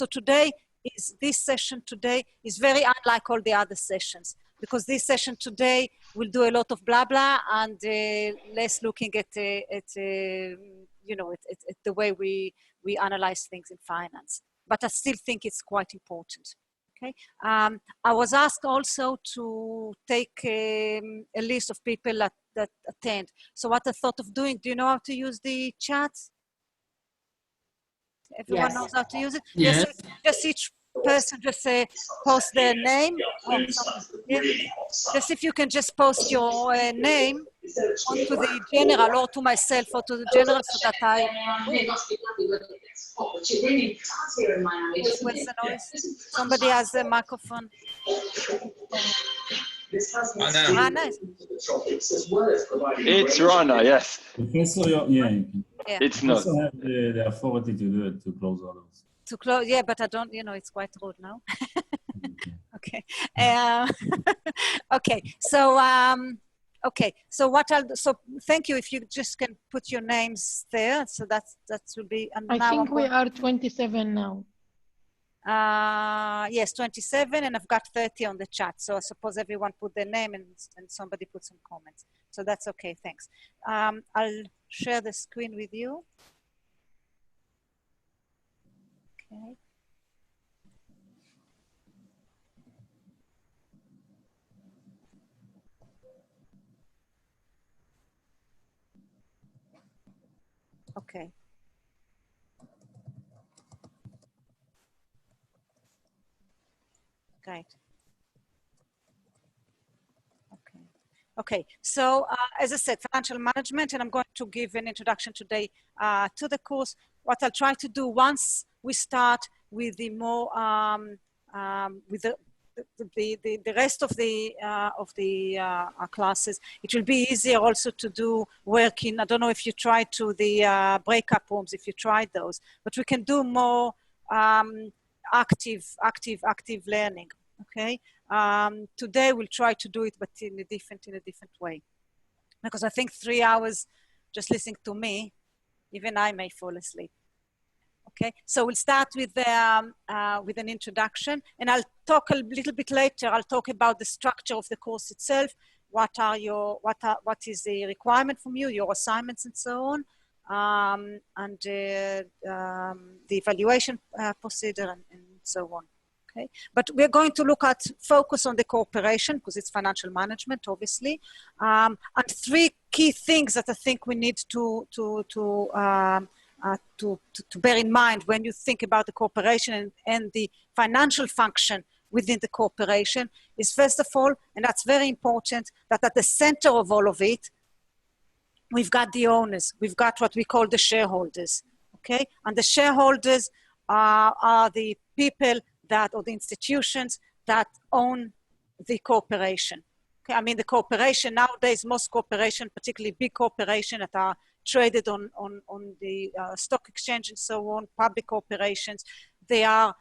So this session today is very unlike all the other sessions, because this session today will do a lot of blah blah and less looking at the way we analyze things in finance. But I still think it's quite important. Okay. I was asked also to take a list of people that attend. So what I thought of doing, do you know how to use the chat? Everyone knows how to use it? Yes. Yes. Just each person just post their name. Just if you can just post your name onto the general or to myself or to the general, so that I... Where's the noise? Somebody has a microphone. Rana? It's Rana, yes. Professor, yeah. It's not. Also have the authority to do it, to close others. To close, yeah, but I don't, it's quite rude now. Okay. Okay. So, so thank you. If you just can put your names there, so that will be. And I now think we are 27 now. Yes, 27, and I've got 30 on the chat. So I suppose everyone put their name and somebody put some comments. So that's okay. Thanks. I'll share the screen with you. Okay. Okay. Great. Okay. Okay. So as I said, financial management, and I'm going to give an introduction today to the course. What I'll try to do once we start with the more with the rest of the classes, it will be easier also to do work in, I don't know if you tried to the breakup rooms, if you tried those, but we can do more active learning. Okay. Today we'll try to do it, but in a different way, because I think 3 hours just listening to me, even I may fall asleep. Okay, so we'll start with an introduction, and I'll talk a little bit later. I'll talk about the structure of the course itself. What is the requirement from you, your assignments, and so on, and the evaluation procedure and so on. Okay, but we're going to focus on the cooperation, because it's financial management, obviously, and 3 key things that I think we need to bear in mind when you think about the cooperation and the financial function within the cooperation is, first of all, and that's very important, that at the center of all of it, we've got the owners, we've got what we call the shareholders, okay? And the shareholders are the people or the institutions that own the corporation. Okay, I mean, the corporation nowadays, most corporations, particularly big corporations that are traded on the stock exchange and so on, public corporations, they are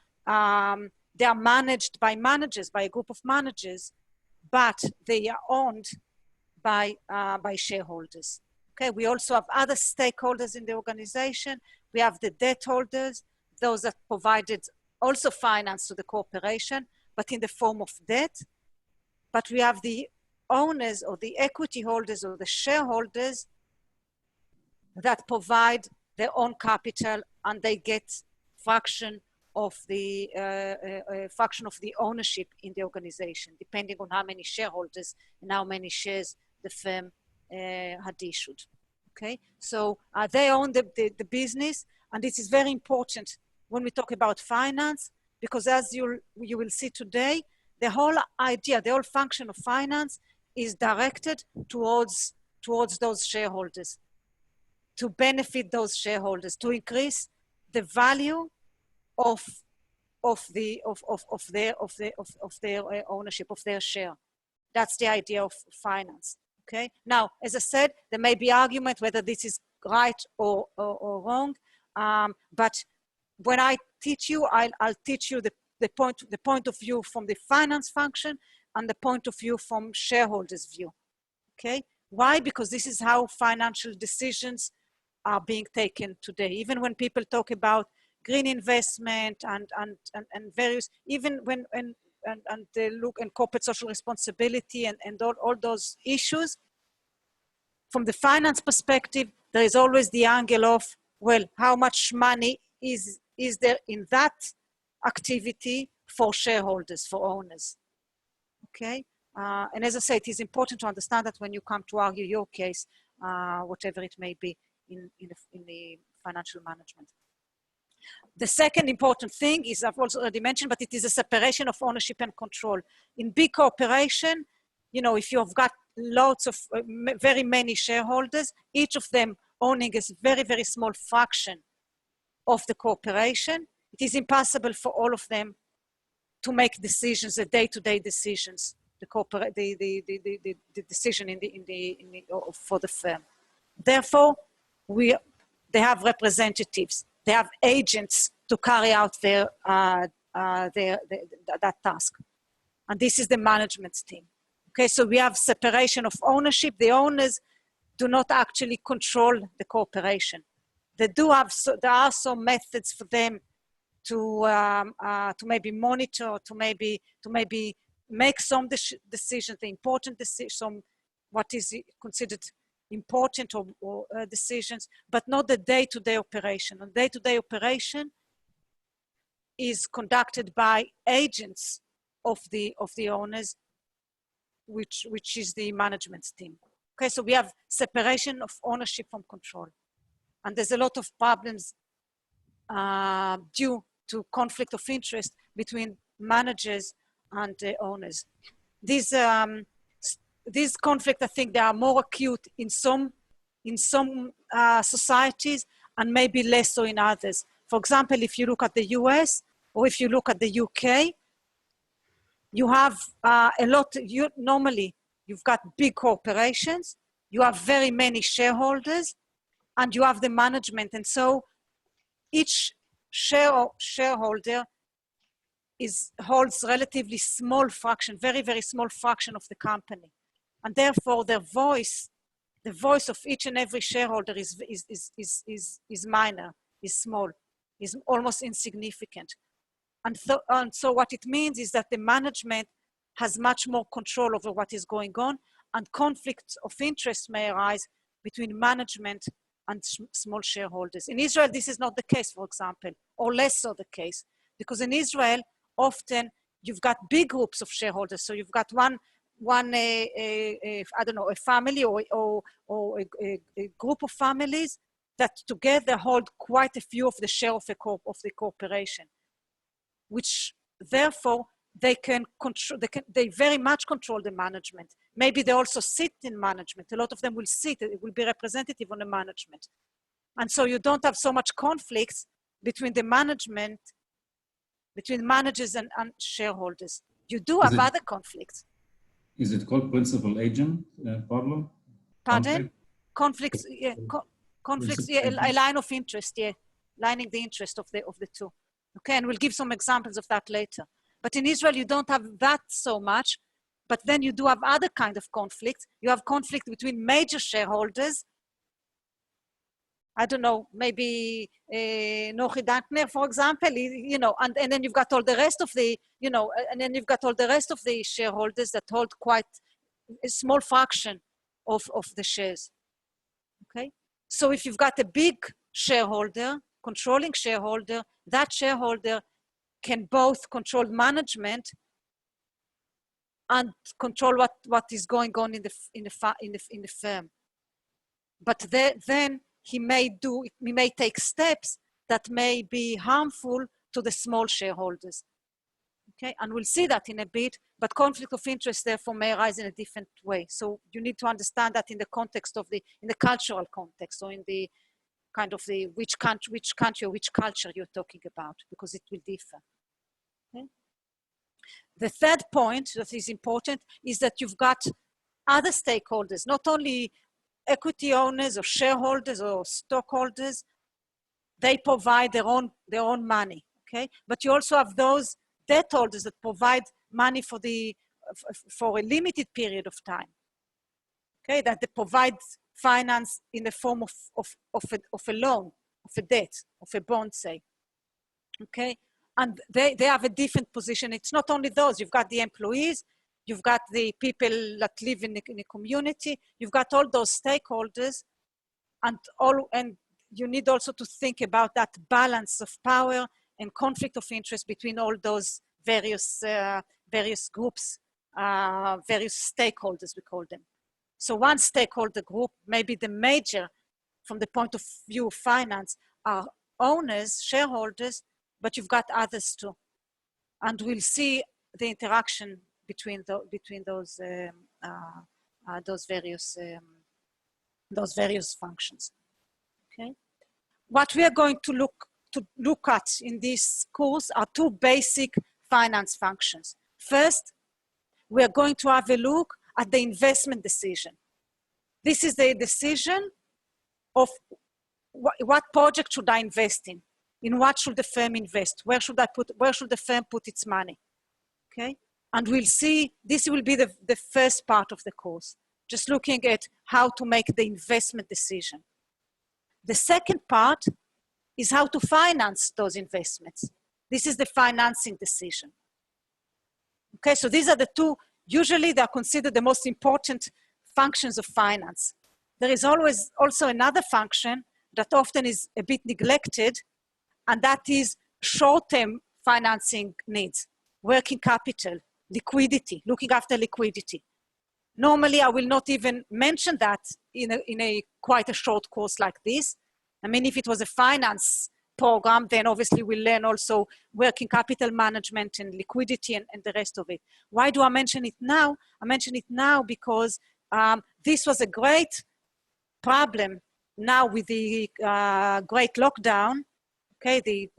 managed by managers, by a group of managers, but they are owned by shareholders. Okay, we also have other stakeholders in the organization. We have the debt holders, those that provided also finance to the corporation, but in the form of debt. But we have the owners or the equity holders or the shareholders that provide their own capital, and they get fraction of the ownership in the organization, depending on how many shareholders and how many shares the firm had issued. Okay, so they own the business, and this is very important when we talk about finance, because as you will see today, the whole idea, the whole function of finance is directed towards those shareholders, to benefit those shareholders, to increase the value of their ownership, of their share. That's the idea of finance. Okay. Now, as I said, there may be argument whether this is right or wrong, but when I teach you, I'll teach you the point of view from the finance function and the point of view from shareholders' view. Okay. Why? Because this is how financial decisions are being taken today. Even when people talk about green investment and various, even when and they look in corporate social responsibility and all those issues. From the finance perspective, there is always the angle of, well, how much money is there in that activity for shareholders, for owners, okay? And as I say, it is important to understand that when you come to argue your case, whatever it may be in the financial management. The second important thing is, I've also already mentioned, but it is a separation of ownership and control. In big corporation, you know, if you've got lots of very many shareholders, each of them owning a very, very small fraction of the corporation, it is impossible for all of them to make decisions, the day-to-day decisions, the decision for the firm. Therefore, they have representatives, they have agents to carry out that task. And this is the management team. Okay, so we have separation of ownership. The owners do not actually control the corporation. There are some methods for them to maybe monitor, to maybe make some decisions, the important decisions, what is considered important or decisions, but not the day-to-day operation. And day-to-day operation is conducted by agents of the owners, which is the management team. Okay, so we have separation of ownership from control. And there's a lot of problems due to conflict of interest between managers and owners. These conflicts, I think, they are more acute in some societies and maybe less so in others. For example, if you look at the US or if you look at the UK, you have a lot, normally you've got big corporations, you have very many shareholders, and you have the management. And so each shareholder holds relatively small fraction, very, very small fraction of the company. And therefore the voice of each and every shareholder is minor, is small, is almost insignificant. And so what it means is that the management has much more control over what is going on, and conflicts of interest may arise between management and small shareholders. In Israel, this is not the case, for example, or less so the case, because in Israel, often you've got big groups of shareholders. So you've got I don't know, a family or a group of families that together hold quite a few of the share of the corporation, which therefore they can control, they very much control the management. Maybe they also sit in management. A lot of them will sit, it will be representative on the management. And so you don't have so much conflicts between the management, between managers and shareholders. You do have other conflicts. Is it called principal agent problem? Pardon? Conflicts, yeah, conflicts, yeah, a line of interest, yeah, lining the interest of the two. Okay, and we'll give some examples of that later. But in Israel, you don't have that so much, but then you do have other kind of conflicts. You have conflict between major shareholders. I don't know, maybe Nochi Dankner, for example, you know, and then you've got all the rest of the, you know, and then you've got all the rest of the shareholders that hold quite a small fraction of the shares, okay? So if you've got a big shareholder, controlling shareholder, that shareholder can both control management and control what is going on in the firm. But then he may take steps that may be harmful to the small shareholders. Okay, and we'll see that in a bit, but conflict of interest therefore may arise in a different way. So you need to understand that in the context of in the cultural context, or in the kind of which country or which culture you're talking about, because it will differ. Okay? The third point that is important is that you've got other stakeholders, not only equity owners or shareholders or stockholders. They provide their own money, okay? But you also have those debt holders that provide money for a limited period of time, okay? That they provide finance in the form of a loan, of a debt, of a bond, say. okay? And they have a different position. It's not only those, you've got the employees, you've got the people that live in the community, you've got all those stakeholders, and you need also to think about that balance of power and conflict of interest between all those various groups, various stakeholders, we call them. So one stakeholder group, maybe the major from the point of view of finance, are owners, shareholders, but you've got others too. And we'll see the interaction between those various functions. Okay. What we are going to look at in this course are two basic finance functions. First, we are going to have a look at the investment decision. This is the decision of what project should I invest in? In what should the firm invest? Where should the firm put its money? Okay, and we'll see, this will be the first part of the course, just looking at how to make the investment decision. The second part is how to finance those investments. This is the financing decision. Okay, so these are the two, usually they are considered the most important functions of finance. There is always also another function that often is a bit neglected, and that is short-term financing needs, working capital, liquidity, looking after liquidity. Normally, I will not even mention that in a quite a short course like this. I mean, if it was a finance program, then obviously we'll learn also working capital management and liquidity and the rest of it. Why do I mention it now? I mention it now because this was a great problem now with the great lockdown, okay, the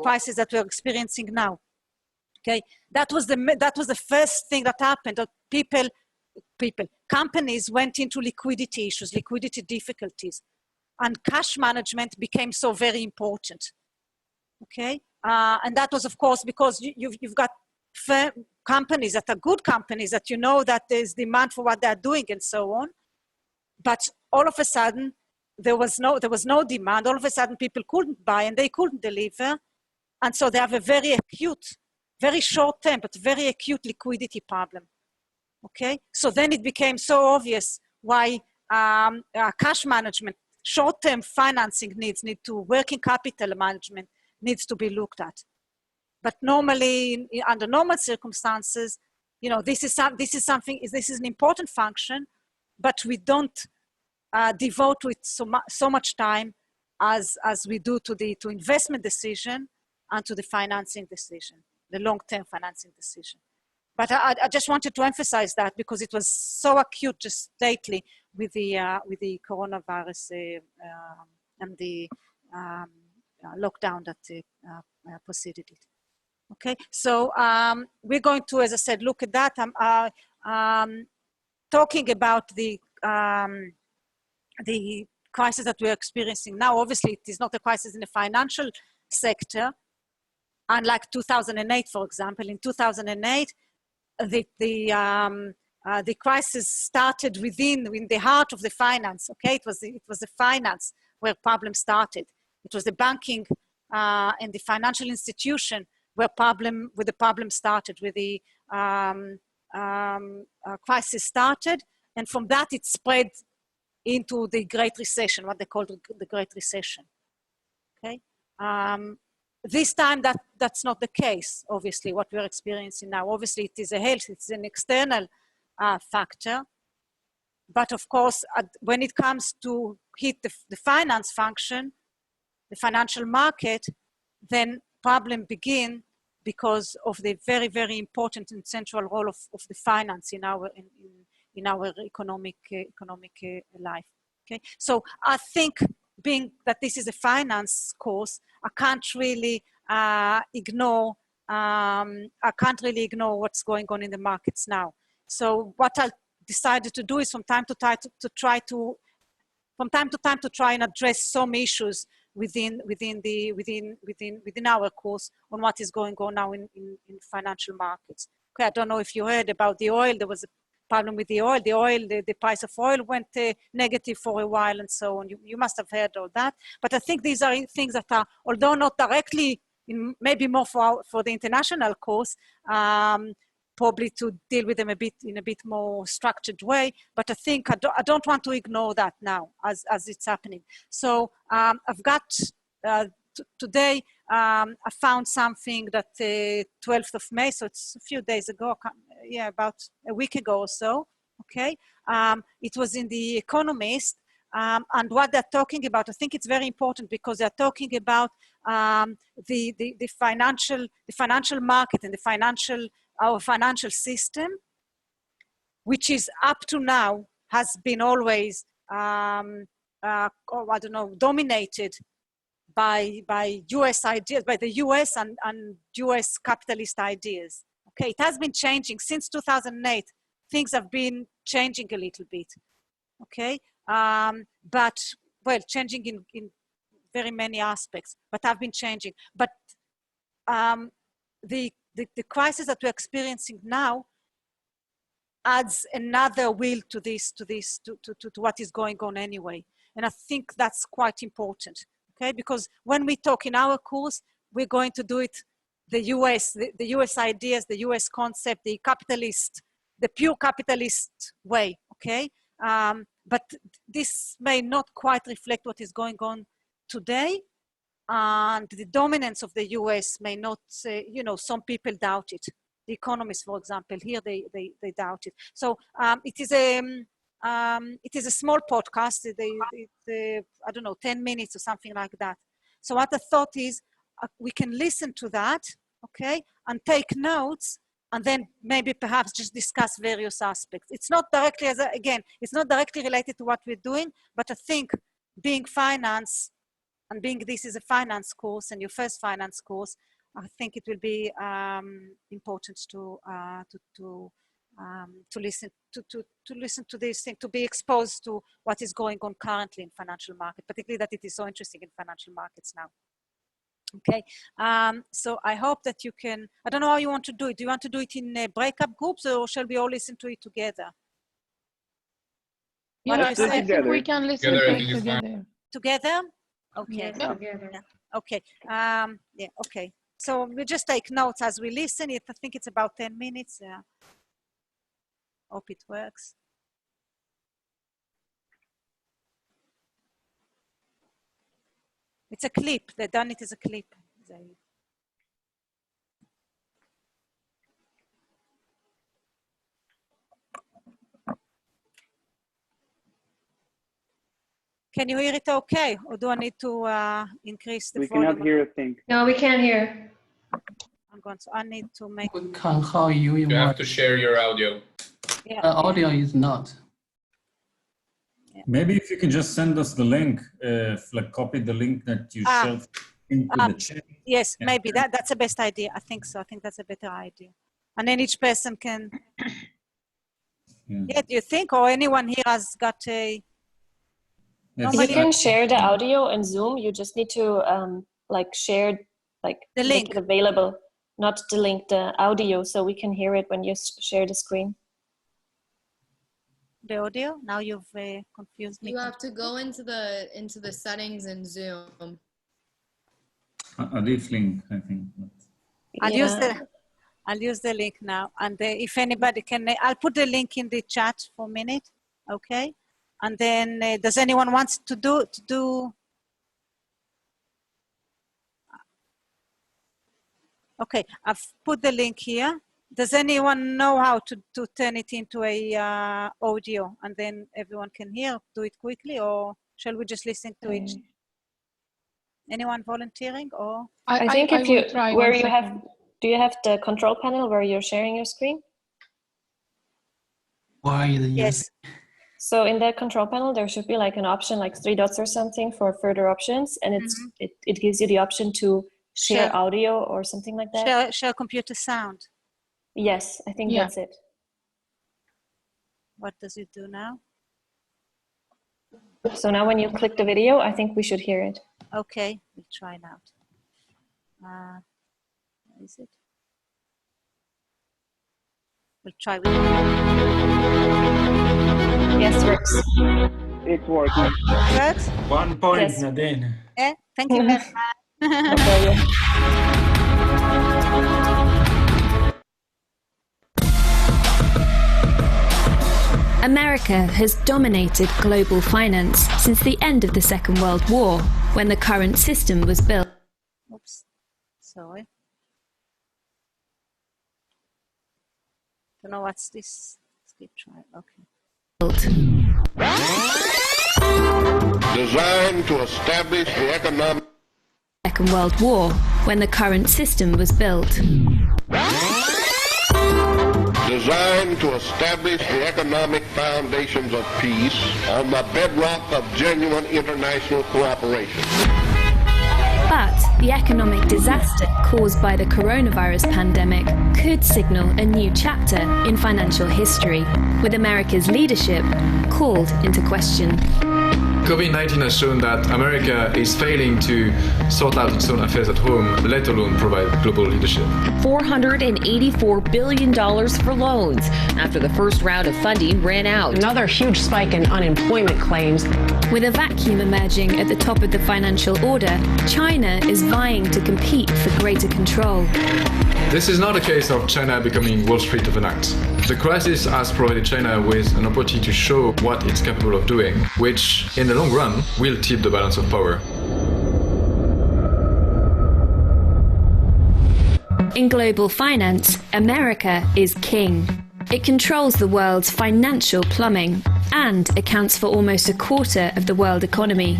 crisis that we're experiencing now. Okay, that was the first thing that happened. That companies went into liquidity issues, liquidity difficulties, and cash management became so very important. Okay, and that was of course because you've got companies that are good companies that you know that there's demand for what they're doing and so on, but all of a sudden there was no demand. All of a sudden people couldn't buy and they couldn't deliver, and so they have a very acute, very short-term, but very acute liquidity problem. Okay, so then it became so obvious why cash management, short-term financing needs working capital management needs to be looked at. But normally, under normal circumstances, you know, this is an important function, but we don't devote to it so much time as we do to investment decision and to the financing decision, the long-term financing decision. But I just wanted to emphasize that because it was so acute just lately with the coronavirus and the lockdown that preceded it. Okay, so we're going to, as I said, look at that. Talking about the crisis that we're experiencing now. Obviously, it is not a crisis in the financial sector, unlike 2008, for example. In 2008, the crisis started in the heart of the finance. Okay, it was the finance where problems started. It was the banking and the financial institution where the problem started, where the crisis started, and from that it spread into the Great Recession, what they call the Great Recession. Okay. This time that's not the case, obviously, what we're experiencing now. Obviously, it is it's an external factor. But of course, when it comes to hit the finance function, the financial market, then problems begin because of the very, very important and central role of the finance in our economic life. Okay, so I think, being that this is a finance course, I can't really ignore what's going on in the markets now. So what I decided to do is from time to time to try and address some issues within our course on what is going on now in financial markets. Okay, I don't know if you heard about the oil. There was problem with the oil. The price of oil went negative for a while and so on. You must have heard all that. But I think these are things that are, although not directly, maybe more for the international course, probably to deal with them in a bit more structured way. But I think I don't want to ignore that now as it's happening. So I've got today, I found something that 12th of May, so it's a few days ago, yeah, about a week ago or so, okay? It was in The Economist, and what they're talking about, I think it's very important because they're talking about the financial market and our financial system, which is up to now has been always, dominated by US ideas, by the US and US capitalist ideas. Okay, it has been changing since 2008. Things have been changing a little bit. Okay, but well, changing in very many aspects, but have been changing. But the crisis that we're experiencing now adds another wheel to what is going on anyway. And I think that's quite important. Okay, because when we talk in our course, we're going to do it the US ideas, the US concept, the pure capitalist way, okay? But this may not quite reflect what is going on today. And the dominance of the US may not, some people doubt it. The Economist, for example, here they doubt it. So it is a small podcast, I don't know, 10 minutes or something like that. So what I thought is we can listen to that, okay, and take notes, and then maybe perhaps just discuss various aspects. It's not directly, it's not directly related to what we're doing, but I think being finance, and being this is a finance course and your first finance course, I think it will be important to listen to this thing, to be exposed to what is going on currently in financial market, particularly that it is so interesting in financial markets now. Okay, so I hope that you can, I don't know how you want to do it. Do you want to do it in breakup groups, or shall we all listen to it together? Yeah, I think we can listen to it together. Together? Okay. Yes, together. Yeah. Okay. Yeah, okay. So we just take notes as we listen. I think it's about 10 minutes. Yeah. Hope it works. It's a clip. They've done it as a clip. Can you hear it okay? Or do I need to increase the volume? We cannot hear a thing. No, we can't hear. I'm going to, I need to make. We can how you have to share your audio. Yeah. Audio is not. Yeah. Maybe if you can just send us the link, like copy the link that you shared into the chat. Yes, Yeah. maybe that's the best idea. I think so. I think that's a better idea. And then each person can. Yeah, do you think, or anyone here has got a? Yes. You can share the audio in Zoom. You just need to share, the make link it available, not the link, the audio, so we can hear it when you share the screen. the audio. Now you've confused me. You have to go into the settings in Zoom. Adif link, I think. I'll use the link now, and if anybody can, I'll put the link in the chat for a minute, okay? And then, does anyone want to do? Okay, I've put the link here. Does anyone know how to turn it into a audio, and then everyone can hear? Do it quickly, or shall we just listen to it? Anyone volunteering, or? I think if you, do you have the control panel where you're sharing your screen? Why the Yes. So in the control panel, there should be like an option, like 3 dots or something for further options. And it gives you the option to share audio or something like that. Share computer sound. Yes, I think that's it. What does it do now? So now when you click the video, I think we should hear it. Okay, we'll try now. Where is it? We'll try. Yes, works. It's working. Good. 1 point, Yes. Nadine. Yeah. Thank you very much. No problem. America has dominated global finance since the end of the Second World War, when the current system was built. Oops. Sorry. Don't know what's this. Let's keep trying. Okay. Designed to establish the economic Second World War, when the current system was built. Designed to establish the economic foundations of peace on the bedrock of genuine international cooperation. But the economic disaster caused by the coronavirus pandemic could signal a new chapter in financial history, with America's leadership called into question. COVID-19 has shown that America is failing to sort out its own affairs at home, let alone provide global leadership. $484 billion for loans after the first round of funding ran out. Another huge spike in unemployment claims. With a vacuum emerging at the top of the financial order, China is vying to compete for greater control. This is not a case of China becoming Wall Street overnight. The crisis has provided China with an opportunity to show what it's capable of doing, which, in the long run, will tip the balance of power. In global finance, America is king. It controls the world's financial plumbing and accounts for almost a quarter of the world economy.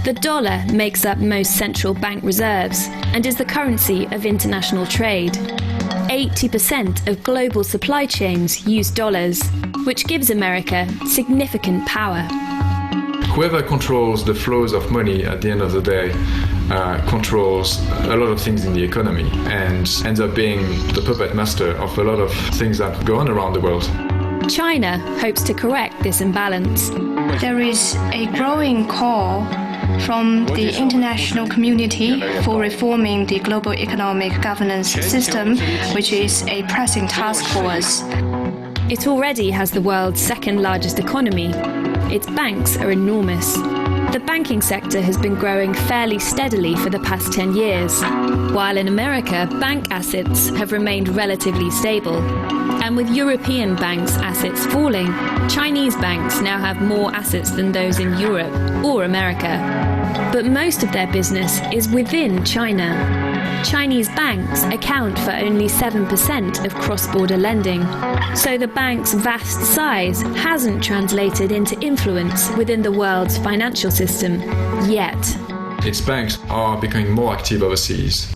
The dollar makes up most central bank reserves and is the currency of international trade. 80% of global supply chains use dollars, which gives America significant power. Whoever controls the flows of money at the end of the day controls a lot of things in the economy and ends up being the puppet master of a lot of things that go on around the world. China hopes to correct this imbalance. There is a growing call from the international community for reforming the global economic governance system, which is a pressing task for us. It already has the world's second largest economy. Its banks are enormous. The banking sector has been growing fairly steadily for the past 10 years, while in America, bank assets have remained relatively stable. And with European banks' assets falling, Chinese banks now have more assets than those in Europe or America. But most of their business is within China. Chinese banks account for only 7% of cross-border lending, so the bank's vast size hasn't translated into influence within the world's financial system yet. Its banks are becoming more active overseas.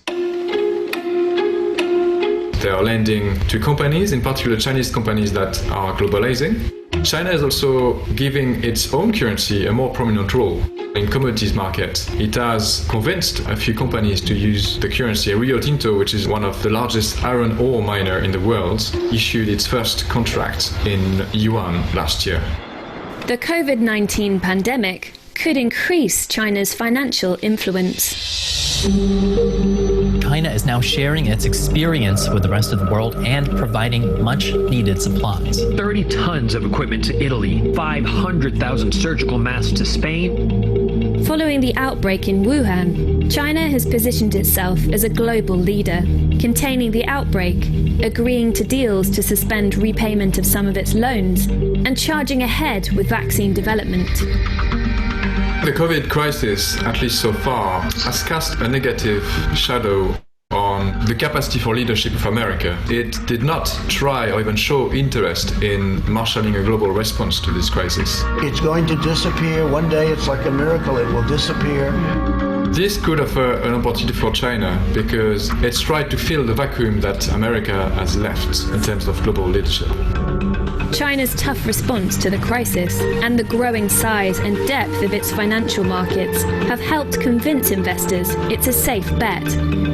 They are lending to companies, in particular Chinese companies that are globalizing. China is also giving its own currency a more prominent role. In commodities market, it has convinced a few companies to use the currency. Rio Tinto, which is one of the largest iron ore miner in the world, issued its first contract in yuan last year. The COVID-19 pandemic could increase China's financial influence. China is now sharing its experience with the rest of the world and providing much-needed supplies. 30 tons of equipment to Italy, 500,000 surgical masks to Spain. Following the outbreak in Wuhan, China has positioned itself as a global leader, containing the outbreak, agreeing to deals to suspend repayment of some of its loans, and charging ahead with vaccine development. The COVID crisis, at least so far, has cast a negative shadow on the capacity for leadership of America. It did not try or even show interest in marshalling a global response to this crisis. It's going to disappear. One day it's like a miracle, it will disappear. This could offer an opportunity for China because it's tried to fill the vacuum that America has left in terms of global leadership. China's tough response to the crisis and the growing size and depth of its financial markets have helped convince investors it's a safe bet,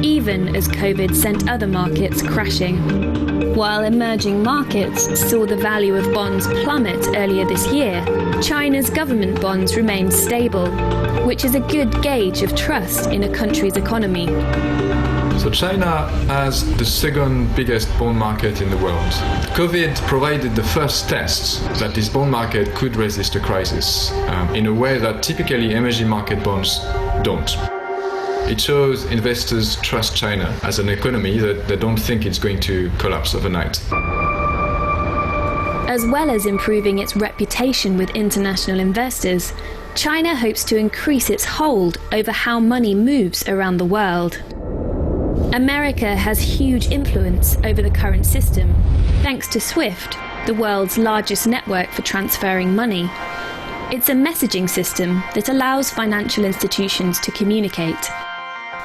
even as COVID sent other markets crashing. While emerging markets saw the value of bonds plummet earlier this year, China's government bonds remain stable, which is a good gauge of trust in a country's economy. So China has the second biggest bond market in the world. COVID provided the first test that this bond market could resist a crisis in a way that typically emerging market bonds don't. It shows investors trust China as an economy that they don't think it's going to collapse overnight. As well as improving its reputation with international investors, China hopes to increase its hold over how money moves around the world. America has huge influence over the current system, thanks to SWIFT, the world's largest network for transferring money. It's a messaging system that allows financial institutions to communicate.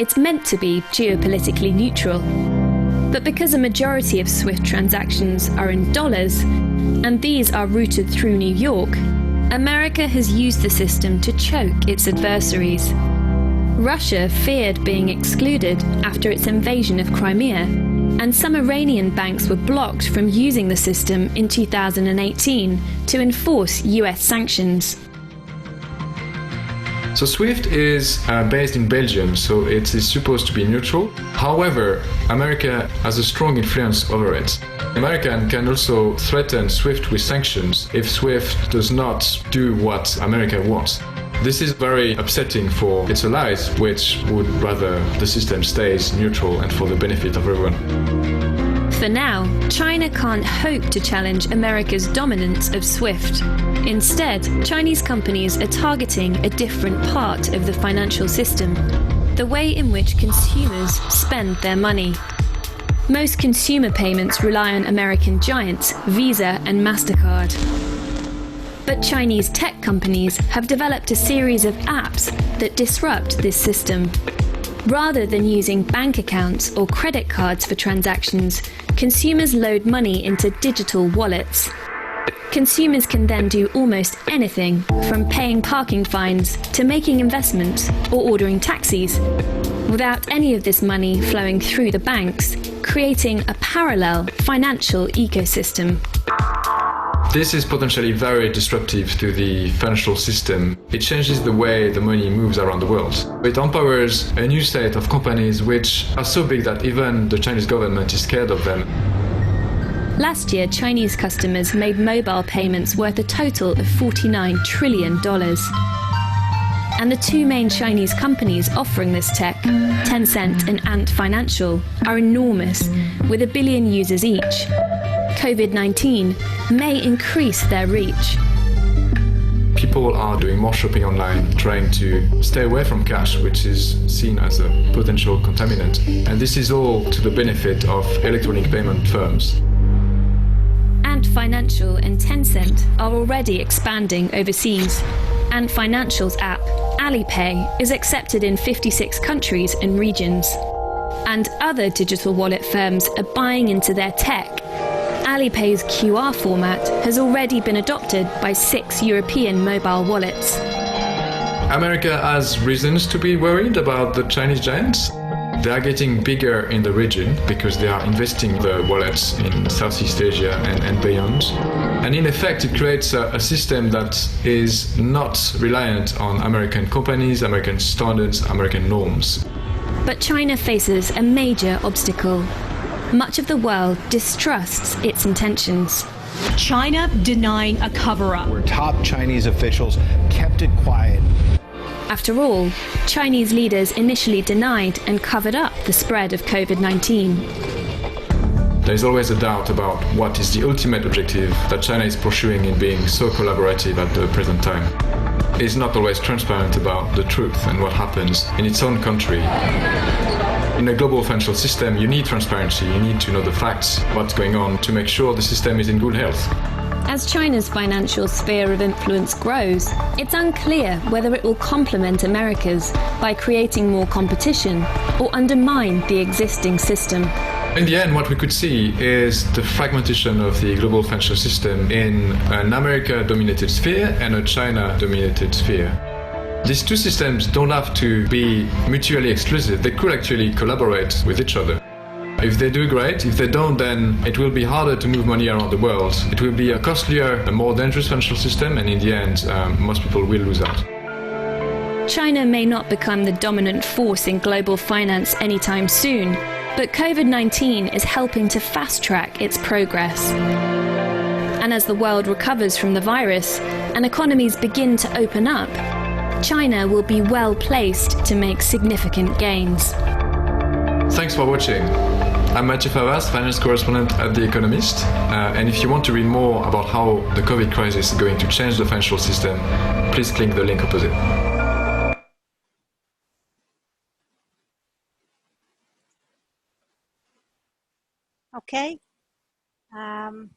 It's meant to be geopolitically neutral. But because a majority of SWIFT transactions are in dollars, and these are routed through New York, America has used the system to choke its adversaries. Russia feared being excluded after its invasion of Crimea, and some Iranian banks were blocked from using the system in 2018 to enforce US sanctions. So SWIFT is based in Belgium, so it is supposed to be neutral. However, America has a strong influence over it. America can also threaten SWIFT with sanctions if SWIFT does not do what America wants. This is very upsetting for its allies, which would rather the system stays neutral and for the benefit of everyone. For now, China can't hope to challenge America's dominance of SWIFT. Instead, Chinese companies are targeting a different part of the financial system, the way in which consumers spend their money. Most consumer payments rely on American giants Visa and MasterCard. But Chinese tech companies have developed a series of apps that disrupt this system. Rather than using bank accounts or credit cards for transactions, consumers load money into digital wallets. Consumers can then do almost anything, from paying parking fines to making investments or ordering taxis, without any of this money flowing through the banks, creating a parallel financial ecosystem. This is potentially very disruptive to the financial system. It changes the way the money moves around the world. It empowers a new set of companies which are so big that even the Chinese government is scared of them. Last year, Chinese customers made mobile payments worth a total of $49 trillion. And the two main Chinese companies offering this tech, Tencent and Ant Financial, are enormous, with 1 billion users each. COVID-19 may increase their reach. People are doing more shopping online, trying to stay away from cash, which is seen as a potential contaminant. And this is all to the benefit of electronic payment firms. Ant Financial and Tencent are already expanding overseas. Ant Financial's app, Alipay, is accepted in 56 countries and regions. And other digital wallet firms are buying into their tech. Alipay's QR format has already been adopted by 6 European mobile wallets. America has reasons to be worried about the Chinese giants. They are getting bigger in the region because they are investing the wallets in Southeast Asia and beyond. And in effect, it creates a system that is not reliant on American companies, American standards, American norms. But China faces a major obstacle. Much of the world distrusts its intentions. China denying a cover-up. Where top Chinese officials kept it quiet. After all, Chinese leaders initially denied and covered up the spread of COVID-19. There is always a doubt about what is the ultimate objective that China is pursuing in being so collaborative at the present time. It is not always transparent about the truth and what happens in its own country. In a global financial system, you need transparency, you need to know the facts, what's going on, to make sure the system is in good health. As China's financial sphere of influence grows, it's unclear whether it will complement America's by creating more competition or undermine the existing system. In the end, what we could see is the fragmentation of the global financial system in an America-dominated sphere and a China-dominated sphere. These two systems don't have to be mutually exclusive. They could actually collaborate with each other. If they do, great. If they don't, then it will be harder to move money around the world. It will be a costlier, a more dangerous financial system, and in the end, most people will lose out. China may not become the dominant force in global finance anytime soon, but COVID-19 is helping to fast-track its progress. And as the world recovers from the virus and economies begin to open up, China will be well placed to make significant gains. Thanks for watching. I'm Mathieu Favas, finance correspondent at The Economist, and if you want to read more about how the COVID crisis is going to change the financial system, please click the link opposite. Okay. I'll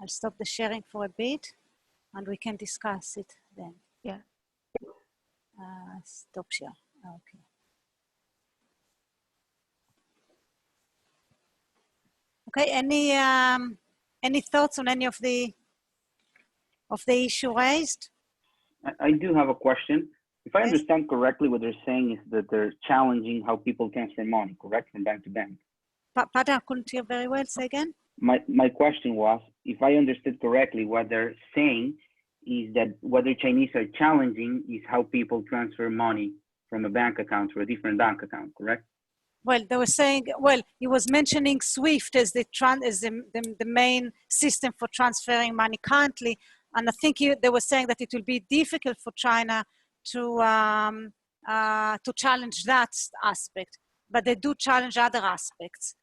stop the sharing for a bit and we can discuss it then. Yeah. Stop share. Okay. Okay. Any thoughts on any of the issue raised? I do have a question. If I understand correctly, what they're saying is that they're challenging how people transfer money, correct, from bank to bank. Pardon, I couldn't hear very well. Say again. My question was, if I understood correctly, what they're saying is that what the Chinese are challenging is how people transfer money from a bank account to a different bank account, correct? Well, they were saying, well, he was mentioning SWIFT as the main system for transferring money currently. And I think they were saying that it will be difficult for China to challenge that aspect, but they do challenge other aspects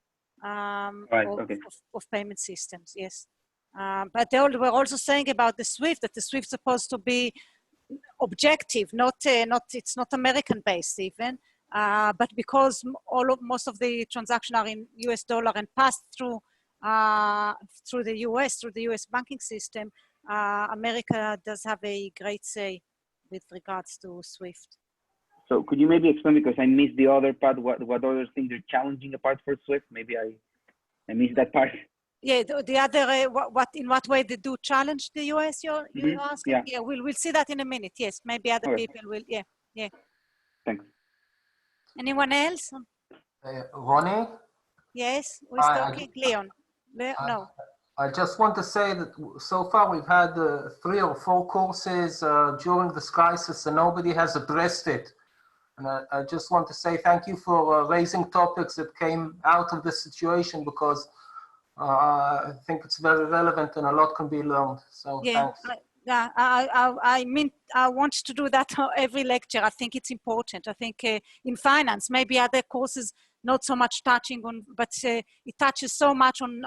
of payment systems, yes. But they were also saying about the SWIFT, that the SWIFT is supposed to be objective, it's not American-based even, but because most of the transactions are in US dollar and passed through the US banking system, America does have a great say with regards to SWIFT. So could you maybe explain, because I missed the other part, what other things they're challenging apart for SWIFT? Maybe I missed that part. Yeah, the other, in what way they do challenge the US, you're asking? Yeah, we'll see that in a minute. Yes, maybe other people will, yeah. Thanks. Anyone else? Ronnie? Yes, who's talking? Leon? No. I just want to say that so far we've had 3 or 4 courses during this crisis and nobody has addressed it. And I just want to say thank you for raising topics that came out of this situation, because I think it's very relevant and a lot can be learned. So thanks. Yeah, I want to do that every lecture. I think it's important. I think in finance, maybe other courses not so much touching on, but it touches so much on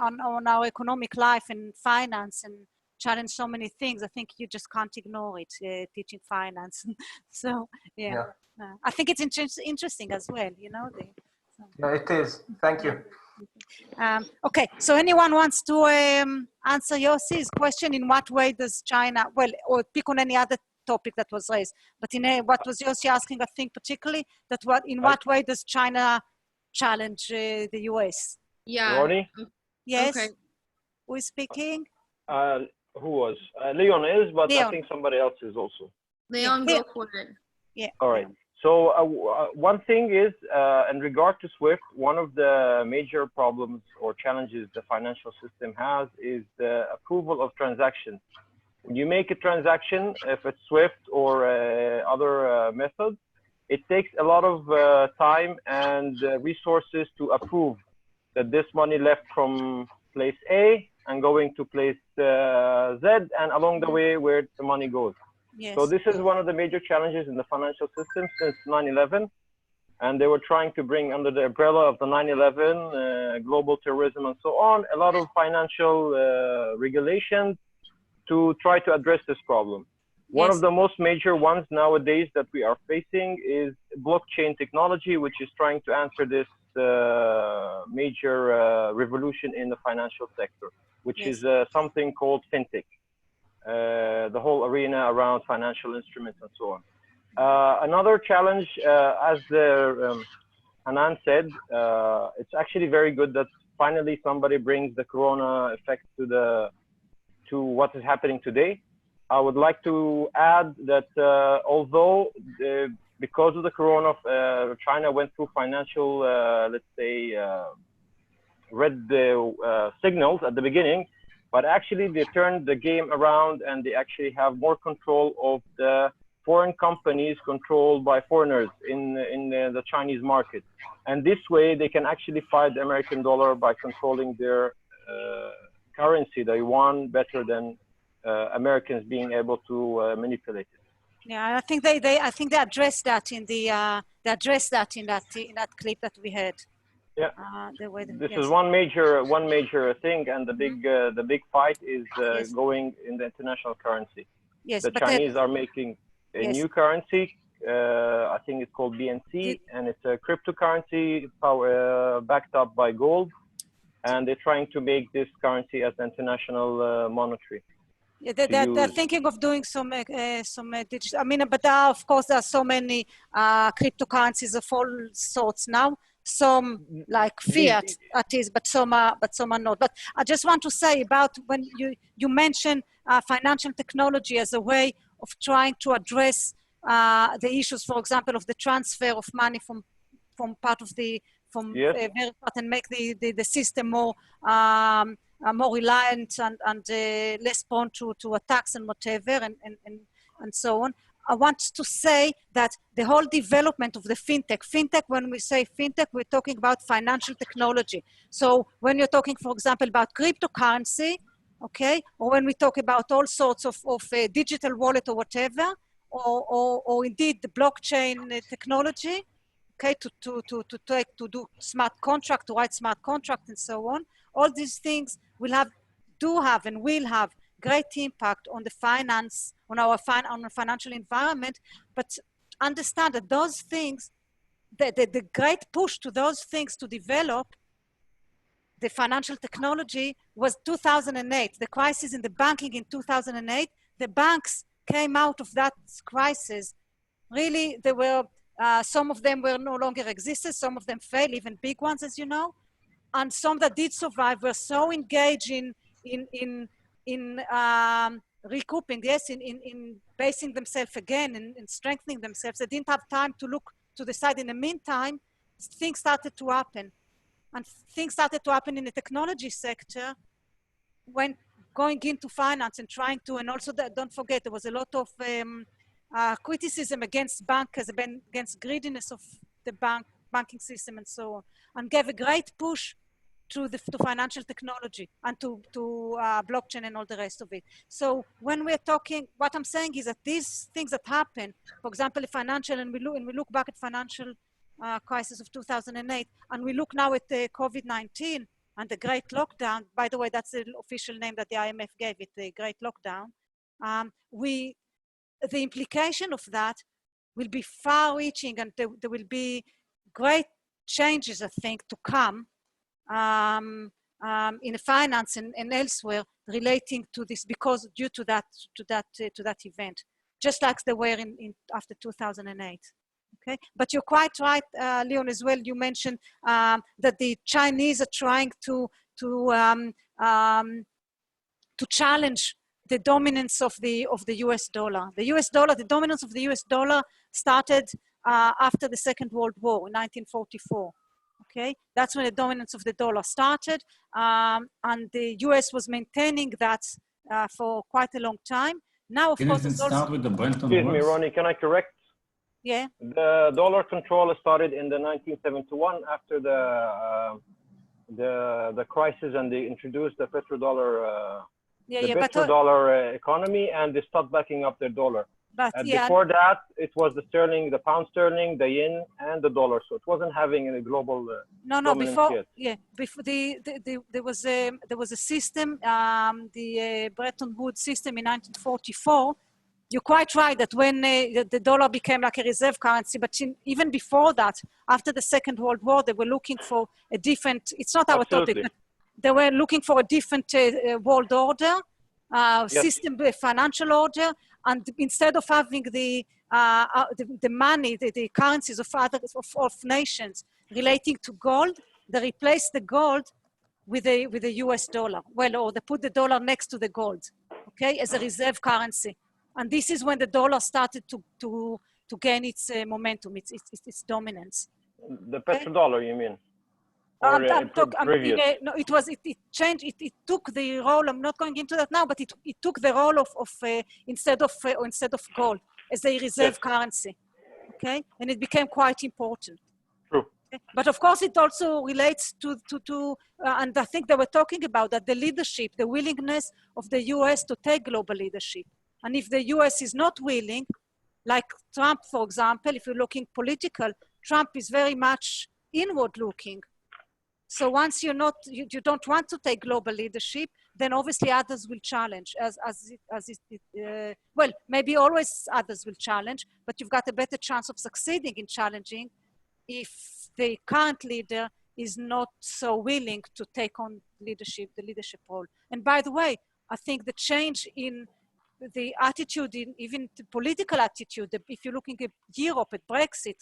our economic life and finance and challenge so many things. I think you just can't ignore it, teaching finance. So, yeah. I think it's interesting as well, you know. Yeah, it is. Thank you. Okay, so anyone wants to answer Yossi's question? In what way does China, well, or pick on any other topic that was raised, but what was Yossi asking, I think particularly, that in what way does China challenge the US? Yeah. Ronnie? Yes. Okay. Who is speaking? Who was? Leon is, but Leon. I think somebody else is also. Leon, go for it. Yeah. All right. So one thing is, in regard to SWIFT, one of the major problems or challenges the financial system has is the approval of transactions. When you make a transaction, if it's SWIFT or other methods, it takes a lot of time and resources to approve that this money left from place A and going to place Z, and along the way where the money goes. Yes. So this is one of the major challenges in the financial system since 9/11, and they were trying to bring under the umbrella of the 9/11 global terrorism and so on, a lot of financial regulations to try to address this problem. One of the most major ones nowadays that we are facing is blockchain technology, which is trying to answer this major revolution in the financial sector, which is something called fintech. The whole arena around financial instruments and so on. Another challenge, as Hanan said, it's actually very good that finally somebody brings the corona effect to what is happening today. I would like to add that although because of the corona, China went through financial, let's say, red signals at the beginning, But actually, they turned the game around and they actually have more control of the foreign companies controlled by foreigners in the Chinese market. And this way, they can actually fight the American dollar by controlling their currency, the yuan, better than Americans being able to manipulate it. Yeah, I think they addressed that in the in that clip that we had. Yeah, this yes. is one major thing, and the big fight is yes. going in the international currency. Yes, the Chinese are making a yes. new currency. I think it's called BNC, and it's a cryptocurrency backed up by gold, and they're trying to make this currency as international monetary. Yeah, they're thinking of doing some digital. I mean, but of course there are so many cryptocurrencies of all sorts now. Some like fiat, at is, but some are not. But I just want to say about when you mentioned financial technology as a way of trying to address the issues, for example, of the transfer of money from part of the very part and make the system more reliant and less prone to attacks and whatever and so on. I want to say that the whole development of the fintech, when we say fintech, we're talking about financial technology. So when you're talking, for example, about cryptocurrency, okay, or when we talk about all sorts of digital wallet or whatever, or indeed the blockchain technology, okay, to do smart contract, to write smart contract and so on, all these things will have great impact on the finance, on our financial environment. But understand that those things, the great push to those things to develop the financial technology was 2008, the crisis in the banking in 2008. The banks came out of that crisis. Really, there were, some of them were no longer existed, some of them failed, even big ones, as you know. And some that did survive were so engaged in recouping, yes, in basing themselves again, in strengthening themselves. They didn't have time to look to the side. In the meantime, things started to happen. And things started to happen in the technology sector when going into finance and trying to, and also don't forget, there was a lot of criticism against bankers, against greediness of the banking system and so on, and gave a great push to financial technology and to blockchain and all the rest of it. So when we're talking, what I'm saying is that these things that happen, for example, the financial, and we look back at financial crisis of 2008, and we look now at the COVID-19 and the Great Lockdown. By the way, that's the official name that the IMF gave it, the Great Lockdown. The implication of that will be far-reaching, and there will be great changes, I think, to come in finance and elsewhere relating to this, because due to that event, just like they were in after 2008. Okay, but you're quite right, Leon, as well. You mentioned that the Chinese are trying to challenge the dominance of the US dollar. The dominance of the US dollar started after the Second World War in 1944. Okay, that's when the dominance of the dollar started, and the US was maintaining that for quite a long time. Now, of course, it start with the Bretton Woods? Excuse me, Ronnie, can I correct? Yeah. The dollar control started in the 1971 after the crisis, and they introduced the petrodollar petrodollar economy, and they stopped backing up their dollar. But before that, it was the sterling, the pound sterling, the yen, and the dollar. So it wasn't having any global. Before there was a system, the Bretton Woods system in 1944. You're quite right that when the dollar became like a reserve currency, but even before that, after the Second World War, they were looking for a different, it's not our topic, but they were looking for a different world order, system, financial order, and instead of having the money, the currencies of nations relating to gold, they replaced the gold with the US dollar. Well, or they put the dollar next to the gold, okay, as a reserve currency. And this is when the dollar started to gain its momentum, its dominance. The petrodollar, you mean? previous? No, it changed. It took the role. I'm not going into that now, but it took the role of instead of gold as a reserve currency. Okay, and it became quite important. True. Okay? But of course, it also relates to and I think they were talking about that, the leadership, the willingness of the US to take global leadership. And if the US is not willing, like Trump, for example, if you're looking political, Trump is very much inward looking. So once you don't want to take global leadership, then obviously others will challenge, well, maybe always others will challenge, but you've got a better chance of succeeding in challenging if the current leader is not so willing to take on the leadership role. And by the way, I think the change in the attitude, even the political attitude, if you're looking at Europe, at Brexit,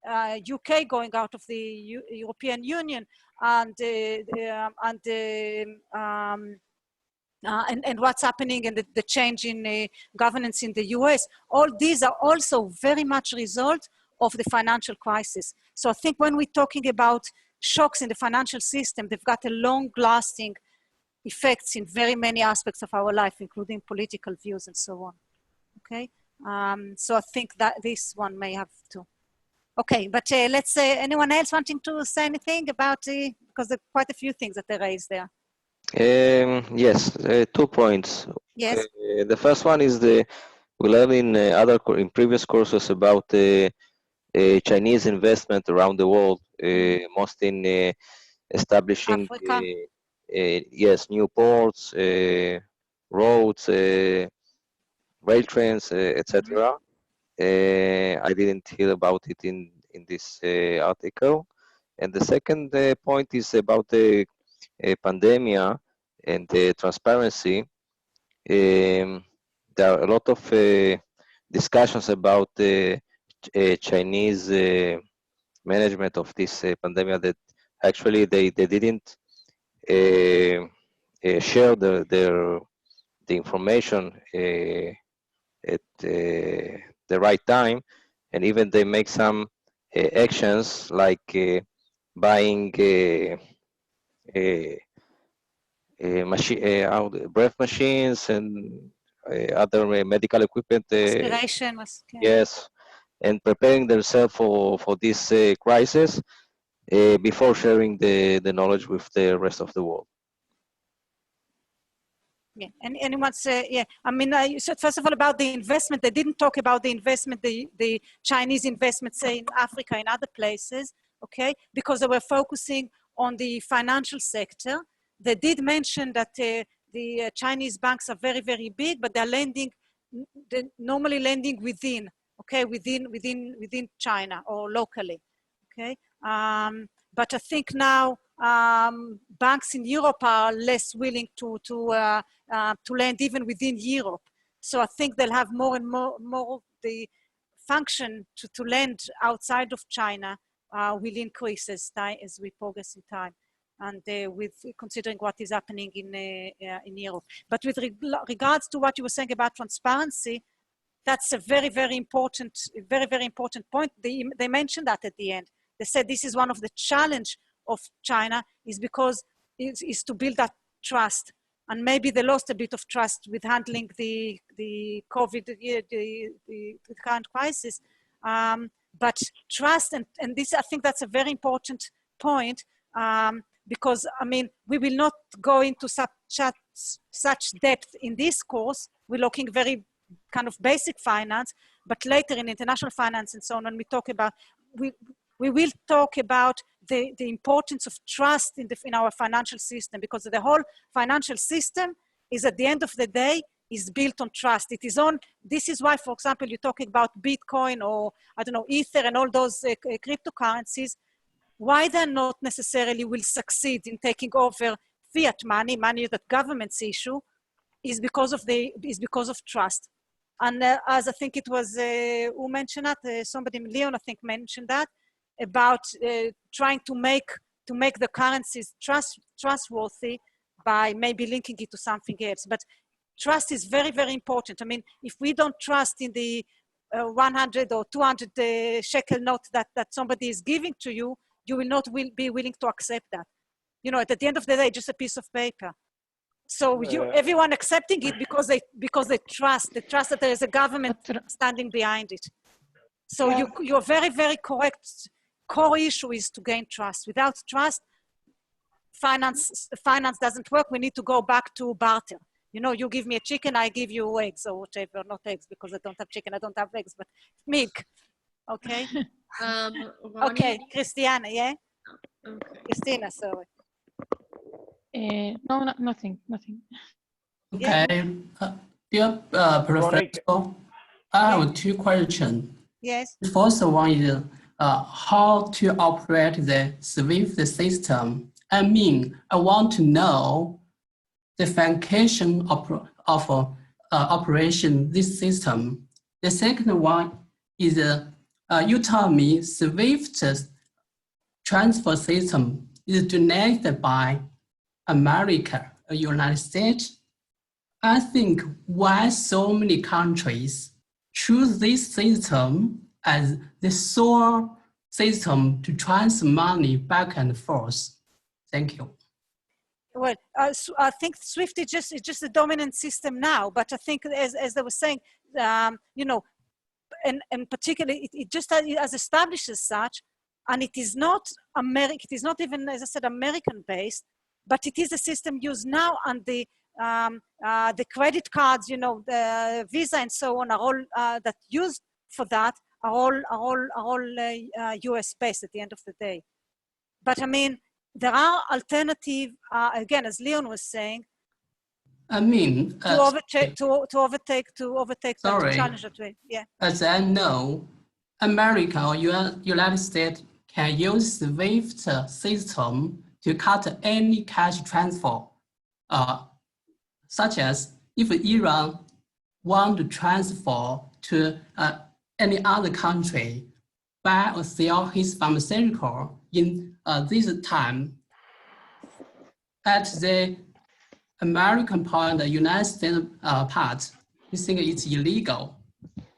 UK going out of the European Union, and what's happening and the change in governance in the US, all these are also very much a result of the financial crisis. So I think when we're talking about shocks in the financial system, they've got a long-lasting effects in very many aspects of our life, including political views and so on. Okay, so I think that this one may have to. Okay, but let's say, anyone else wanting to say anything about because there are quite a few things that they raised there. Yes, 2 points. Yes. The first one is we learned in previous courses about Chinese investment around the world, most in establishing new ports, roads, rail trains, etc. I didn't hear about it in this article. And the second point is about the pandemic and the transparency. There are a lot of discussions about the Chinese management of this pandemic, that actually they didn't share the information at the right time, and even they make some actions like buying breath machines and other medical equipment. Yes, and preparing themselves for this crisis before sharing the knowledge with the rest of the world. Yeah, and anyone say, yeah, I mean, you said first of all about the investment. They didn't talk about the investment, the Chinese investment, say in Africa, in other places, okay? Because they were focusing on the financial sector. They did mention that the Chinese banks are very, very big, but they're normally lending within, okay, within China or locally, okay? But I think now banks in Europe are less willing to lend even within Europe. So I think they'll have more and more the function to lend outside of China will increase as we progress in time, and with considering what is happening in Europe. But with regards to what you were saying about transparency, that's a very, very important point. They mentioned that at the end. They said this is one of the challenge of China is because is to build that trust, and maybe they lost a bit of trust with handling the COVID, the current crisis. But trust, and this, I think that's a very important point, because I mean, we will not go into such depth in this course. We're looking very kind of basic finance, but later in international finance and so on, when we talk about, we will talk about the importance of trust in our financial system, because the whole financial system is, at the end of the day, is built on trust. This is why, for example, you're talking about Bitcoin or, I don't know, Ether and all those cryptocurrencies, why they're not necessarily will succeed in taking over fiat money that governments issue, is because of trust. And as I think it was, who mentioned that? Somebody, Leon, I think, mentioned that, about trying to make the currencies trustworthy by maybe linking it to something else. But trust is very, very important. I mean, if we don't trust in the 100 or 200 shekel note that somebody is giving to you, you will not be willing to accept that. You know, at the end of the day, just a piece of paper. So everyone accepting it because they trust that there is a government standing behind it. So you're very, very correct. Core issue is to gain trust. Without trust, finance doesn't work. We need to go back to barter. You know, you give me a chicken, I give you eggs or whatever. Not eggs because I don't have chicken, I don't have eggs, but milk. Okay. Okay, Christiana, yeah? Okay. Christina, sorry. No, nothing. Okay. Dear Professor, I have two questions. Yes. The first one is how to operate the SWIFT system. I mean, I want to know the function of operation this system. The second one is you told me SWIFT transfer system is donated by America, United States. I think why so many countries choose this system as the sole system to transfer money back and forth. Thank you. Well, I think SWIFT is just the dominant system now, but I think as they were saying, you know, and particularly it just has established as such, and it is not American. It is not even, as I said, American based, but it is a system used now, and the credit cards, you know, the Visa and so on are all that used for that are all US based at the end of the day. But I mean, there are alternative, again, as Leon was saying. I mean, to overtake sorry, to challenge that way. Yeah. As I know, America or United States can use the SWIFT system to cut any cash transfer, such as if Iran want to transfer to any other country, buy or sell his pharmaceutical in this time, at the American part and the United States part, we think it's illegal.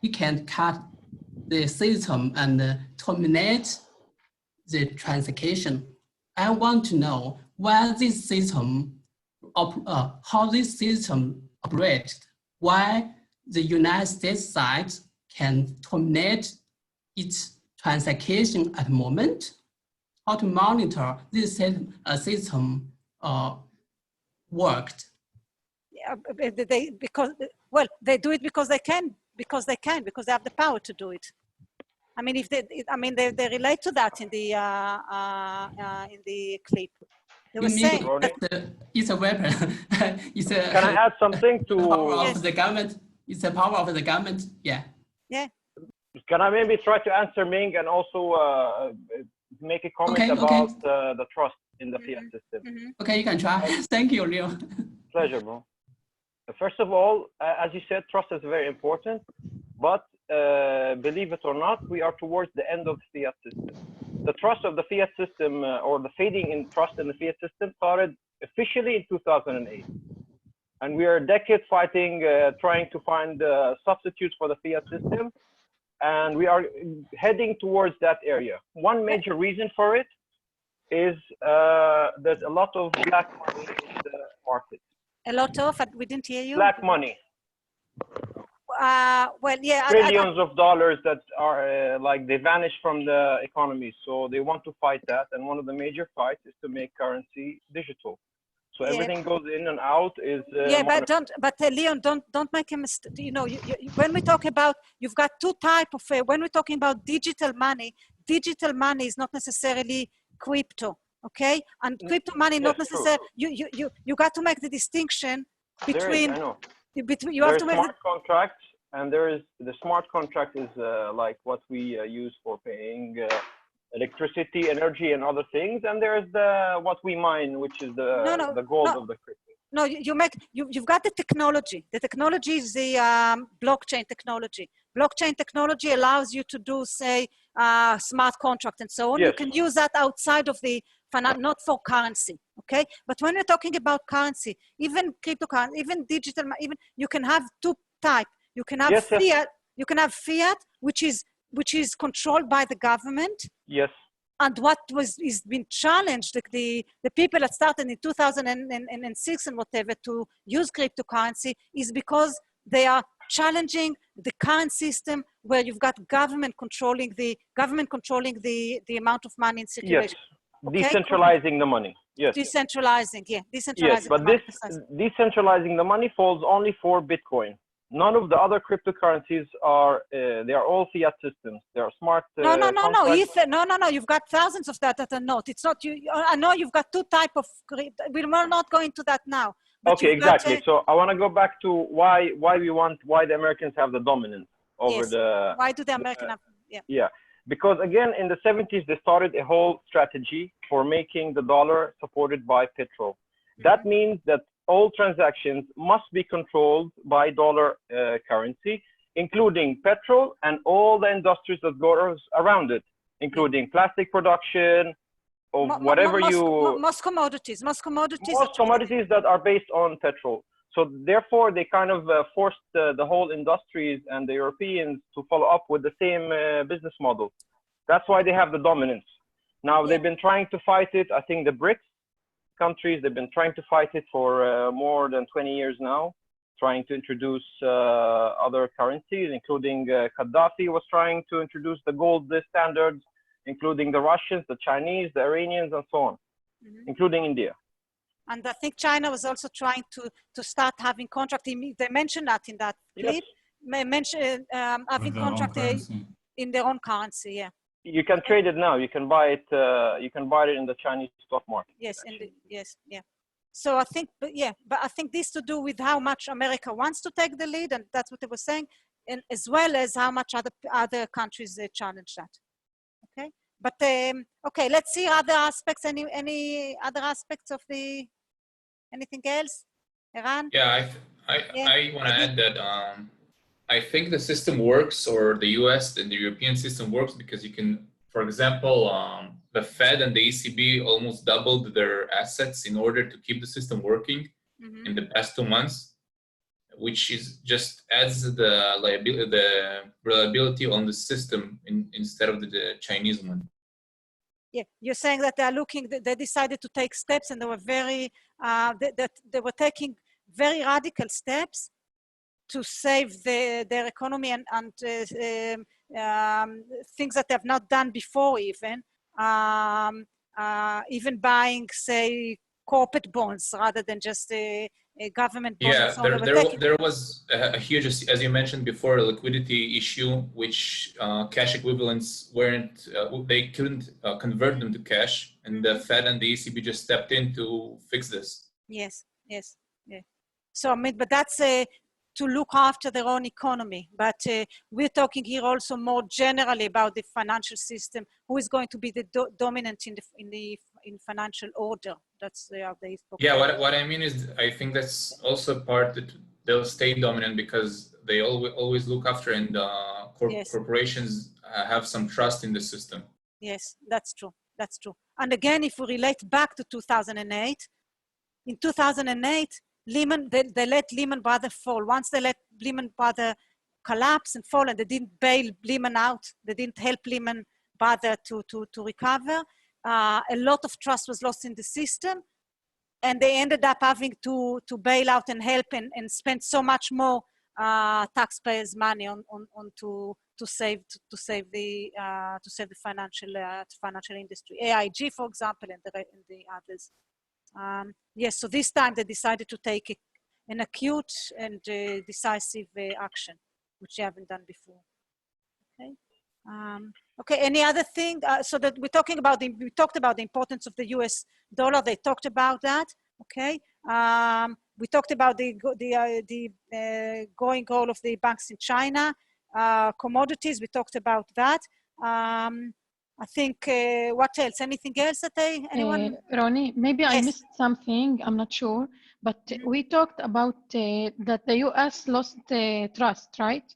We can cut the system and terminate the transaction. I want to know why this system, how this system operates, why the United States side can terminate its transaction at the moment, how to monitor this system worked. Yeah, they do it because they have the power to do it. I mean, they relate to that in the clip. They were saying it's a weapon. It's a, Can I add something to power of the government? It's the power of the government. Yeah. Yeah. Can I maybe try to answer Ming and also make a comment about the trust in the fiat system? Okay, you can try. Thank you, Leo. Pleasure, bro. First of all, as you said, trust is very important, but believe it or not, we are towards the end of the fiat system. The trust of the fiat system, or the fading in trust in the fiat system, started officially in 2008. And we are a decade fighting, trying to find substitutes for the fiat system. And we are heading towards that area. One major reason for it is there's a lot of black money in the market. A lot of, we didn't hear you. Black money. Well, yeah. Trillions of dollars that are like they vanish from the economy. So they want to fight that. And one of the major fights is to make currency digital. So everything goes in and out is. Leon, don't make a mistake. You know, when we talk about, you've got two types of. When we're talking about digital money is not necessarily crypto, okay? And crypto money not necessarily. You got to make the distinction between. You have to make smart contracts, and there is the smart contract is like what we use for paying. Electricity, energy, and other things, and there's what we mine, which is the gold of the crypto. No, you've got the technology. The technology is the blockchain technology. Blockchain technology allows you to do, say, smart contract and so on. Yes. You can use that outside of the not for currency, okay? But when we're talking about currency, even cryptocurrency, even digital, even you can have two types. You can have fiat. You can have fiat, which is controlled by the government. Yes. And what is been challenged, the people that started in 2006 and whatever to use cryptocurrency is because they are challenging the current system where you've got government controlling the amount of money in circulation. Yes, okay? Decentralizing the money. Yes. Decentralizing, yeah, decentralizing. Yes, but this decentralizing the money falls only for Bitcoin. None of the other cryptocurrencies are, they are all fiat systems. They are smart No, Ether, no, you've got thousands of that are not. It's not, I know you've got two types of, we're not going to that now. Okay, exactly. So I want to go back to why the Americans have the dominance over the... Why do the Americans have, Yeah, because again, in the 70s, they started a whole strategy for making the dollar supported by petrol. That means that all transactions must be controlled by dollar currency, including petrol and all the industries that go around it, including plastic production, or whatever most commodities that are based on petrol. So therefore, they kind of forced the whole industries and the Europeans to follow up with the same business model. That's why they have the dominance. Now, they've been trying to fight it. I think the BRICS countries, they've been trying to fight it for more than 20 years now, trying to introduce other currencies, including Gaddafi was trying to introduce the gold standards, including the Russians, the Chinese, the Iranians, and so on, including India. And I think China was also trying to start having contract. They mentioned that in that clip. They mentioned having contract in their own currency. Yeah. You can trade it now. You can buy it. You can buy it in the Chinese stock market. Yes, yeah. So I think, but I think this to do with how much America wants to take the lead, and that's what they were saying, and as well as how much other countries challenge that. Okay, but okay, let's see other aspects. Any other aspects of the anything else, Eran? Yeah, I want to add that I think the system works, or the US and the European system works, because you can, for example, the Fed and the ECB almost doubled their assets in order to keep the system working in the past 2 months, which is just adds the reliability on the system instead of the Chinese one. Yeah, you're saying that they decided to take steps, and they were they were taking very radical steps to save their economy and things that they've not done before, even buying, say, corporate bonds rather than just government bonds. Yeah, there was a huge, as you mentioned before, a liquidity issue, which cash equivalents weren't, they couldn't convert them to cash, and the Fed and the ECB just stepped in to fix this. Yes, yeah. So, I mean, but that's to look after their own economy. But we're talking here also more generally about the financial system, who is going to be the dominant in financial order. That's the Yeah, what I mean is, I think that's also part that they'll stay dominant because they always look after, and corporations have some trust in the system. Yes, that's true. That's true. And again, if we relate back to 2008, in 2008, they let Lehman Brothers fall. Once they let Lehman Brothers collapse and fall, and they didn't bail Lehman out, they didn't help Lehman Brothers to recover, a lot of trust was lost in the system, and they ended up having to bail out and help and spend so much more taxpayers' money on to save the financial industry. AIG, for example, and the others. Yes, so this time they decided to take an acute and decisive action, which they haven't done before. Okay. Okay. Any other thing? So that we talked about the importance of the U.S. dollar. They talked about that. Okay. We talked about the growing role of the banks in China. Commodities. We talked about that. I think, what else? Anything else that anyone? Ronnie, maybe I missed something, I'm not sure, but we talked about that the US lost trust, right?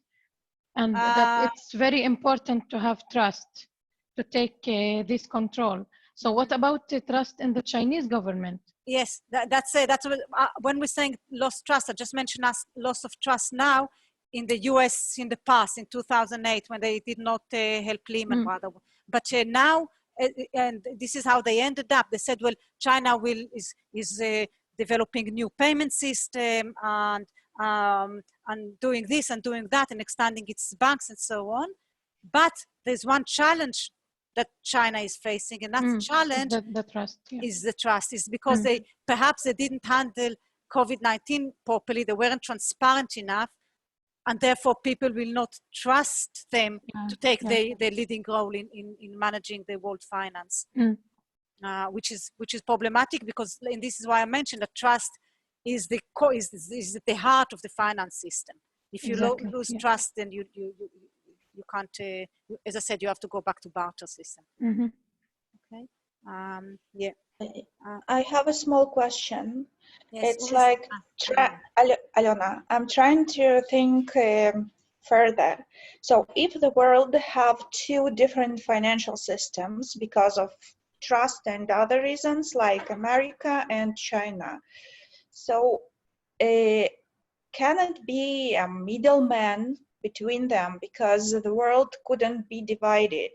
And that it's very important to have trust to take this control. So what about the trust in the Chinese government? Yes, that's when we're saying lost trust, I just mentioned loss of trust now in the US in the past, in 2008, when they did not help Lehman Brothers. But now and this is how they ended up. They said, well, China is developing new payment system and doing this and doing that and expanding its banks and so on. But there's one challenge that China is facing, and that challenge the trust, is the trust. Is because they didn't handle COVID-19 properly. They weren't transparent enough, and therefore people will not trust them to take the leading role in managing the world finance, which is problematic, because, and this is why I mentioned that trust is the heart of the finance system. If you lose trust, then you can't, as I said, you have to go back to barter system. Okay. I have a small question. Yes, it's like, Alona, I'm trying to think further. So if the world have two different financial systems because of trust and other reasons, like America and China, so can it be a middleman between them, because the world couldn't be divided?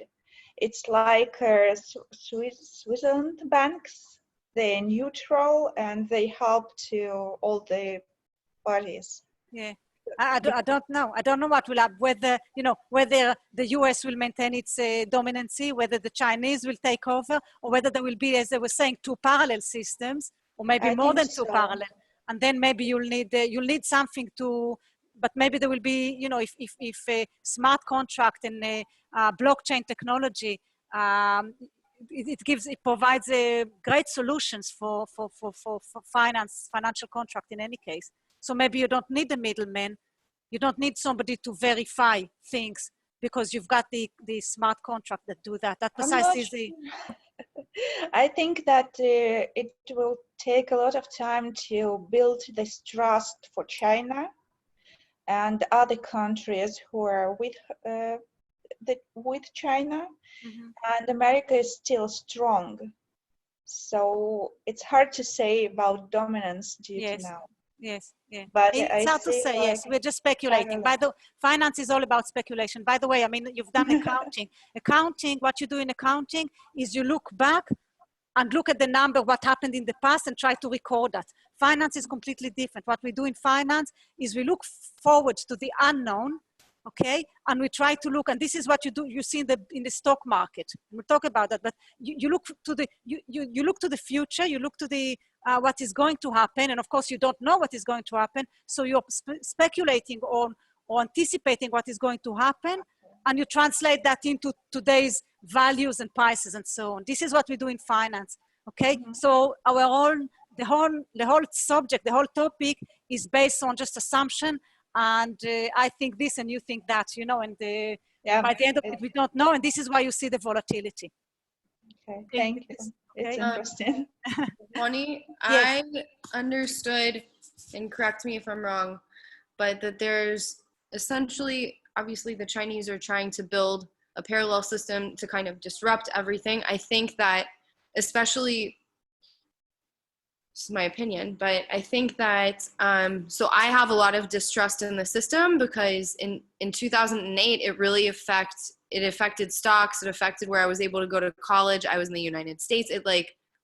It's like Switzerland banks, they're neutral and they help to all the parties. Yeah, I don't know. I don't know what will happen, whether the US will maintain its dominancy, whether the Chinese will take over, or whether there will be, as they were saying, two parallel systems, or maybe more than two parallel. And then maybe you'll need something to, but maybe there will be, if a smart contract and blockchain technology, it provides great solutions for financial contract in any case. So maybe you don't need a middleman. You don't need somebody to verify things, because you've got the smart contract that do that. That precisely I think that it will take a lot of time to build this trust for China and other countries who are with China, and America is still strong. So it's hard to say about dominance due to now. Yes, yeah. But it's hard to say, yes. We're just speculating. Finance is all about speculation. By the way, I mean, you've done accounting. Accounting, what you do in accounting is you look back and look at the number, what happened in the past, and try to record that. Finance is completely different. What we do in finance is we look forward to the unknown, okay? And we try to look, and this is what you do, you see in the stock market. We'll talk about that, but you look to the, you look to the future, you look to the, what is going to happen, and of course you don't know what is going to happen, so you're speculating on or anticipating what is going to happen, and you translate that into today's values and prices and so on. This is what we do in finance, okay? So the whole subject, the whole topic is based on just assumption, and I think this and you think that, and by the end of it we don't know, and this is why you see the volatility. Okay, thank you. It's interesting. Bonnie, yes. I understood, and correct me if I'm wrong, but that there's essentially, obviously the Chinese are trying to build a parallel system to kind of disrupt everything. I think that, especially, this is my opinion, but I think that, so I have a lot of distrust in the system, because in 2008, it really affected stocks. It affected where I was able to go to college. I was in the United States.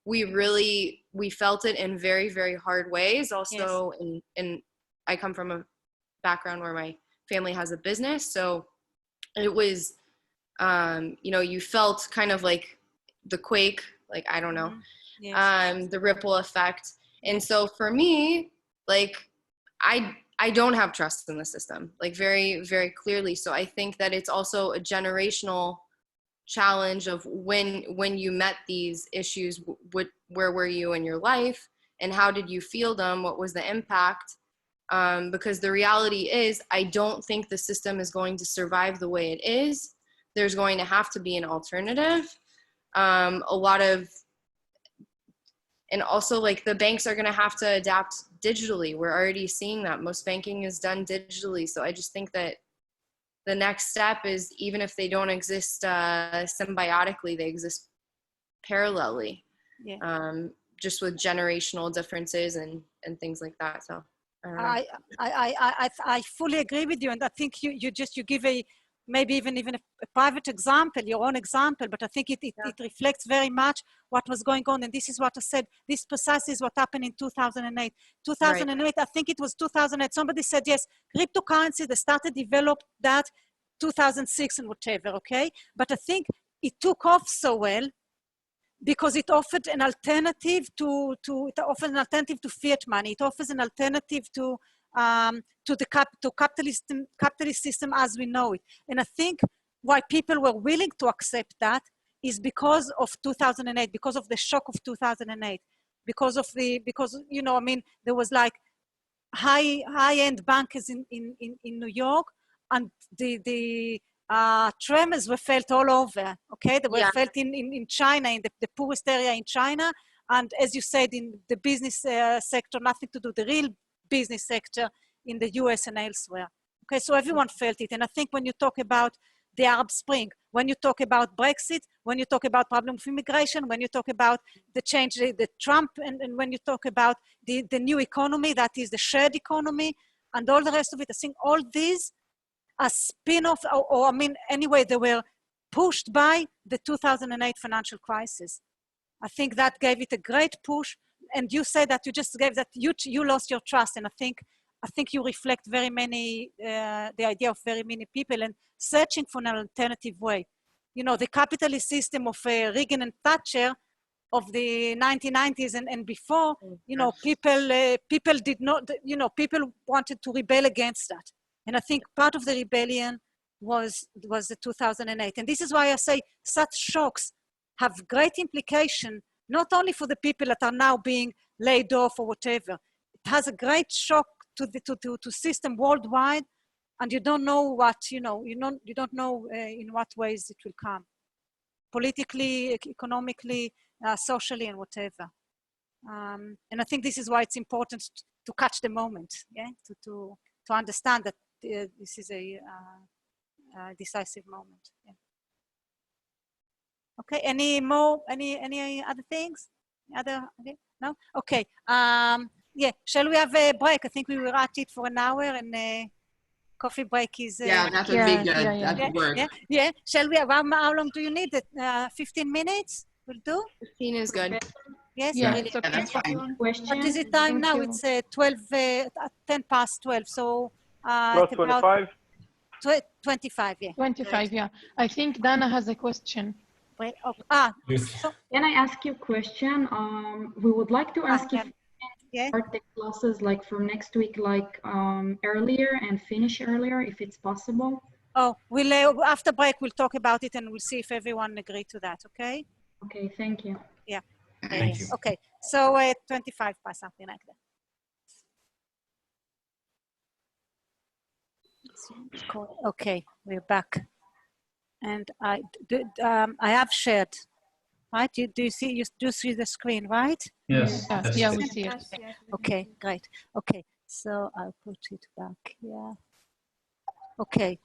We felt it in very, very hard ways. Also, yes. I come from a background where my family has a business. So it was, you felt kind of like the quake, like, I don't know, yes. The ripple effect. And so for me, like, I don't have trust in the system, like, very, very clearly. So I think that it's also a generational challenge of when you met these issues, where were you in your life, and how did you feel them? What was the impact? Because the reality is, I don't think the system is going to survive the way it is. There's going to have to be an alternative. And also, like, the banks are going to have to adapt digitally. We're already seeing that. Most banking is done digitally. So I just think that the next step is, even if they don't exist symbiotically, they exist parallelly, just with generational differences and things like that. So I fully agree with you, and I think you give maybe even a private example, your own example, but I think it reflects very much what was going on. And this is what I said, this precisely is what happened in 2008. 2008, right. I think it was 2008, somebody said, yes, cryptocurrency, they started develop that 2006 and whatever, okay? But I think it took off so well because it offered an alternative to fiat money. It offers an alternative to capitalist system as we know it. And I think why people were willing to accept that is because of 2008, because of the shock of 2008, because you know, I mean, there was like high-end bankers in New York, and the tremors were felt all over, okay? They were felt in China, in the poorest area in China, and as you said, in the business sector, nothing to do, the real business sector in the US and elsewhere. Okay, so everyone felt it. And I think when you talk about the Arab Spring, when you talk about Brexit, when you talk about problem of immigration, when you talk about the change, the Trump, and when you talk about the new economy, that is the shared economy, and all the rest of it, I think all these are spin-off, or I mean, anyway, they were pushed by the 2008 financial crisis. I think that gave it a great push. And you said that you just gave that you lost your trust, and I think you reflect very many the idea of very many people and searching for an alternative way. You know, the capitalist system of Reagan and Thatcher of the 1990s and before. You know, people did not. You know, people wanted to rebel against that, and I think part of the rebellion was the 2008. And this is why I say such shocks have great implication, not only for the people that are now being laid off or whatever. It has a great shock to system worldwide, and you don't know what, you don't know in what ways it will come, politically, economically, socially, and whatever. And I think this is why it's important to catch the moment, yeah, to understand that this is a decisive moment. Yeah. Okay, any other things? Okay? No? Okay. Yeah, shall we have a break? I think we were at it for an hour, and coffee break is... yeah, that would be good. That would work. Yeah. Shall we have, how long do you need? 15 minutes will do? 15 is good. Yes? Yeah, really? yeah, that's fine. What is the time now? It's 10 past 12, so... Plus 25? 25, yeah. 25, yeah. I think Dana has a question. Wait, yes. Can I ask you a question? We would like to ask if start the classes like from next week, like earlier and finish earlier, if it's possible. Oh, we'll after break we'll talk about it and we'll see if everyone agreed to that. Okay. Okay. Thank you. Yeah. Thank you. Okay. So 25 past, something like that. Okay, we're back, and I have shared. Right? Do you see the screen, right? Yes. Yeah, we see it. Okay, great. Okay, so I'll put it back here. Okay.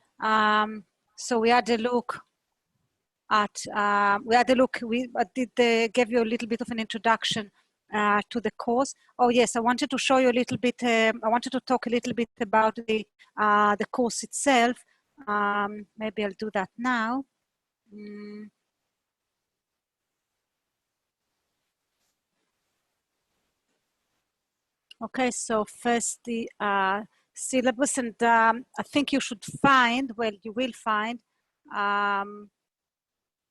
So we had a look at I did give you a little bit of an introduction to the course. Oh yes, I wanted to show you a little bit. I wanted to talk a little bit about the course itself. Maybe I'll do that now. Okay, so first the syllabus, and I think you should find, well, you will find,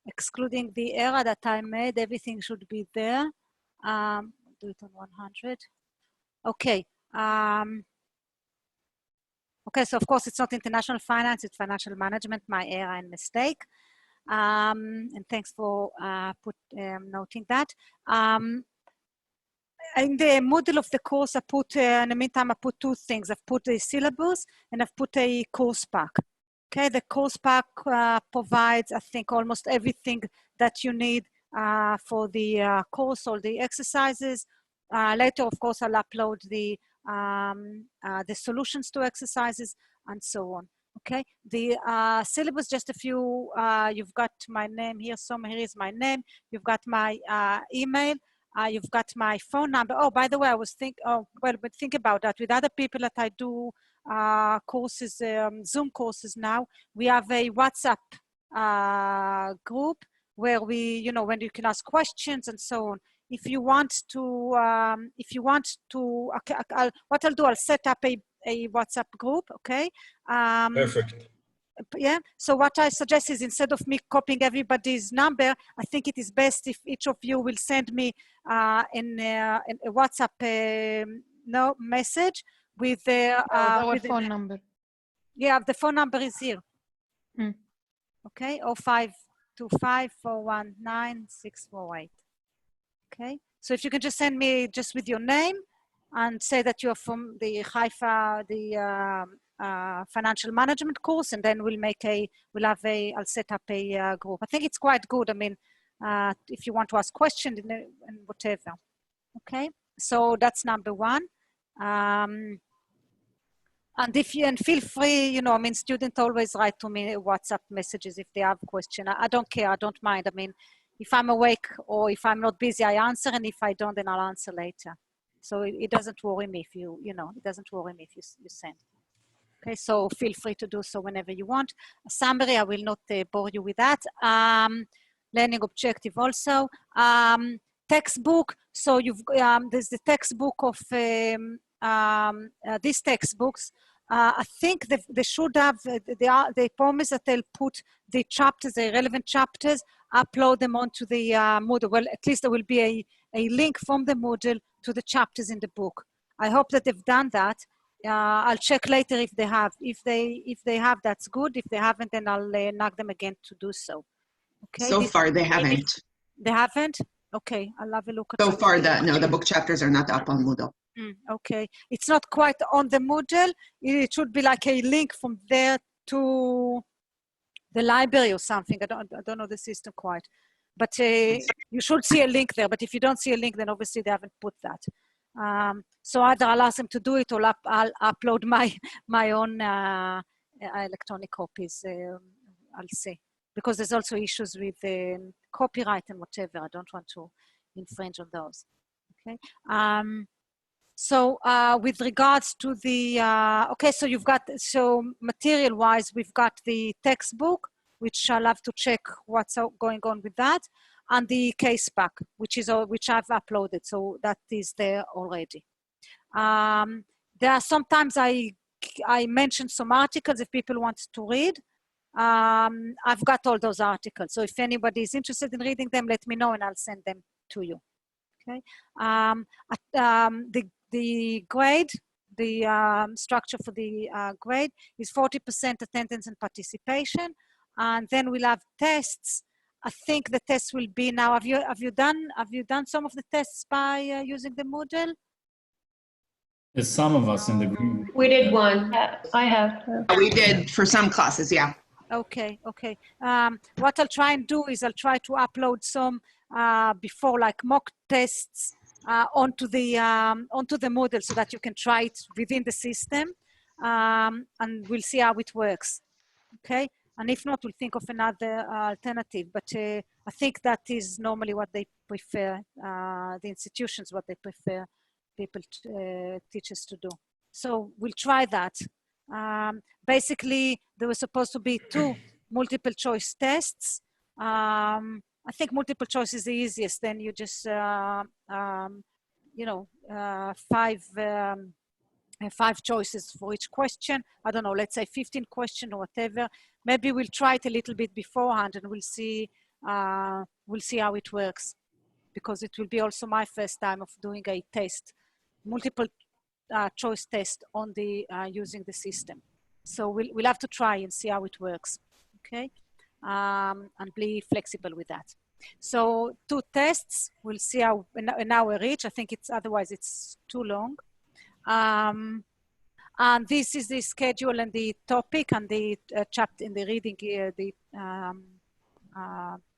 excluding the error that I made, everything should be there. Do it on 100. Okay. Okay, so of course it's not international finance, it's financial management, my error and mistake. And thanks for noting that. In the model of the course, I put, in the meantime, I put two things. I've put a syllabus and I've put a course pack. Okay, the course pack provides, I think, almost everything that you need for the course, all the exercises. Later, of course, I'll upload the solutions to exercises and so on. Okay, the syllabus, just a few, you've got my name here, somewhere here is my name. You've got my email. You've got my phone number. Oh, by the way, I was think about that with other people that I do courses, Zoom courses now, we have a WhatsApp group where we, when you can ask questions and so on. If you want to, okay, what I'll do, I'll set up a WhatsApp group, okay? Perfect. Yeah, so what I suggest is instead of me copying everybody's number, I think it is best if each of you will send me in a WhatsApp message with the our phone number. Yeah, the phone number is here. Okay, 0525419648. Okay, so if you can just send me just with your name and say that you're from the Haifa, the financial management course, and then I'll set up a group. I think it's quite good. I mean, if you want to ask questions and whatever. Okay, so that's number one. And feel free, I mean, students always write to me WhatsApp messages if they have a question. I don't care, I don't mind. I mean, if I'm awake or if I'm not busy, I answer, and if I don't, then I'll answer later. So it doesn't worry me if it doesn't worry me if you send. Okay, so feel free to do so whenever you want. A summary, I will not bore you with that. Learning objective also. Textbook, so there's the textbook of these textbooks. I think they should have, they promise that they'll put the chapters, the relevant chapters, upload them onto the Moodle. Well, at least there will be a link from the Moodle to the chapters in the book. I hope that they've done that. I'll check later if they have. If they have, that's good. If they haven't, then I'll nag them again to do so. Okay. So far, they haven't. They haven't? Okay, I'll have a look at so far, the book chapters are not up on Moodle. Okay, it's not quite on the Moodle. It should be like a link from there to the library or something. I don't know the system quite, but you should see a link there. But if you don't see a link, then obviously they haven't put that. So either I'll ask them to do it, or I'll upload my own electronic copies. I'll see, because there's also issues with copyright and whatever. I don't want to infringe on those. Okay. So with regards to the, okay, so you've got, so material-wise, we've got the textbook, which I'll have to check what's going on with that, and the case pack, which I've uploaded, so that is there already. There are sometimes I mention some articles if people want to read. I've got all those articles, so if anybody is interested in reading them, let me know and I'll send them to you. Okay. The grade, the structure for the grade is 40% attendance and participation, and then we'll have tests. I think the tests will be now. Have you done some of the tests by using the Moodle? There's some of us in the group. We did one. I have. We did for some classes, yeah. Okay, okay. What I'll try and do is I'll try to upload some before, like mock tests onto the Moodle, so that you can try it within the system, and we'll see how it works. Okay, and if not, we'll think of another alternative. But I think that is normally what they prefer. The institutions, what they prefer people, teachers to do. So we'll try that. Basically, there were supposed to be 2 multiple choice tests. I think multiple choice is the easiest. Then you just, 5 choices for each question. I don't know, let's say 15 questions or whatever. Maybe we'll try it a little bit beforehand, and we'll see how it works, because it will be also my first time of doing a test, multiple choice test on the using the system. So we'll have to try and see how it works. Okay. And be flexible with that. So 2 tests, we'll see how an hour each. I think otherwise it's too long. And this is the schedule and the topic and the chapter in the reading here, the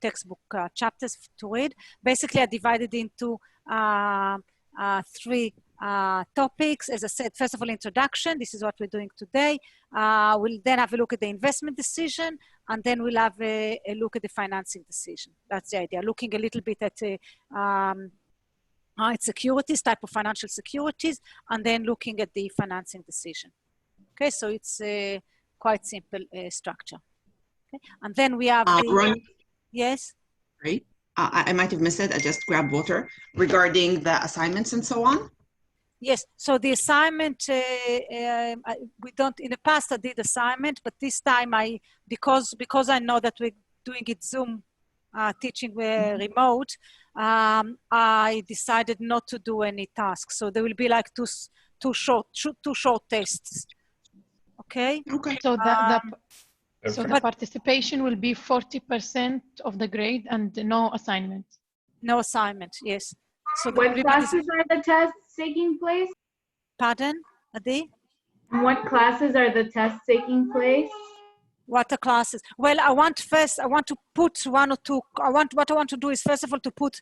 textbook chapters to read. Basically, I divided into 3 topics. As I said, first of all, introduction. This is what we're doing today. We'll then have a look at the investment decision, and then we'll have a look at the financing decision. That's the idea. Looking a little bit at securities, type of financial securities, and then looking at the financing decision. Okay, so it's a quite simple structure. Okay, and then we have yes. Right. I might have missed it. I just grabbed water regarding the assignments and so on. Yes. So the assignment, we don't. In the past, I did assignment, but this time because I know that we're doing it Zoom teaching remote. I decided not to do any tasks. So there will be like two short tests. Okay. Okay. So so the participation will be 40% of the grade and no assignment. No assignment. Yes. So what classes are the tests taking place? Pardon, Adi? What classes are the tests taking place? What are classes? Well, I want to put one or two. What I want to do is first of all to put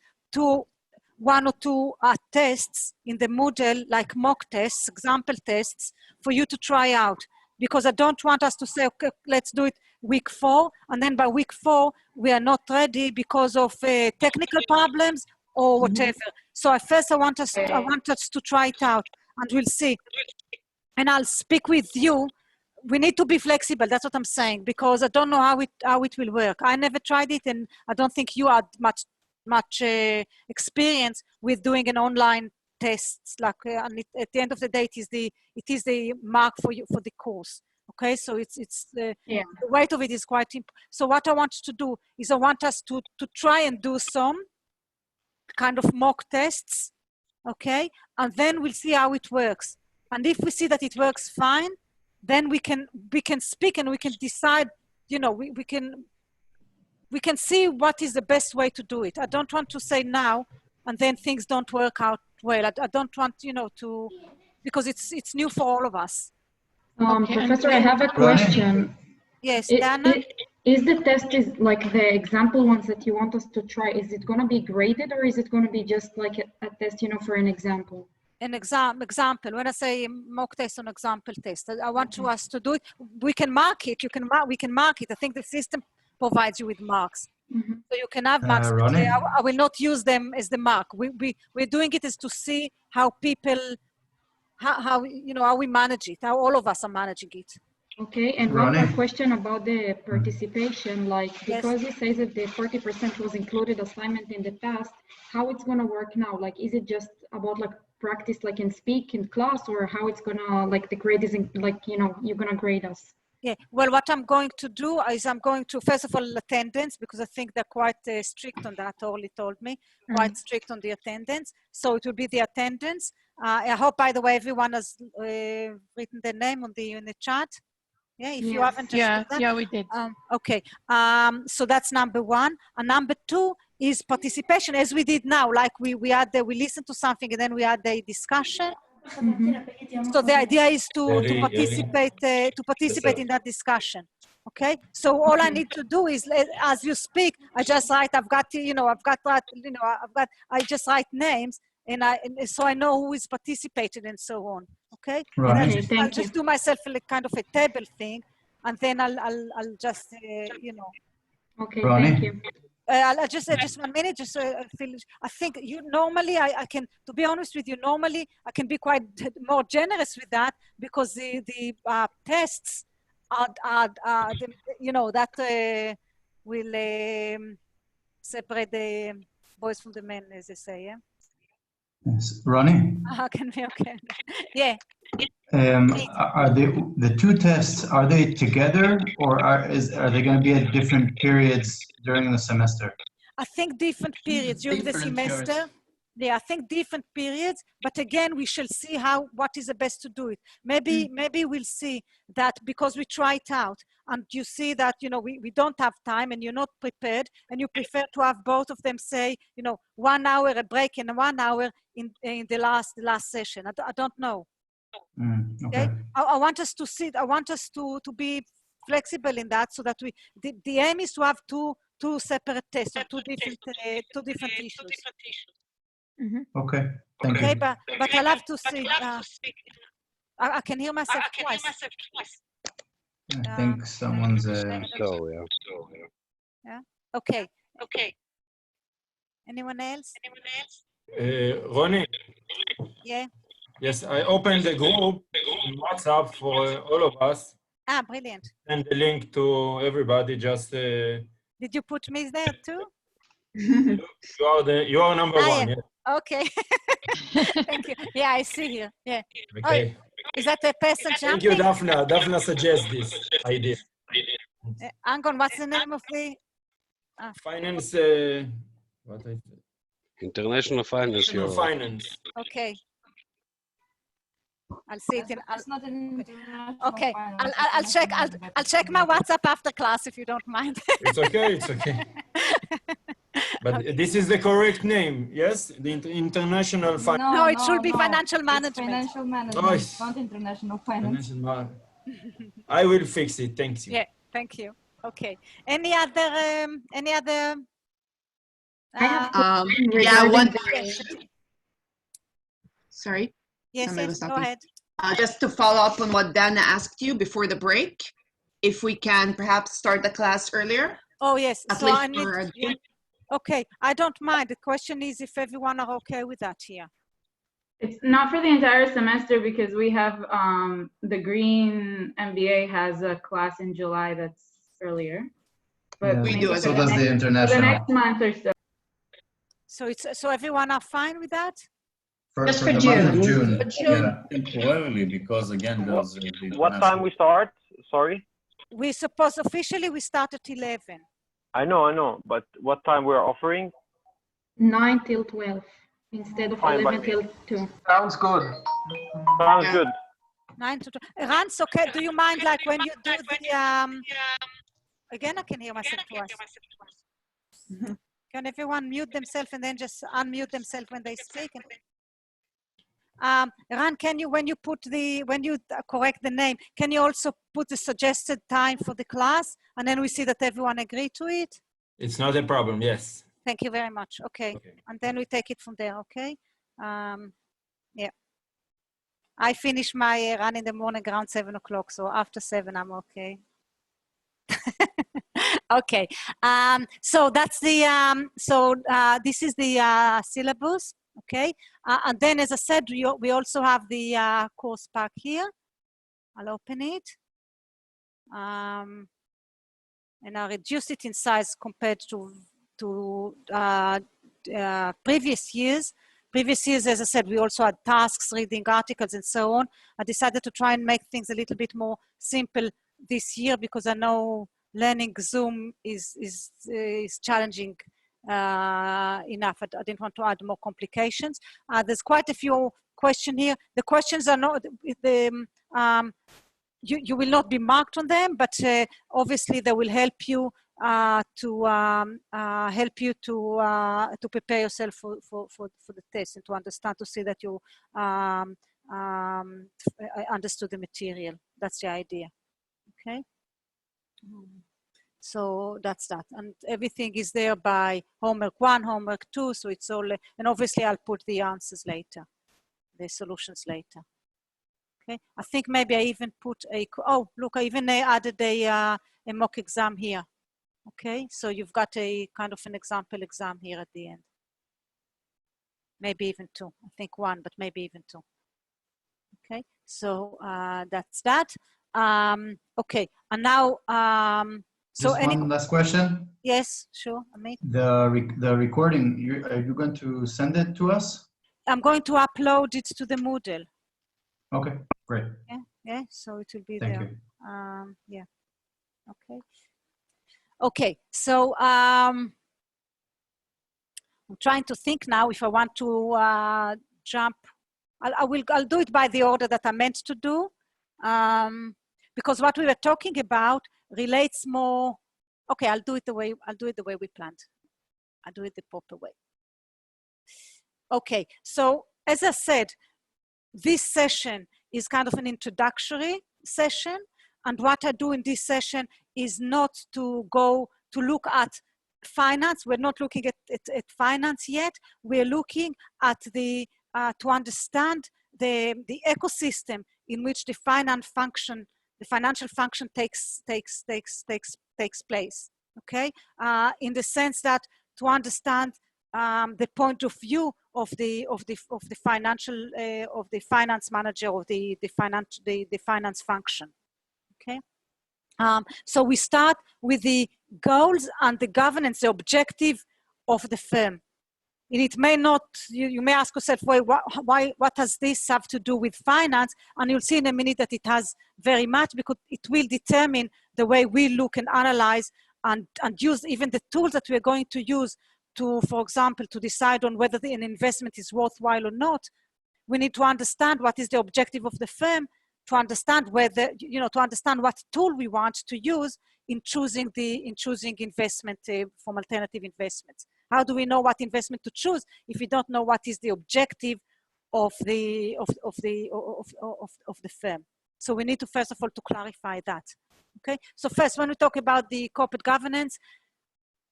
one or two tests in the Moodle, like mock tests, example tests, for you to try out. Because I don't want us to say, okay, let's do it week 4, and then by week 4 we are not ready because of technical problems or whatever. So I want us to try it out, and we'll see. And I'll speak with you. We need to be flexible. That's what I'm saying, because I don't know how it will work. I never tried it, and I don't think you had much experience with doing an online tests. Like and at the end of the day, it is the mark for you for the course. Okay, so the weight of it is quite important. So what I want to do is I want us to try and do some kind of mock tests. Okay, and then we'll see how it works. And if we see that it works fine, then we can speak and we can decide. You know, we can see what is the best way to do it. I don't want to say now and then things don't work out well. I don't want, to, because it's new for all of us. Professor, I have a question. Yes, Dana? Is the test like the example ones that you want us to try, is it going to be graded, or is it going to be just like a test, for an example? An example. When I say mock test on example test, I want us to do it. We can mark it. We can mark it. I think the system provides you with marks. So you can have marks. I will not use them as the mark. We're doing it as to see how people, how we manage it, how all of us are managing it. Okay, and one more question about the participation, like, because it says that the 40% was included assignment in the past, how it's going to work now? Like, is it just about like practice, like in speak in class, or how it's going to, like the grade is in, like, you're going to grade us? Yeah, well, what I'm going to do is I'm going to, first of all, attendance, because I think they're quite strict on that, Orly told me, quite strict on the attendance. So it will be the attendance. I hope, by the way, everyone has written their name in the chat. Yeah, if you haven't just that. Yeah, we did. Okay, so that's number 1. And number 2 is participation, as we did now. Like we listened to something and then we had a discussion. So the idea is to participate in that discussion. Okay, so all I need to do is, as you speak, I just write. I just write names, and so I know who is participating and so on. Okay, right. I'll just do myself a kind of a table thing, and then I'll just Okay, thank you. I'll just 1 minute, just finish. I think normally I can, to be honest with you, normally I can be quite more generous with that, because the tests that will separate the boys from the men, as they say. Yeah. Yes, Ronnie. Okay. Yeah. Are the 2 tests? Are they together, or are they going to be at different periods during the semester? I think different periods during the semester. Yeah, I think different periods. But again, we shall see what is the best to do it. Maybe we'll see that, because we try it out, and you see that we don't have time and you're not prepared, and you prefer to have both of them, say 1 hour a break and 1 hour in the last session. I don't know. Okay. I want us to see. I want us to be flexible in that, so that the aim is to have two separate tests, or two different issues. Okay. Thank you. Okay, but I'll have to see. I can hear myself twice. I think someone's Yeah. Okay. Anyone else? Ronnie. Yeah. Yes, I opened the group on WhatsApp for all of us. Ah, brilliant. Send the link to everybody. Just. Did you put me there too? You are number one. Yeah. Yeah. Okay. Thank you. Yeah, I see here. Yeah. Okay. Oh, is that a person Thank jumping? you, Daphna. Daphna suggests this idea. Angon, what's the name of the? Finance. What I said? International Finance. International Finance. Okay. I'll see it in. It's not an Okay. I'll check. I'll check my WhatsApp after class if you don't mind. It's okay. It's okay. But okay. This is the correct name, yes? The International Finance. No, it should be Financial Management. Financial Management, not International Finance. I will fix it. Thank you. Yeah, thank you. Okay. Any other? Yeah, one. Sorry. Yes, go ahead. Just to follow up on what Dana asked you before the break, if we can perhaps start the class earlier. Oh yes. At so least I need, for yeah. Okay, I don't mind. The question is if everyone are okay with that here. It's not for the entire semester because we have the Green MBA has a class in July that's earlier. But we do. So does the international. The next month or so. So everyone are fine with that? Just for June. Yeah, temporarily, because again, there's what time we start? Sorry. We suppose officially we start at 11. I know, but what time we're offering? 9 till 12 instead of 11 till 2. Sounds good. Sounds good. 9 to 12. Rans, okay, do you mind like when you do the, again, I can hear myself twice. Can everyone mute themselves and then just unmute themselves when they speak? Ran, can you, when you correct the name, can you also put the suggested time for the class? And then we see that everyone agree to it? It's not a problem, yes. Thank you very much. Okay. And then we take it from there, okay? Yeah. I finish my run in the morning around 7 o'clock, so after 7, I'm okay. Okay. So that's the, this is the syllabus. Okay, and then as I said, we also have the course pack here. I'll open it. And I reduced it in size compared to previous years. Previous years, as I said, we also had tasks, reading articles and so on. I decided to try and make things a little bit more simple this year because I know learning Zoom is challenging enough. I didn't want to add more complications. There's quite a few questions here. The questions are not, you will not be marked on them, but obviously they will help you to prepare yourself for the test and to understand, to see that you understood the material. That's the idea. Okay. So that's that, and everything is there by homework 1, homework 2, so it's all, and obviously I'll put the answers later, the solutions later. Okay, I think maybe I even put oh, look, I even added a mock exam here. Okay, so you've got a kind of an example exam here at the end. Maybe even 2, I think 1, but maybe even 2. Okay, so that's that. Okay, and now, so one last question. Yes, sure, Amit. The recording, are you going to send it to us? I'm going to upload it to the Moodle. Okay, great. Yeah, so it will be Thank there. you. Yeah, okay. Okay, so I'm trying to think now if I want to jump. I'll do it by the order that I meant to do, because what we were talking about relates more. Okay, I'll do it the way we planned. I'll do it the proper way. Okay, so as I said, this session is kind of an introductory session, and what I do in this session is not to go to look at finance. We're not looking at finance yet. We're looking at the to understand the ecosystem in which the financial function takes place. Okay, in the sense that to understand the point of view of the financial of the finance manager of the finance function. Okay, so we start with the goals and the governance, the objective of the firm. And it may not, you may ask yourself, what does this have to do with finance? And you'll see in a minute that it has very much, because it will determine the way we look and analyze and use even the tools that we're going to use to, for example, to decide on whether an investment is worthwhile or not. We need to understand what is the objective of the firm, to understand whether, to understand what tool we want to use in choosing investment from alternative investments. How do we know what investment to choose if we don't know what is the objective of the firm? So we need to, first of all, to clarify that. Okay. So first, when we talk about the corporate governance,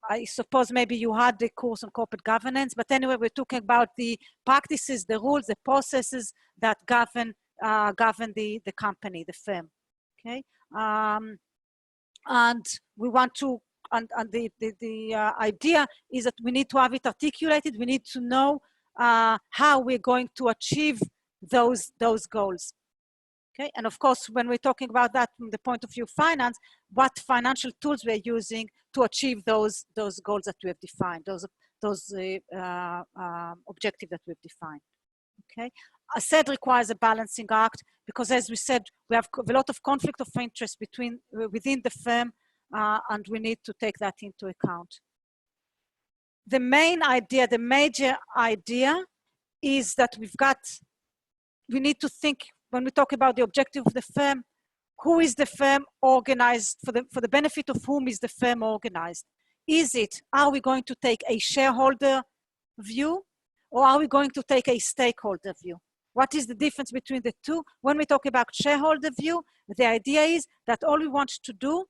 I suppose maybe you had the course on corporate governance, but anyway, we're talking about the practices, the rules, the processes that govern the company, the firm. Okay. And we want to. And the idea is that we need to have it articulated. We need to know how we're going to achieve those goals. Okay, and of course, when we're talking about that from the point of view of finance, what financial tools we're using to achieve those goals that we have defined, those objectives that we've defined. Okay, I said requires a balancing act because, as we said, we have a lot of conflict of interest within the firm. And we need to take that into account. The main idea, the major idea is that we need to think, when we talk about the objective of the firm, who is the firm organized, for the benefit of whom is the firm organized? Are we going to take a shareholder view or are we going to take a stakeholder view? What is the difference between the two? When we talk about shareholder view, the idea is that all we want to do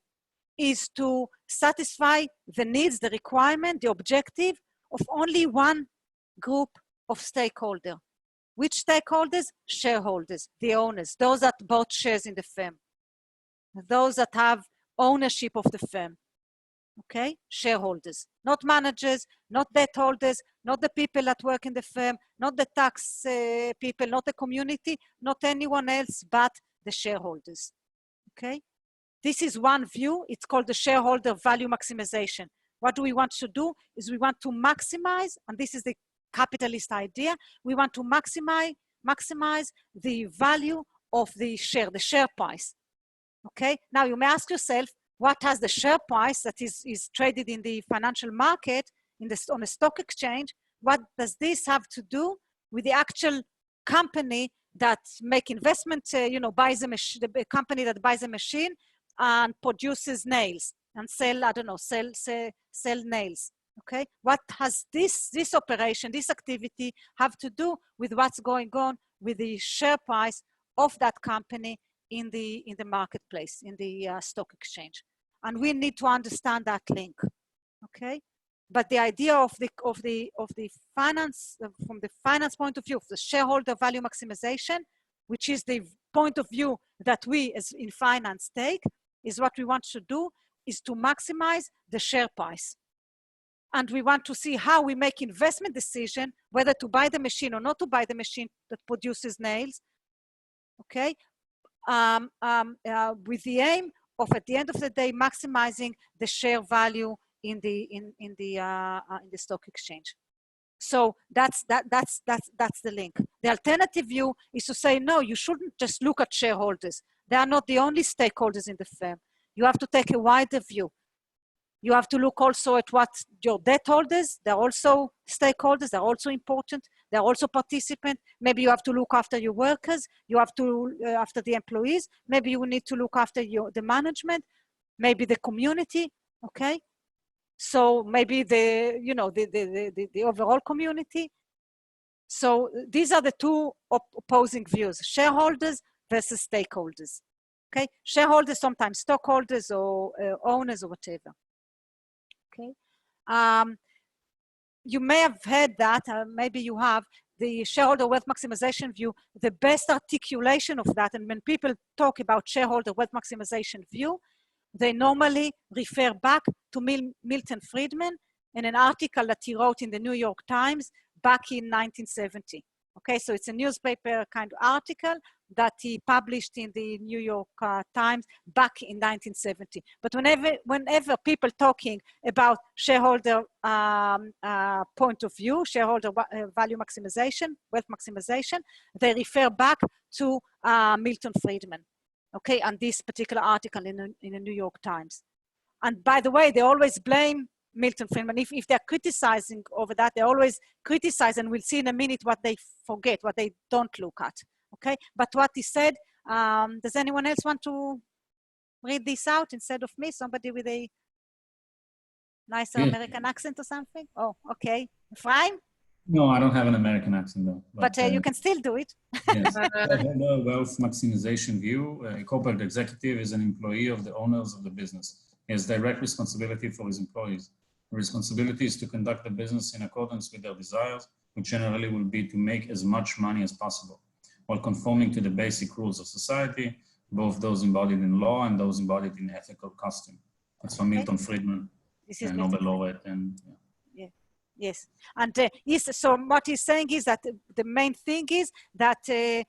is to satisfy the needs, the requirement, the objective of only one group of stakeholders. Which stakeholders? Shareholders, the owners, those that bought shares in the firm, those that have ownership of the firm. Okay, shareholders, not managers, not debt holders, not the people that work in the firm, not the tax people, not the community, not anyone else but the shareholders. Okay. This is one view. It's called the shareholder value maximization. What do we want to do is we want to maximize, and this is the capitalist idea, we want to maximize the value of the share price. Okay, now you may ask yourself, what has the share price that is traded in the financial market, on a stock exchange, what does this have to do with the actual company that make investment, buys a machine, the company that buys a machine and produces nails and sell, I don't know, sell nails. Okay, what has this operation, this activity have to do with what's going on with the share price of that company in the marketplace, in the stock exchange? And we need to understand that link. Okay, but the idea of the finance, from the finance point of view, of the shareholder value maximization, which is the point of view that we as in finance take, is what we want to do is to maximize the share price. And we want to see how we make investment decision, whether to buy the machine or not to buy the machine that produces nails, okay? With the aim of, at the end of the day, maximizing the share value in the stock exchange. So that's the link. The alternative view is to say, no, you shouldn't just look at shareholders. They are not the only stakeholders in the firm. You have to take a wider view. You have to look also at what your debt holders, they're also stakeholders, they're also important, they're also participants. Maybe you have to look after your workers, you have to after the employees, maybe you need to look after the management, maybe the community, okay? So maybe the overall community. So these are the two opposing views, shareholders versus stakeholders. Okay, shareholders, sometimes stockholders or owners or whatever. Okay, you may have heard that, maybe you have, the shareholder wealth maximization view. The best articulation of that, and when people talk about shareholder wealth maximization view, they normally refer back to Milton Friedman in an article that he wrote in the New York Times back in 1970. Okay, so it's a newspaper kind of article that he published in the New York Times back in 1970. But whenever people talking about shareholder point of view, shareholder value maximization, wealth maximization, they refer back to Milton Friedman, okay, and this particular article in the New York Times. And by the way, they always blame Milton Friedman. If they're criticizing over that, they always criticize, and we'll see in a minute what they forget, what they don't look at, okay? But what he said, does anyone else want to read this out instead of me? Somebody with a nicer American accent or something? Oh, okay. Ephraim? No, I don't have an American accent though. But you can still do it. Yes. The wealth maximization view, a corporate executive is an employee of the owners of the business. He has direct responsibility for his employees. The responsibility is to conduct the business in accordance with their desires, which generally will be to make as much money as possible, while conforming to the basic rules of society, both those embodied in law and those embodied in ethical custom. That's from Milton Friedman, Nobel laureate. And, yeah. Yes, and so what he's saying is that the main thing is that the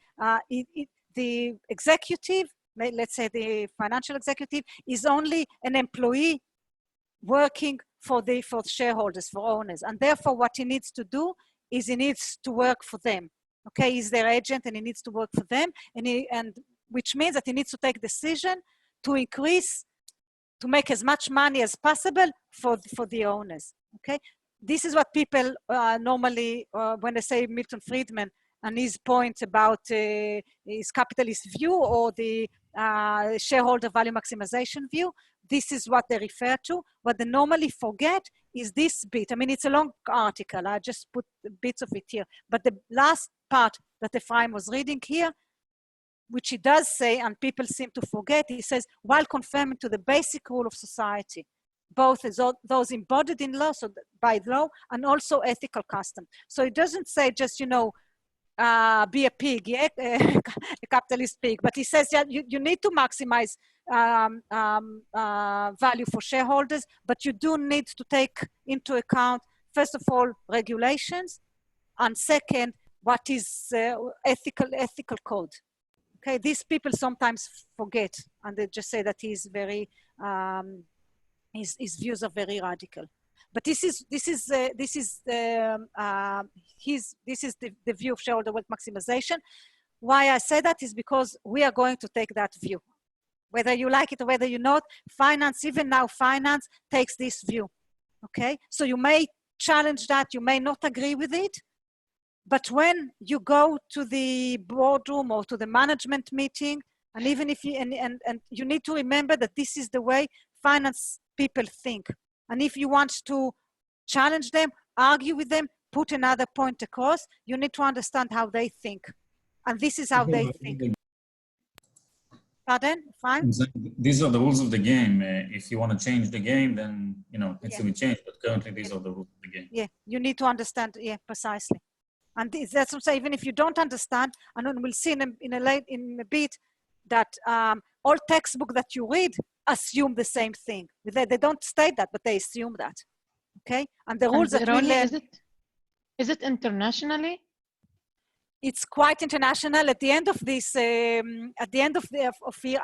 executive, let's say the financial executive, is only an employee working for shareholders, for owners. And therefore what he needs to do is he needs to work for them. Okay, he's their agent and he needs to work for them. And which means that he needs to take decision to increase, to make as much money as possible for the owners. Okay, this is what people normally, when they say Milton Friedman and his point about his capitalist view or the shareholder value maximization view, this is what they refer to. What they normally forget is this bit. I mean, it's a long article. I just put bits of it here. But the last part that Ephraim was reading here, which he does say, and people seem to forget, he says, while conforming to the basic rule of society, both as those embodied in law, so by law, and also ethical custom. So it doesn't say just, you know, be a pig, yeah? A capitalist pig, but he says that you need to maximize value for shareholders, but you do need to take into account, first of all, regulations, and second, what is ethical code. Okay, these people sometimes forget, and they just say that he's very, his views are very radical. But this is the view of shareholder wealth maximization. Why I say that is because we are going to take that view. Whether you like it or whether you not, finance, even now finance takes this view, okay? So you may challenge that, you may not agree with it, but when you go to the boardroom or to the management meeting, and even if you, and you need to remember that this is the way finance people think. And if you want to challenge them, argue with them, put another point across, you need to understand how they think. And this is how they think. Pardon? Fine? These are the rules of the game. If you want to change the game, then, you know, it needs to be changed. But currently, these are the rules of the game. Yeah, you need to understand. Yeah, precisely. And that's what I'm saying. Even if you don't understand, and then we'll see in a bit that all textbook that you read assume the same thing. They don't state that, but they assume that. Okay, and the rules that we learn. Is it internationally? It's quite international. At the end of this, at the end of here,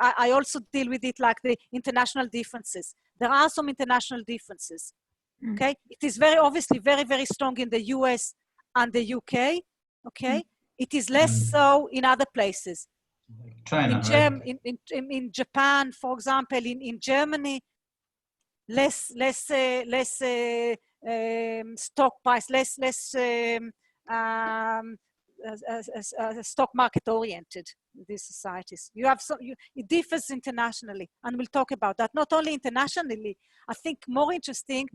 I also deal with it like the international differences. There are some international differences. Okay, it is very obviously very, very strong in the US and the UK. Okay, it is less so in other places. China, in Japan, for example, in Germany, less stock price, less stock market oriented, these societies. You have it differs internationally, and we'll talk about that. Not only internationally, I think more interesting,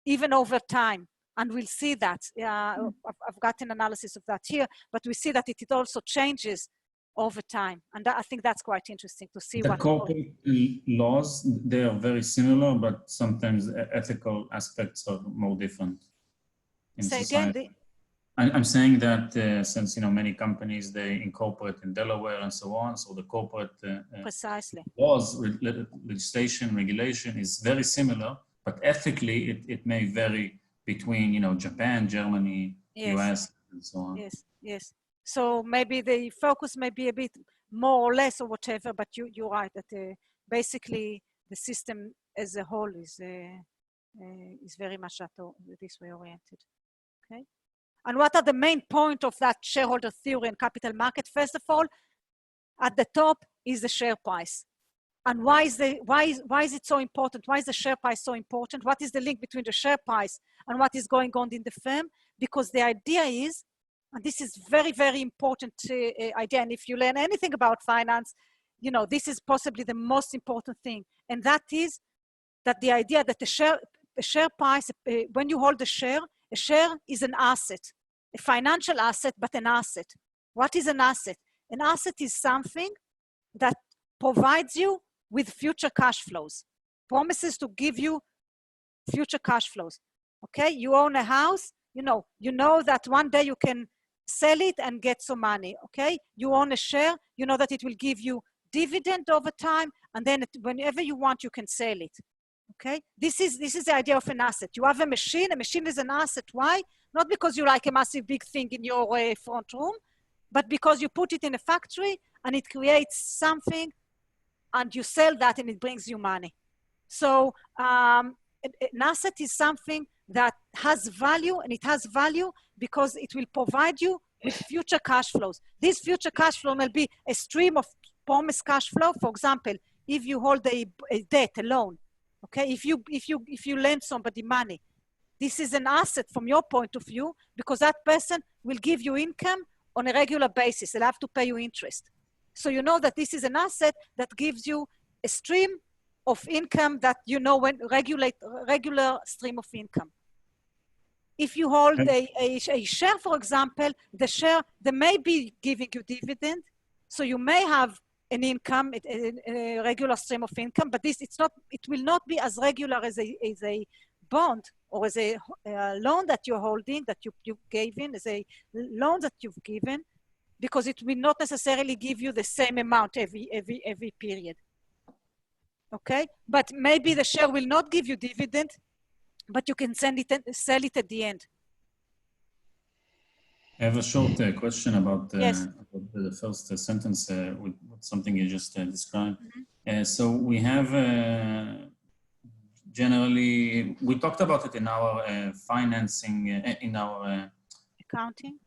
even over time, and we'll see that. I've got an analysis of that here, but we see that it also changes over time, and I think that's quite interesting to see. The corporate laws, they are very similar, but sometimes ethical aspects are more different in society. I'm saying that since, you know, many companies, they incorporate in Delaware and so on, so the corporate precisely laws, legislation, regulation is very similar, but ethically it may vary between, you know, Japan, Germany, Yes. US, and so on. Yes, yes. So maybe the focus may be a bit more or less or whatever, but you're right that basically the system as a whole is very much this way oriented. Okay. And what are the main point of that shareholder theory and capital market? First of all, at the top is the share price. And why is it so important? Why is the share price so important? What is the link between the share price and what is going on in the firm? Because the idea is, and this is very, very important idea, and if you learn anything about finance, you know, this is possibly the most important thing. And that is that the idea that the share price, when you hold a share is an asset, a financial asset, but an asset. What is an asset? An asset is something that provides you with future cash flows, promises to give you future cash flows. Okay, you own a house, you know that one day you can sell it and get some money. Okay, you own a share, you know that it will give you dividend over time, and then whenever you want, you can sell it. Okay, this is the idea of an asset. You have a machine is an asset. Why? Not because you like a massive big thing in your front room, but because you put it in a factory and it creates something and you sell that and it brings you money. So an asset is something that has value, and it has value because it will provide you with future cash flows. This future cash flow will be a stream of promised cash flow. For example, if you hold a debt, a loan, okay, if you lend somebody money, this is an asset from your point of view because that person will give you income on a regular basis. They'll have to pay you interest. So you know that this is an asset that gives you a stream of income that when regular stream of income. If you hold a share, for example, the share, they may be giving you dividend. So you may have an income, a regular stream of income, but it will not be as regular as a bond or as a loan that you're holding, that you gave in, as a loan that you've given, because it will not necessarily give you the same amount every period. Okay, but maybe the share will not give you dividend, but you can sell it at the end. I have a short question about, yes. about the first sentence with something you just described. Mm-hmm. So we have generally, we talked about it in our financing, in our accounting?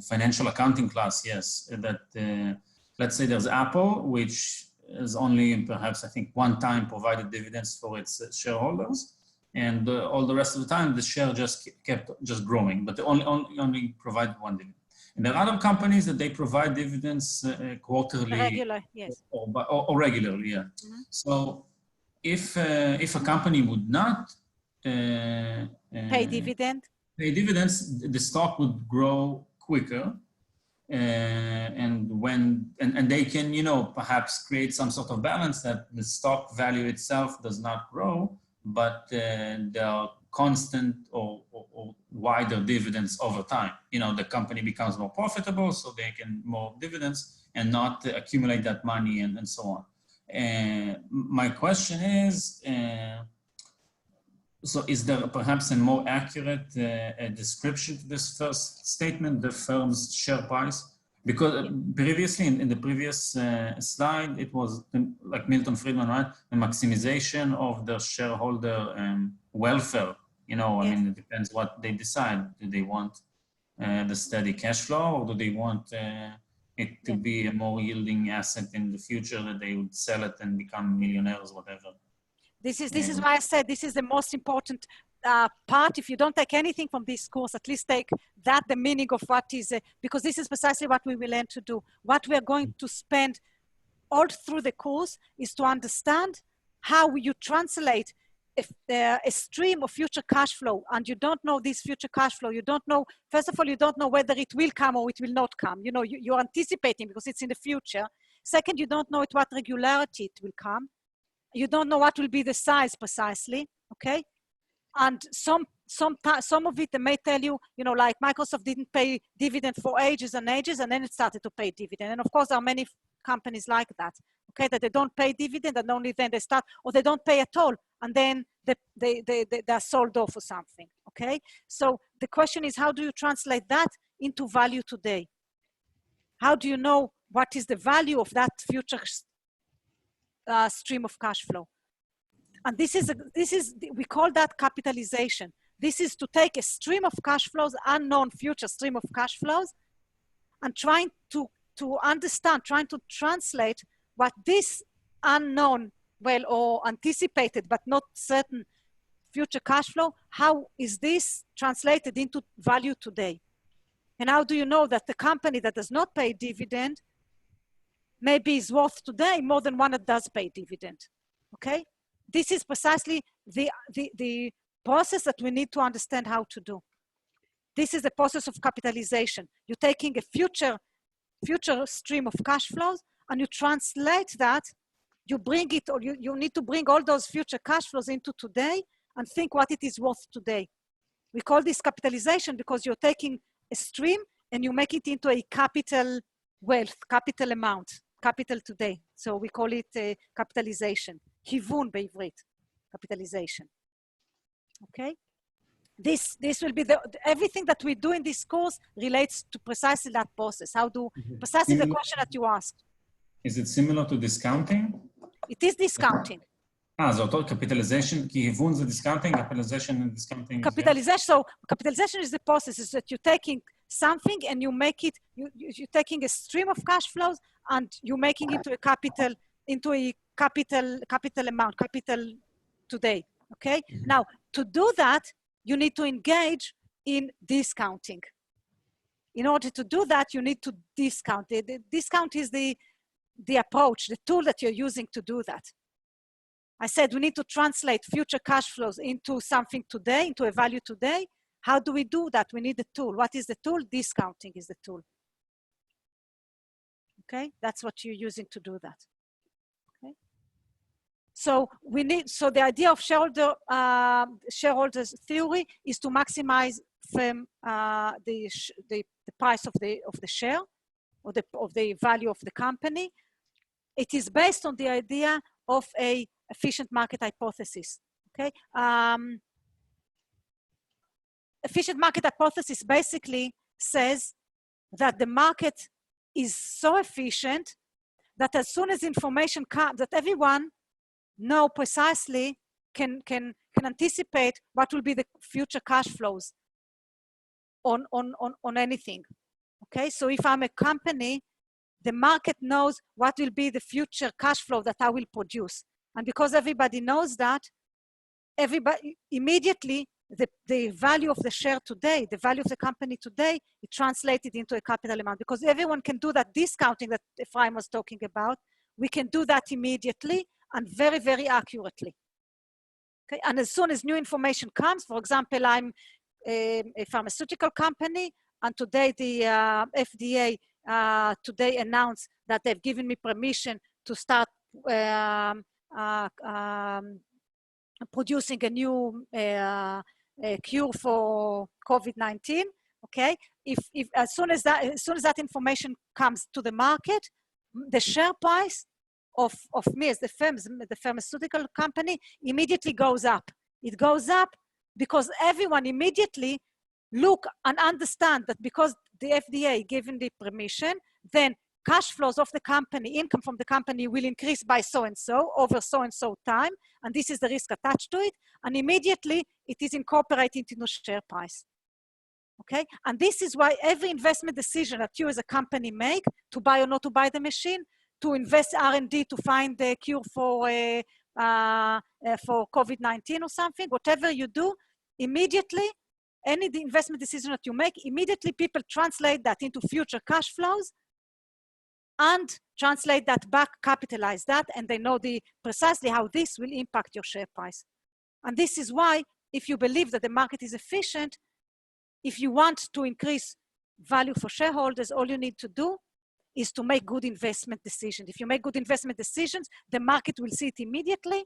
Financial accounting class, yes. That let's say there's Apple, which is only perhaps, I think, one time provided dividends for its shareholders. And all the rest of the time, the share just kept growing, but they only provide one dividend. And there are other companies that they provide dividends quarterly, regular, yes, or regularly, yeah. Mm-hmm. So if a company would not pay dividends, the stock would grow quicker, and they can perhaps create some sort of balance that the stock value itself does not grow, but there are constant or wider dividends over time. The company becomes more profitable, so they can more dividends and not accumulate that money and so on. My question is, so is there perhaps a more accurate description to this first statement, the firm's share price? Because previously, in the previous slide, it was like Milton Friedman, right? The maximization of the shareholder welfare. Yes. I mean, it depends what they decide. Do they want the steady cash flow, or do they want it to be a more yielding asset in the future that they would sell it and become millionaires, whatever? This is why I said this is the most important part. If you don't take anything from this course, at least take that, the meaning of what is, because this is precisely what we will learn to do. What we are going to spend all through the course is to understand how you translate a stream of future cash flow, and you don't know this future cash flow. You don't know, first of all, you don't know whether it will come or it will not come. You're anticipating because it's in the future. Second, you don't know at what regularity it will come. You don't know what will be the size precisely, okay? And some of it, they may tell you, like Microsoft didn't pay dividend for ages and ages, and then it started to pay dividend. And of course, there are many companies like that, okay, that they don't pay dividend and only then they start, or they don't pay at all, and then they are sold off or something, okay? So the question is, how do you translate that into value today? How do you know what is the value of that future stream of cash flow? And we call that capitalization. This is to take a stream of cash flows, unknown future stream of cash flows, and trying to understand, trying to translate what this unknown, well, or anticipated but not certain future cash flow, how is this translated into value today? And how do you know that the company that does not pay dividend maybe is worth today more than one that does pay dividend, okay? This is precisely the process that we need to understand how to do. This is the process of capitalization. You're taking a future stream of cash flows and you translate that, you bring it, or you need to bring all those future cash flows into today and think what it is worth today. We call this capitalization because you're taking a stream and you make it into a capital wealth, capital amount, capital today. So we call it capitalization. היוון בעברית, capitalization. Okay? This will be everything that we do in this course relates to precisely that process. How do, precisely the question that you asked. Is it similar to discounting? It is discounting. זה אותו capitalization, כי היוון זה discounting, capitalization and discounting. Capitalization, so capitalization is the process, is that you're taking something and you make it, you're taking a stream of cash flows and you're making it into a capital amount, capital today, okay? Now, to do that, you need to engage in discounting. In order to do that, you need to discount. The discount is the approach, the tool that you're using to do that. I said we need to translate future cash flows into something today, into a value today. How do we do that? We need the tool. What is the tool? Discounting is the tool. Okay, that's what you're using to do that. Okay, so the idea of shareholders theory is to maximize from the price of the share or of the value of the company. It is based on the idea of a efficient market hypothesis. Okay, efficient market hypothesis basically says that the market is so efficient that as soon as information comes, that everyone know precisely, can anticipate what will be the future cash flows on anything. Okay, so if I'm a company, the market knows what will be the future cash flow that I will produce. And because everybody knows that, everybody immediately, the value of the share today, the value of the company today, it translated into a capital amount because everyone can do that discounting that Ephraim was talking about. We can do that immediately and very, very accurately. Okay, and as soon as new information comes, for example, I'm a pharmaceutical company, and today the FDA today announced that they've given me permission to start producing a new cure for COVID-19. Okay, if as soon as that information comes to the market, the share price of me as the pharmaceutical company immediately goes up. It goes up because everyone immediately look and understand that because the FDA given the permission, then cash flows of the company, income from the company will increase by so-and-so over so-and-so time, and this is the risk attached to it, and immediately it is incorporated into the share price. Okay, and this is why every investment decision that you as a company make, to buy or not to buy the machine, to invest R&D to find the cure for COVID-19 or something, whatever you do, immediately, any investment decision that you make, immediately people translate that into future cash flows and translate that back, capitalize that, and they know precisely how this will impact your share price. And this is why, if you believe that the market is efficient, if you want to increase value for shareholders, all you need to do is to make good investment decisions. If you make good investment decisions, the market will see it immediately.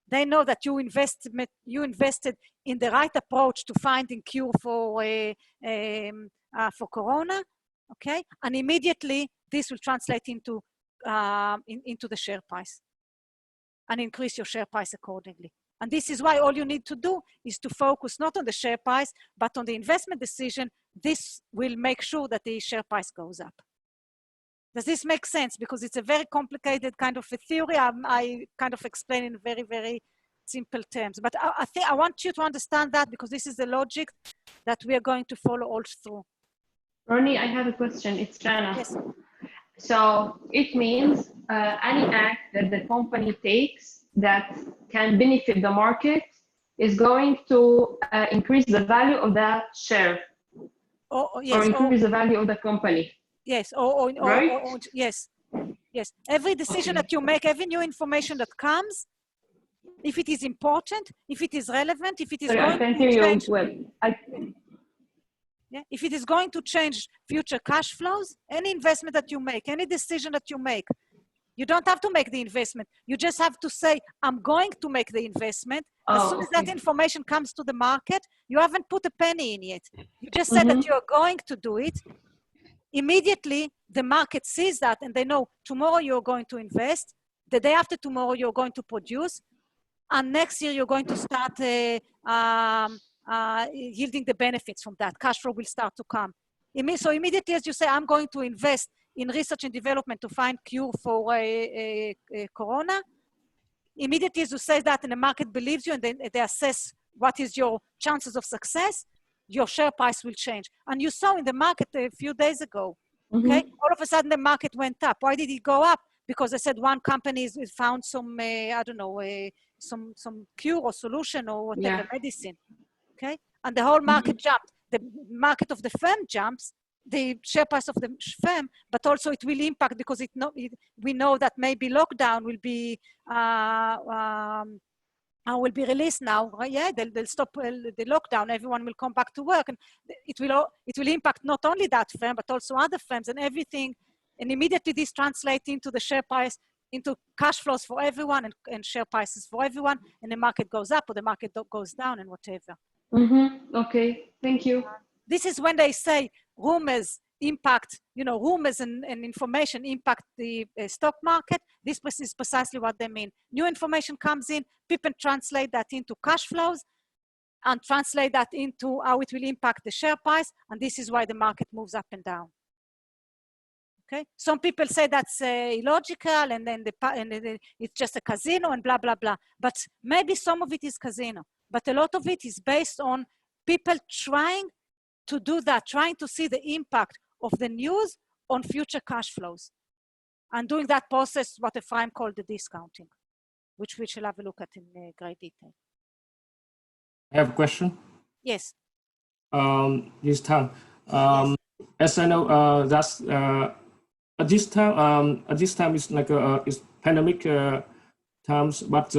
They know that you invested in the right approach to finding cure for corona, okay? And immediately this will translate into the share price and increase your share price accordingly. And this is why all you need to do is to focus not on the share price, but on the investment decision. This will make sure that the share price goes up. Does this make sense? Because it's a very complicated kind of a theory. I kind of explain in very, very simple terms. But I think I want you to understand that, because this is the logic that we are going to follow all through. Ronnie, I have a question. It's Jana. Yes. So it means any act that the company takes that can benefit the market is going to increase the value of that share, yes, or increase the value of the company. Yes, right? Yes, yes. Every decision that you make, every new information that comes, if it is important, if it is relevant, if it is going to change, if it is going to change future cash flows, any investment that you make, any decision that you make, you don't have to make the investment. You just have to say, I'm going to make the investment. As soon as that information comes to the market, you haven't put a penny in yet. You just said that you're going to do it. Immediately, the market sees that and they know tomorrow you're going to invest, the day after tomorrow you're going to produce, and next year you're going to start yielding the benefits from that. Cash flow will start to come. So immediately as you say, I'm going to invest in research and development to find cure for corona, immediately as you say that and the market believes you and then they assess what is your chances of success, your share price will change. And you saw in the market a few days ago, okay? All of a sudden the market went up. Why did it go up? Because I said one company found some, I don't know, some cure or solution or whatever, medicine, okay? And the whole market jumped. The market of the firm jumps, the share price of the firm, but also it will impact because we know that maybe lockdown will be released now, right? Yeah, they'll stop the lockdown. Everyone will come back to work, and it will impact not only that firm but also other firms and everything. And immediately this translates into the share price, into cash flows for everyone and share prices for everyone, and the market goes up or the market goes down and whatever. Okay, thank you. This is when they say rumors impact, rumors and information impact the stock market. This is precisely what they mean. New information comes in, people translate that into cash flows and translate that into how it will impact the share price. And this is why the market moves up and down. Okay. Some people say that's illogical and then it's just a casino and blah, blah, blah. But maybe some of it is casino, but a lot of it is based on people trying to do that, trying to see the impact of the news on future cash flows. And doing that process, what Ephraim called the discounting, which we shall have a look at in great detail. I have a question. Yes. This time, as I know, that's at this time it's like it's pandemic times, but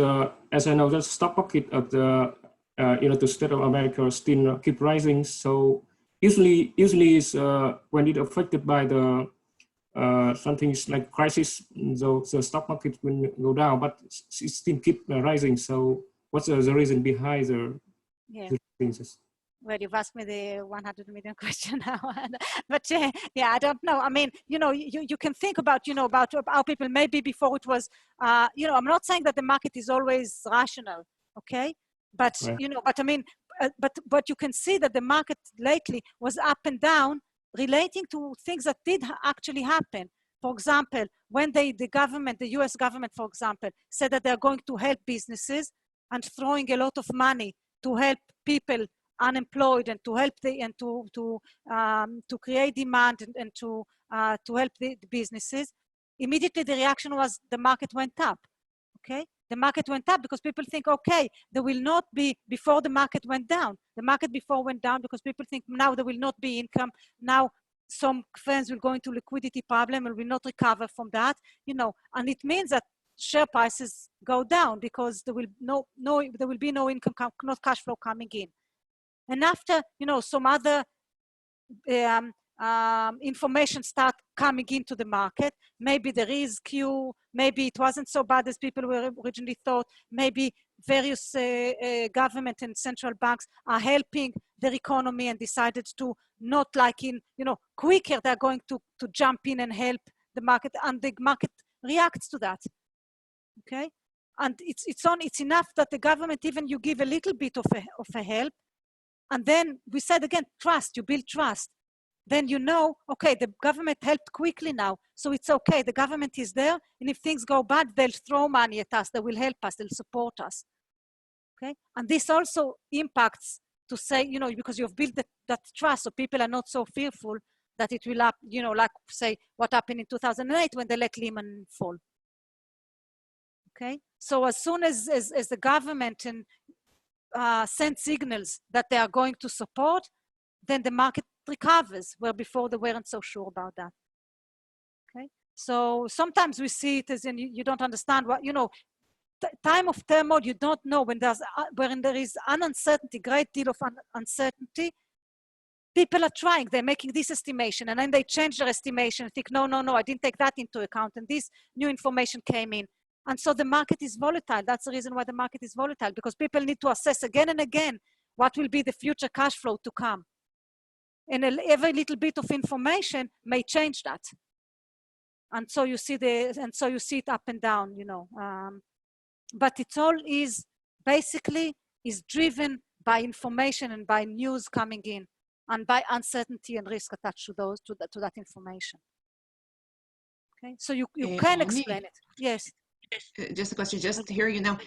as I know, the stock market of the United States of America still keep rising. So usually is when it affected by the something like crisis, so the stock market will go down, but it still keep rising. So what's the reason behind the things? Well, you've asked me the 100 million question now, but yeah, I don't know. I mean, you can think about, about how people maybe before it was, I'm not saying that the market is always rational, okay? But, but I mean, but you can see that the market lately was up and down relating to things that did actually happen. For example, when the US government, for example, said that they're going to help businesses and throwing a lot of money to help people unemployed and to help to create demand and to help the businesses, immediately the reaction was the market went up, okay? The market went up because people think, okay, there will not be, before the market went down. The market before went down because people think now there will not be income. Now some firms will go into liquidity problem and will not recover from that, and it means that share prices go down because there will be no income, not cash flow coming in. And after, some other information start coming into the market, maybe there is cure, maybe it wasn't so bad as people were originally thought, maybe various government and central banks are helping their economy and decided to not like in, quicker, they're going to jump in and help the market, and the market reacts to that, okay? and it's enough that the government, even you give a little bit of a help, and then we said again, trust, you build trust. Then you know, okay, the government helped quickly now, so it's okay, the government is there, and if things go bad, they'll throw money at us, they will help us, they'll support us, okay? And this also impacts to say, you know, because you've built that trust, so people are not so fearful that it will, you know, like say what happened in 2008 when they let Lehman fall, okay? So as soon as the government and send signals that they are going to support, then the market recovers, where before they weren't so sure about that. Okay, so sometimes we see it as in you don't understand what, you know, time of turmoil, you don't know when there is an uncertainty, great deal of uncertainty. People are trying, they're making this estimation, and then they change their estimation and think, no, I didn't take that into account, and this new information came in. And so the market is volatile. That's the reason why the market is volatile, because people need to assess again and again what will be the future cash flow to come. And every little bit of information may change that. And so you see it up and down, you know. But it all is basically is driven by information and by news coming in, and by uncertainty and risk attached to that information. Okay, so you can explain it. Yes. Just a question, just to hear you now,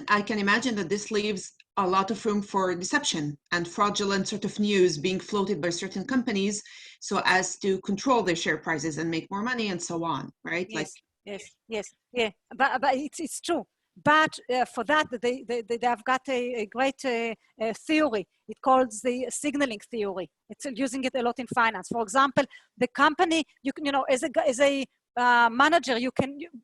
I can imagine that this leaves a lot of room for deception and fraudulent sort of news being floated by certain companies so as to control their share prices and make more money and so on, right? Yes, yeah, but it's true. But for that, they have got a great theory. It calls the signaling theory. It's using it a lot in finance. For example, the company, you know, as a manager,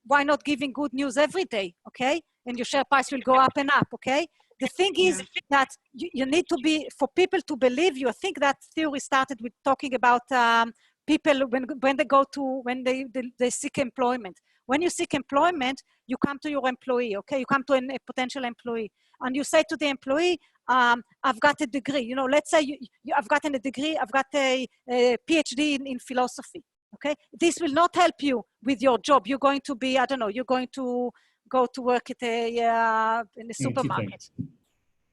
why not giving good news every day, okay? And your share price will go up and up, okay? The thing is that you need to be, for people to believe you, I think that theory started with talking about people when they seek employment. When you seek employment, you come to your employee, okay? You come to a potential employee, and you say to the employee, I've got a degree. You know, let's say I've gotten a degree, I've got a PhD in philosophy. Okay, this will not help you with your job. You're going to be, I don't know, you're going to go to work at in a supermarket.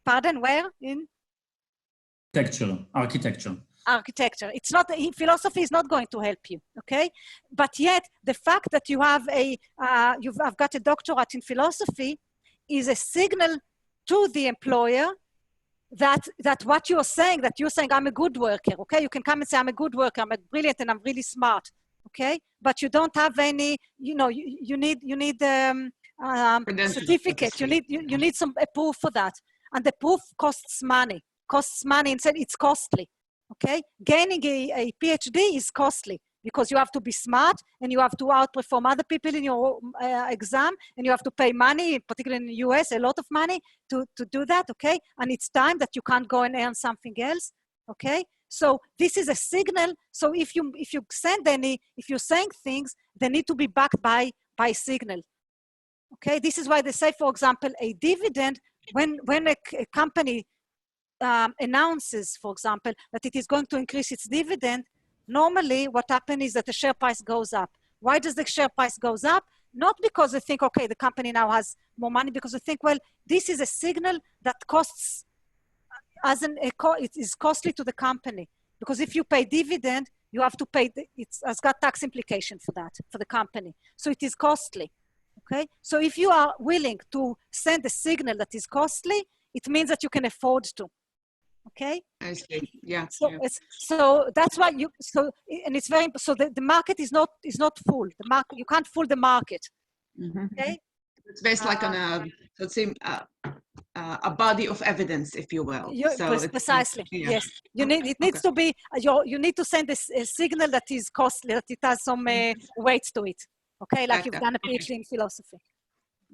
Pardon, where? In? Architecture. It's not, philosophy is not going to help you, okay? But yet, the fact that you have I've got a doctorate in philosophy is a signal to the employer that what you're saying, I'm a good worker, okay? You can come and say, I'm a good worker, I'm brilliant, and I'm really smart, okay? But you don't have any, you know, you need certificate, you need a proof for that. And the proof costs money, and said it's costly, okay? Gaining a PhD is costly, because you have to be smart and you have to outperform other people in your exam, and you have to pay money, particularly in the US, a lot of money to do that, okay? And it's time that you can't go and earn something else, okay? So this is a signal. So if you're saying things, they need to be backed by signal, okay? This is why they say, for example, a dividend, when a company announces, for example, that it is going to increase its dividend, normally what happens is that the share price goes up. Why does the share price goes up? Not because they think, okay, the company now has more money, because they think, well, this is a signal that costs, it is costly to the company. Because if you pay dividend, you have to pay, it has got tax implication for that, for the company. So it is costly, okay? So if you are willing to send a signal that is costly, it means that you can afford to. Okay. I see. Yeah. So that's why and it's very, so the market is not full. The market, you can't fool the market. Mm-hmm. Okay. It's based like on a body of evidence, if you will. Precisely. Yes. You need, it needs to be, you need to send a signal that is costly, that it has some weight to it. Okay. Like you've done a PhD in philosophy.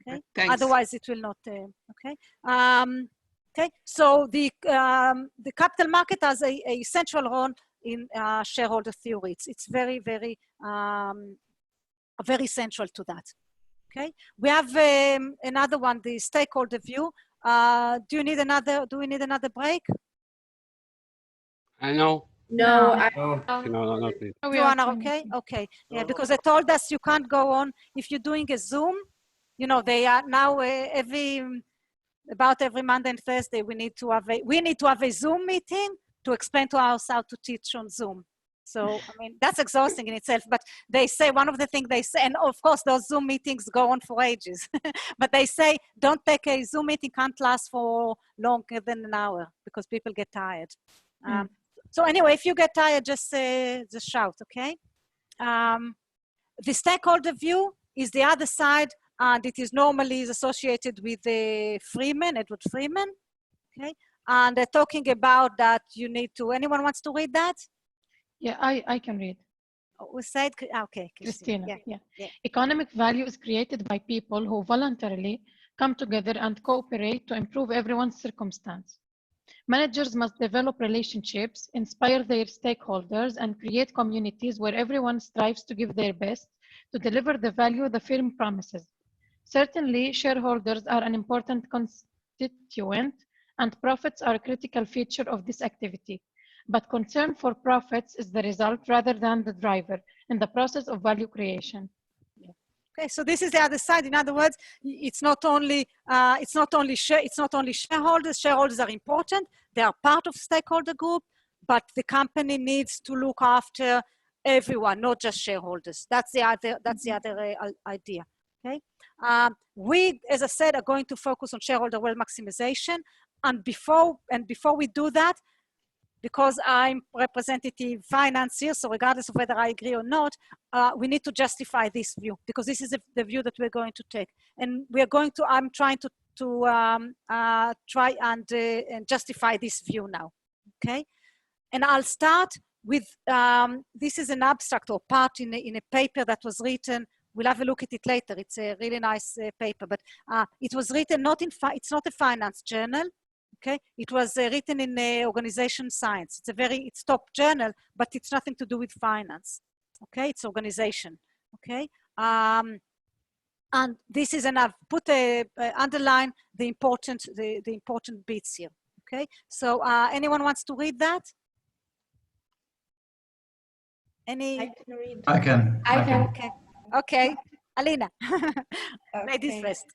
Okay. Thanks. Otherwise it will not, okay. Okay, so the capital market has a central role in shareholder theory. It's very, very, very central to that. Okay, we have another one, the stakeholder view. Do we need another break? No. No, No, please. You are okay? Okay, yeah, because they told us you can't go on if you're doing a Zoom. you know, they are now about every Monday and Thursday, we need to have a Zoom meeting to explain to us how to teach on Zoom. So, I mean, that's exhausting in itself, but they say, one of the things they say, and of course those Zoom meetings go on for ages, but they say, don't take a Zoom meeting, can't last for longer than an hour because people get tired. So anyway, if you get tired, just shout, okay? The stakeholder view is the other side, and it is normally associated with Edward Freeman, okay? And they're talking about that you need to, anyone wants to read that? Yeah, I can read. We said, okay. Christina, yeah. Economic value is created by people who voluntarily come together and cooperate to improve everyone's circumstance. Managers must develop relationships, inspire their stakeholders, and create communities where everyone strives to give their best to deliver the value the firm promises. Certainly, shareholders are an important constituent, and profits are a critical feature of this activity. But concern for profits is the result rather than the driver in the process of value creation. Okay, so this is the other side. In other words, it's not only shareholders. Shareholders are important. They are part of stakeholder group, but the company needs to look after everyone, not just shareholders. That's the other idea. Okay, we, as I said, are going to focus on shareholder wealth maximization, and before we do that, because I'm representative finance here, so regardless of whether I agree or not, we need to justify this view, because this is the view that we're going to take. And I'm trying to try and justify this view now, okay? And I'll start with, this is an abstract or part in a paper that was written. We'll have a look at it later. It's a really nice paper, but it was written it's not a finance journal. Okay, it was written in Organization Science. It's top journal, but it's nothing to do with finance. Okay, it's organization. Okay, and this is, and I've put underline the important bits here. Okay, so anyone wants to read that? Any? I can read. I can. Okay, Alina, ladies first.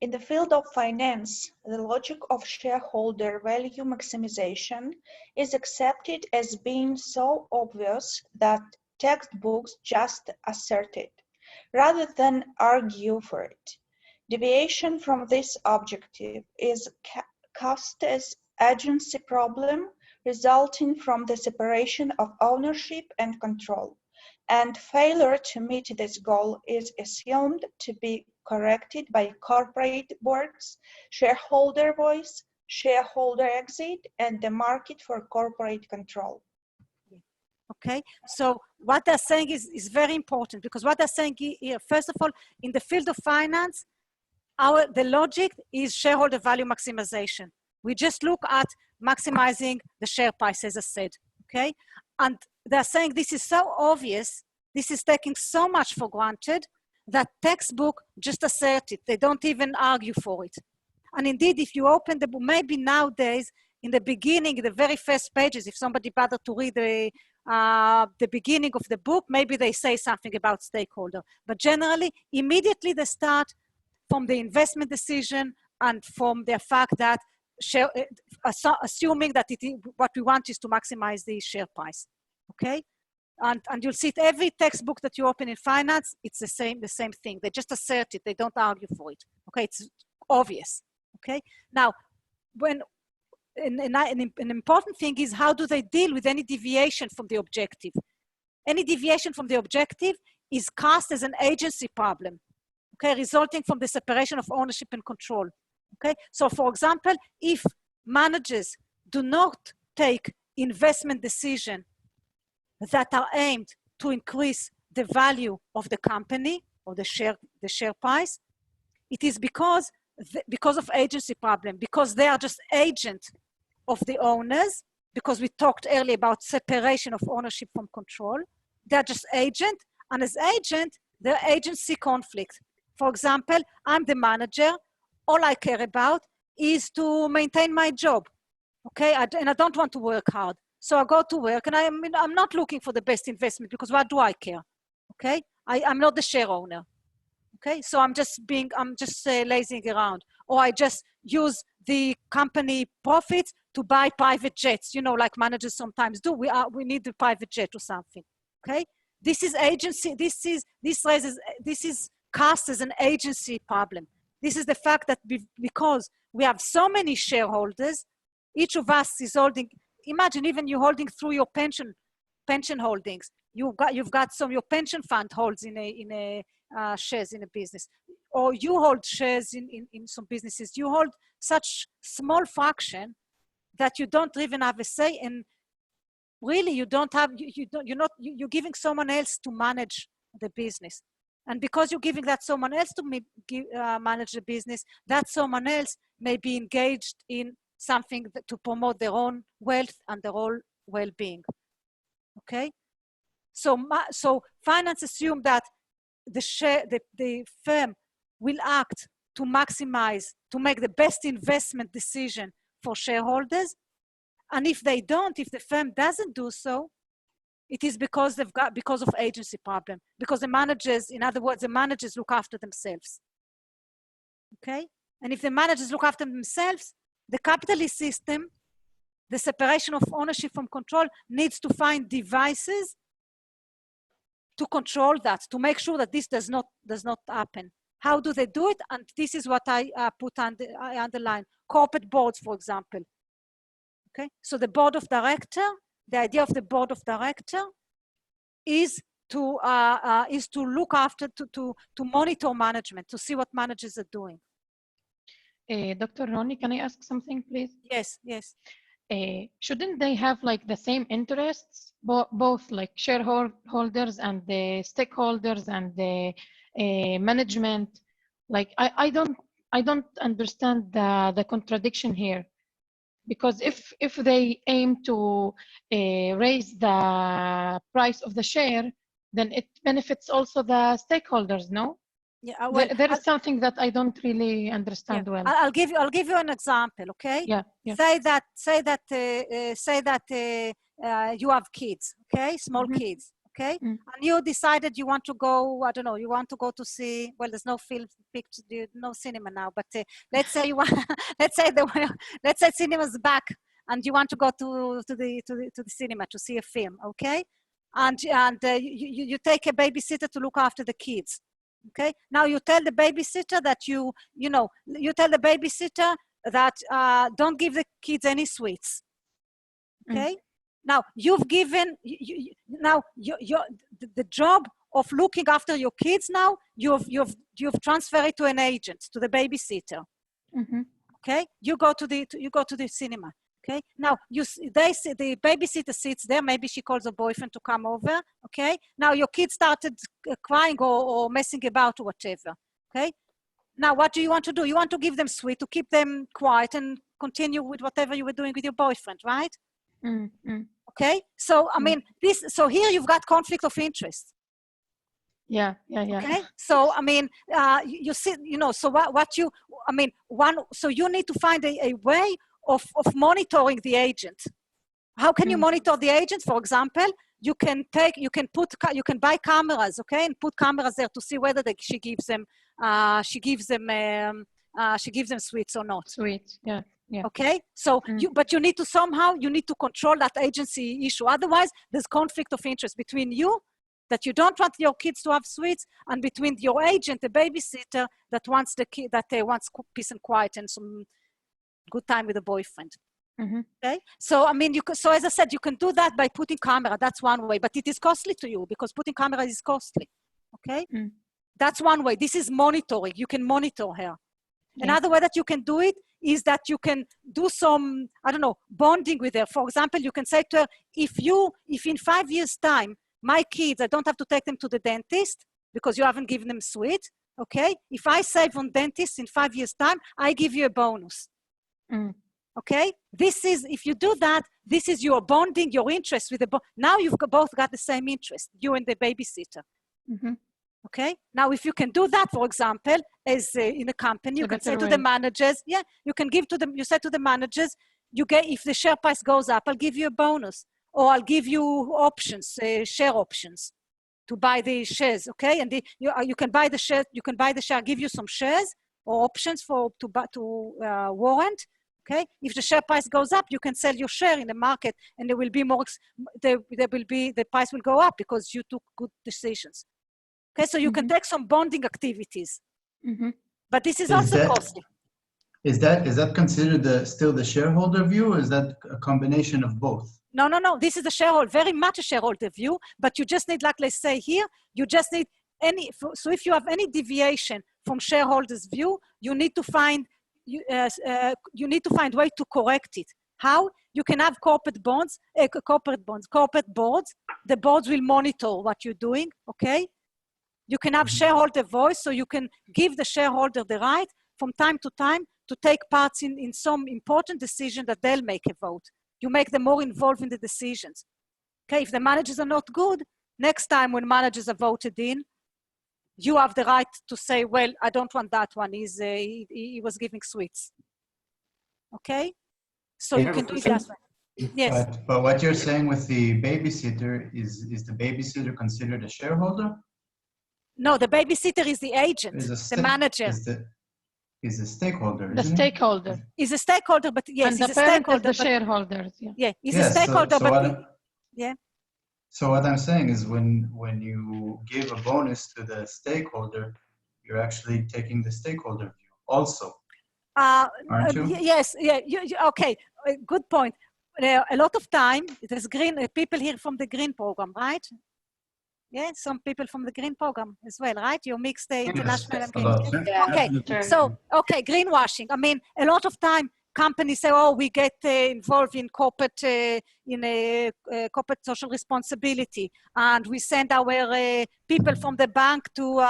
In the field of finance, the logic of shareholder value maximization is accepted as being so obvious that textbooks just assert it, rather than argue for it. Deviation from this objective is cast as agency problem resulting from the separation of ownership and control, and failure to meet this goal is assumed to be corrected by corporate boards, shareholder voice, shareholder exit, and the market for corporate control. Okay, so what they're saying is very important, because what they're saying here, first of all, in the field of finance, the logic is shareholder value maximization. We just look at maximizing the share price, as I said, okay? And they're saying this is so obvious, this is taking so much for granted, that textbook just assert it. They don't even argue for it. And indeed, if you open the book, maybe nowadays, in the beginning, the very first pages, if somebody bothered to read the beginning of the book, maybe they say something about stakeholder. But generally, immediately they start from the investment decision and from the fact that assuming that what we want is to maximize the share price, okay? And you'll see it every textbook that you open in finance, it's the same thing. They just assert it, they don't argue for it, okay? It's obvious, okay? Now, when an important thing is, how do they deal with any deviation from the objective? Any deviation from the objective is cast as an agency problem, okay, resulting from the separation of ownership and control, okay? So for example, if managers do not take investment decisions that are aimed to increase the value of the company or the share price, it is because of agency problem, because they are just agent of the owners, because we talked earlier about separation of ownership from control. They're just agent, and as agent, they're agency conflict. For example, I'm the manager, all I care about is to maintain my job, okay? And I don't want to work hard. So I go to work, and I'm not looking for the best investment, because what do I care, okay? I'm not the share owner, Okay, so I'm just lazing around, or I just use the company profits to buy private jets, you know, like managers sometimes do. We need the private jet or something. Okay, this is agency. This is cast as an agency problem. This is the fact that because we have so many shareholders, each of us is holding. Imagine even you holding through your pension holdings. Your pension fund holds in a shares in a business, or you hold shares in some businesses. You hold such small fraction that you don't even have a say, and really you don't have, you're giving someone else to manage the business. And because you're giving that someone else to manage the business, that someone else may be engaged in something to promote their own wealth and their own well-being. Okay, so finance assume that the firm will act to maximize, to make the best investment decision for shareholders. And if they don't, if the firm doesn't do so, it is because of agency problem, because the managers, in other words, the managers look after themselves. Okay, and if the managers look after themselves, the capitalist system, the separation of ownership from control, needs to find devices to control that, to make sure that this does not happen. How do they do it? And this is what I underline. Corporate boards, for example. Okay, so the board of director, the idea of the board of director is to look after, to monitor management, to see what managers are doing. Dr. Ronnie, can I ask something, please? Yes, yes. Shouldn't they have like the same interests, both like shareholders and the stakeholders and the management? Like I don't understand the contradiction here, because if they aim to raise the price of the share, then it benefits also the stakeholders, no? Yeah, well, there is something that I don't really understand well. I'll give you an example, okay? Yeah. Yeah. Say that you have kids, okay, small kids, okay, and you decided you want to go, I don't know, you want to go to see. Well, there's no no cinema now, but let's say you want, let's say cinema's back, and you want to go to the cinema to see a film, okay, and you take a babysitter to look after the kids. Okay, now you tell the babysitter that you tell the babysitter that don't give the kids any sweets. Okay, now you've given the job of looking after your kids. Now you've transferred it to an agent, to the babysitter. Okay, you go to the cinema. Okay, now the babysitter sits there, maybe she calls her boyfriend to come over. Okay, now your kid started crying or messing about or whatever. Okay, now what do you want to do? You want to give them sweet to keep them quiet and continue with whatever you were doing with your boyfriend, right? Okay, so I mean so here you've got conflict of interest. Yeah. Okay, so I mean, you see, so so you need to find a way of monitoring the agent. How can you monitor the agent? For example, you can buy cameras, okay, and put cameras there to see whether she gives them sweets or not. Sweets, yeah. Okay, so but you need to control that agency issue. Otherwise, there's conflict of interest between you, that you don't want your kids to have sweets, and between your agent, the babysitter, that wants wants peace and quiet and some good time with a boyfriend. Okay, so I mean, so as I said, you can do that by putting camera. That's one way, but it is costly to you because putting camera is costly. Okay, that's one way. This is monitoring. You can monitor her. Another way that you can do it is that you can do some, I don't know, bonding with her. For example, you can say to her, if in 5 years' time, my kids, I don't have to take them to the dentist because you haven't given them sweets. Okay, if I save on dentists in 5 years' time, I give you a bonus. Okay, this is, if you do that, this is your bonding, your interest with now you've both got the same interest, you and the babysitter. Okay, now if you can do that, for example, as in a company, you can say to the managers, you can give to them, you say to the managers, if the share price goes up, I'll give you a bonus, or I'll give you options, share options, buy the shares, okay? And you can buy the share. You can buy the share. Give you some shares or options to warrant. Okay. If the share price goes up, you can sell your share in the market, and there will be more. The price will go up because you took good decisions. Okay. So you can take some bonding activities, but this is also costly. Is that considered still the shareholder view, or is that a combination of both? No. This is the shareholder, very much a shareholder view, but you just need, like let's say here, you just need so if you have any deviation from shareholders' view, you need to find way to correct it. How? You can have corporate boards. The boards will monitor what you're doing, okay? You can have shareholder voice, so you can give the shareholder the right from time to time to take part in some important decision that they'll make a vote. You make them more involved in the decisions. Okay, if the managers are not good, next time when managers are voted in, you have the right to say, well, I don't want that one. He was giving sweets. Okay? So you can do it that way. Yes. But what you're saying with the babysitter, is the babysitter considered a shareholder? No, the babysitter is the agent, the manager. Is a stakeholder, The stakeholder. Is a stakeholder, but yes, and the he's a stakeholder. Is the shareholders, yeah. Yeah, he's a stakeholder, yeah. So what I'm saying is when you give a bonus to the stakeholder, you're actually taking the stakeholder view also, aren't you? Yes, yeah, okay, good point. A lot of time, there's people here from the green program, right? Yeah, some people from the green program as well, right? You mix the international and green. Yeah, okay, so, okay, greenwashing. I mean, a lot of time companies say, oh, we get involved in corporate social responsibility, and we send our people from the bank to,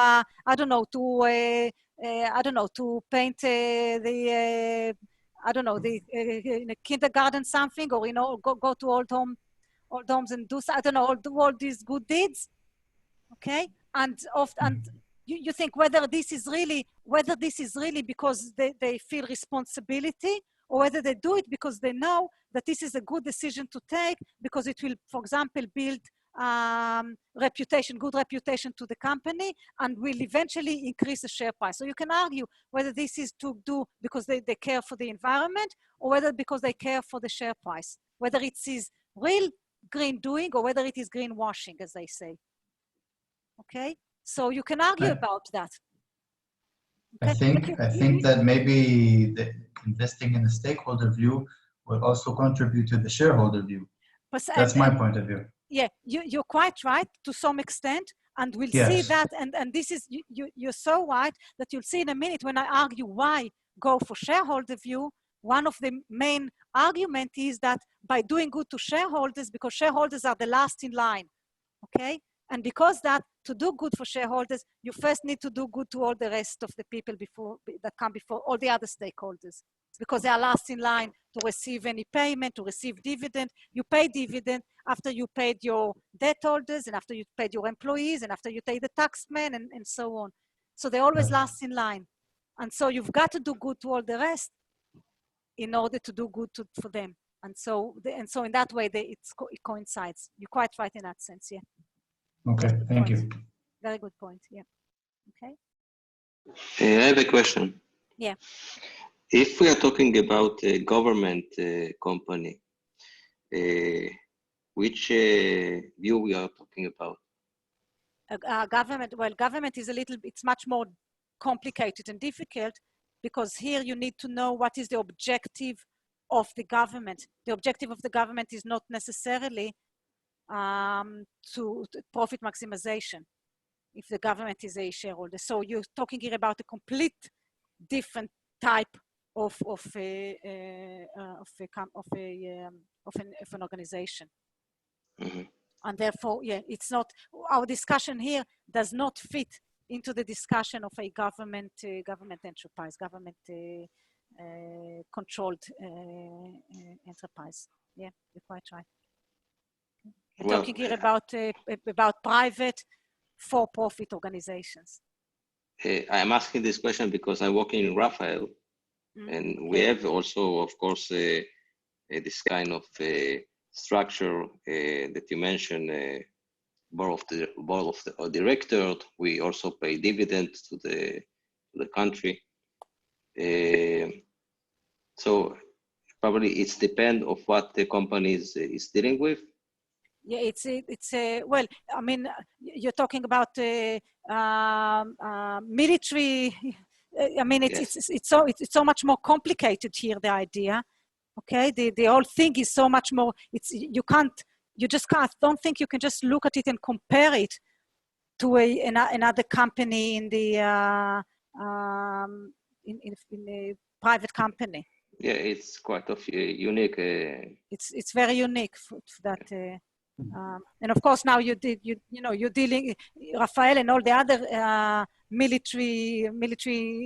to paint the kindergarten something, or, go to old homes and do, all these good deeds. Okay, and you think whether this is really because they feel responsibility, or whether they do it because they know that this is a good decision to take, because it will, for example, build good reputation to the company, and will eventually increase the share price. So you can argue whether this is to do because they care for the environment, or whether because they care for the share price, whether it is real green doing or whether it is greenwashing, as they say. Okay, so you can argue about that. Okay? I think that maybe investing in the stakeholder view will also contribute to the shareholder view. That's my point of view. Yeah, you're quite right to some extent, and we'll see that. And this is you're so right that you'll see in a minute when I argue why go for shareholder view. One of the main argument is that by doing good to shareholders, because shareholders are the last in line. Okay. And because to do good for shareholders, you first need to do good to all the rest of the people that come before all the other stakeholders, because they are last in line to receive any payment, to receive dividend. You pay dividend after you paid your debt holders, and after you paid your employees, and after you pay the taxmen, and so on. So they're always last in line. And so you've got to do good to all the rest in order to do good for them. And so in that way, it coincides. You're quite right in that sense, yeah. Okay, thank you. Very good point, yeah. Okay. I have a question. Yeah. If we are talking about a government company, which view we are talking about? Government is it's much more complicated and difficult, because here you need to know what is the objective of the government. The objective of the government is not necessarily to profit maximization if the government is a shareholder. So you're talking here about a complete different type of an organization. Mm-hmm. And therefore, yeah, it's not, our discussion here does not fit into the discussion of a government enterprise, government controlled enterprise. Yeah, you're quite right. We're talking here about private for-profit organizations. I'm asking this question because I'm working in Rafael, and we have also, of course, this kind of structure that you mentioned board of the director. We also pay dividends to the country. So probably it's depend of what the company is dealing with. Yeah, it's well, I mean, you're talking about military. I mean, it's so much more complicated here. The idea, okay, the whole thing is so much more. You just can't. Don't think you can just look at it and compare it to another company in the in a private company. Yeah, it's quite unique. It's very unique for that. And of course, now you're dealing, Rafael and all the other military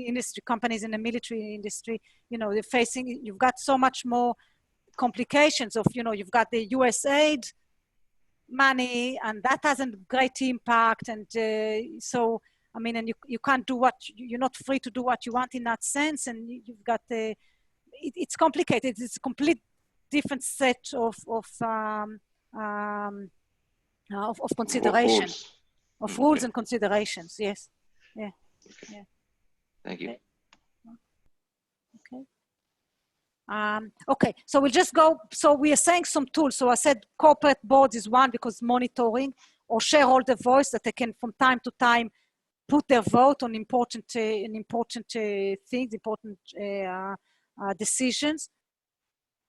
industry companies in the military industry. They're facing. You've got so much more complications of. You've got the USAID money, and that has a great impact. And so, I mean, and you can't do you're not free to do what you want in that sense. And you've got it's complicated. It's a complete different set of consideration, of rules and considerations. Yes. Yeah. Okay. Yeah. Thank you. Okay. Okay. So we'll just go. So we are saying some tools. So I said corporate boards is one because monitoring, or shareholder voice that they can from time to time put their vote on important things, important decisions.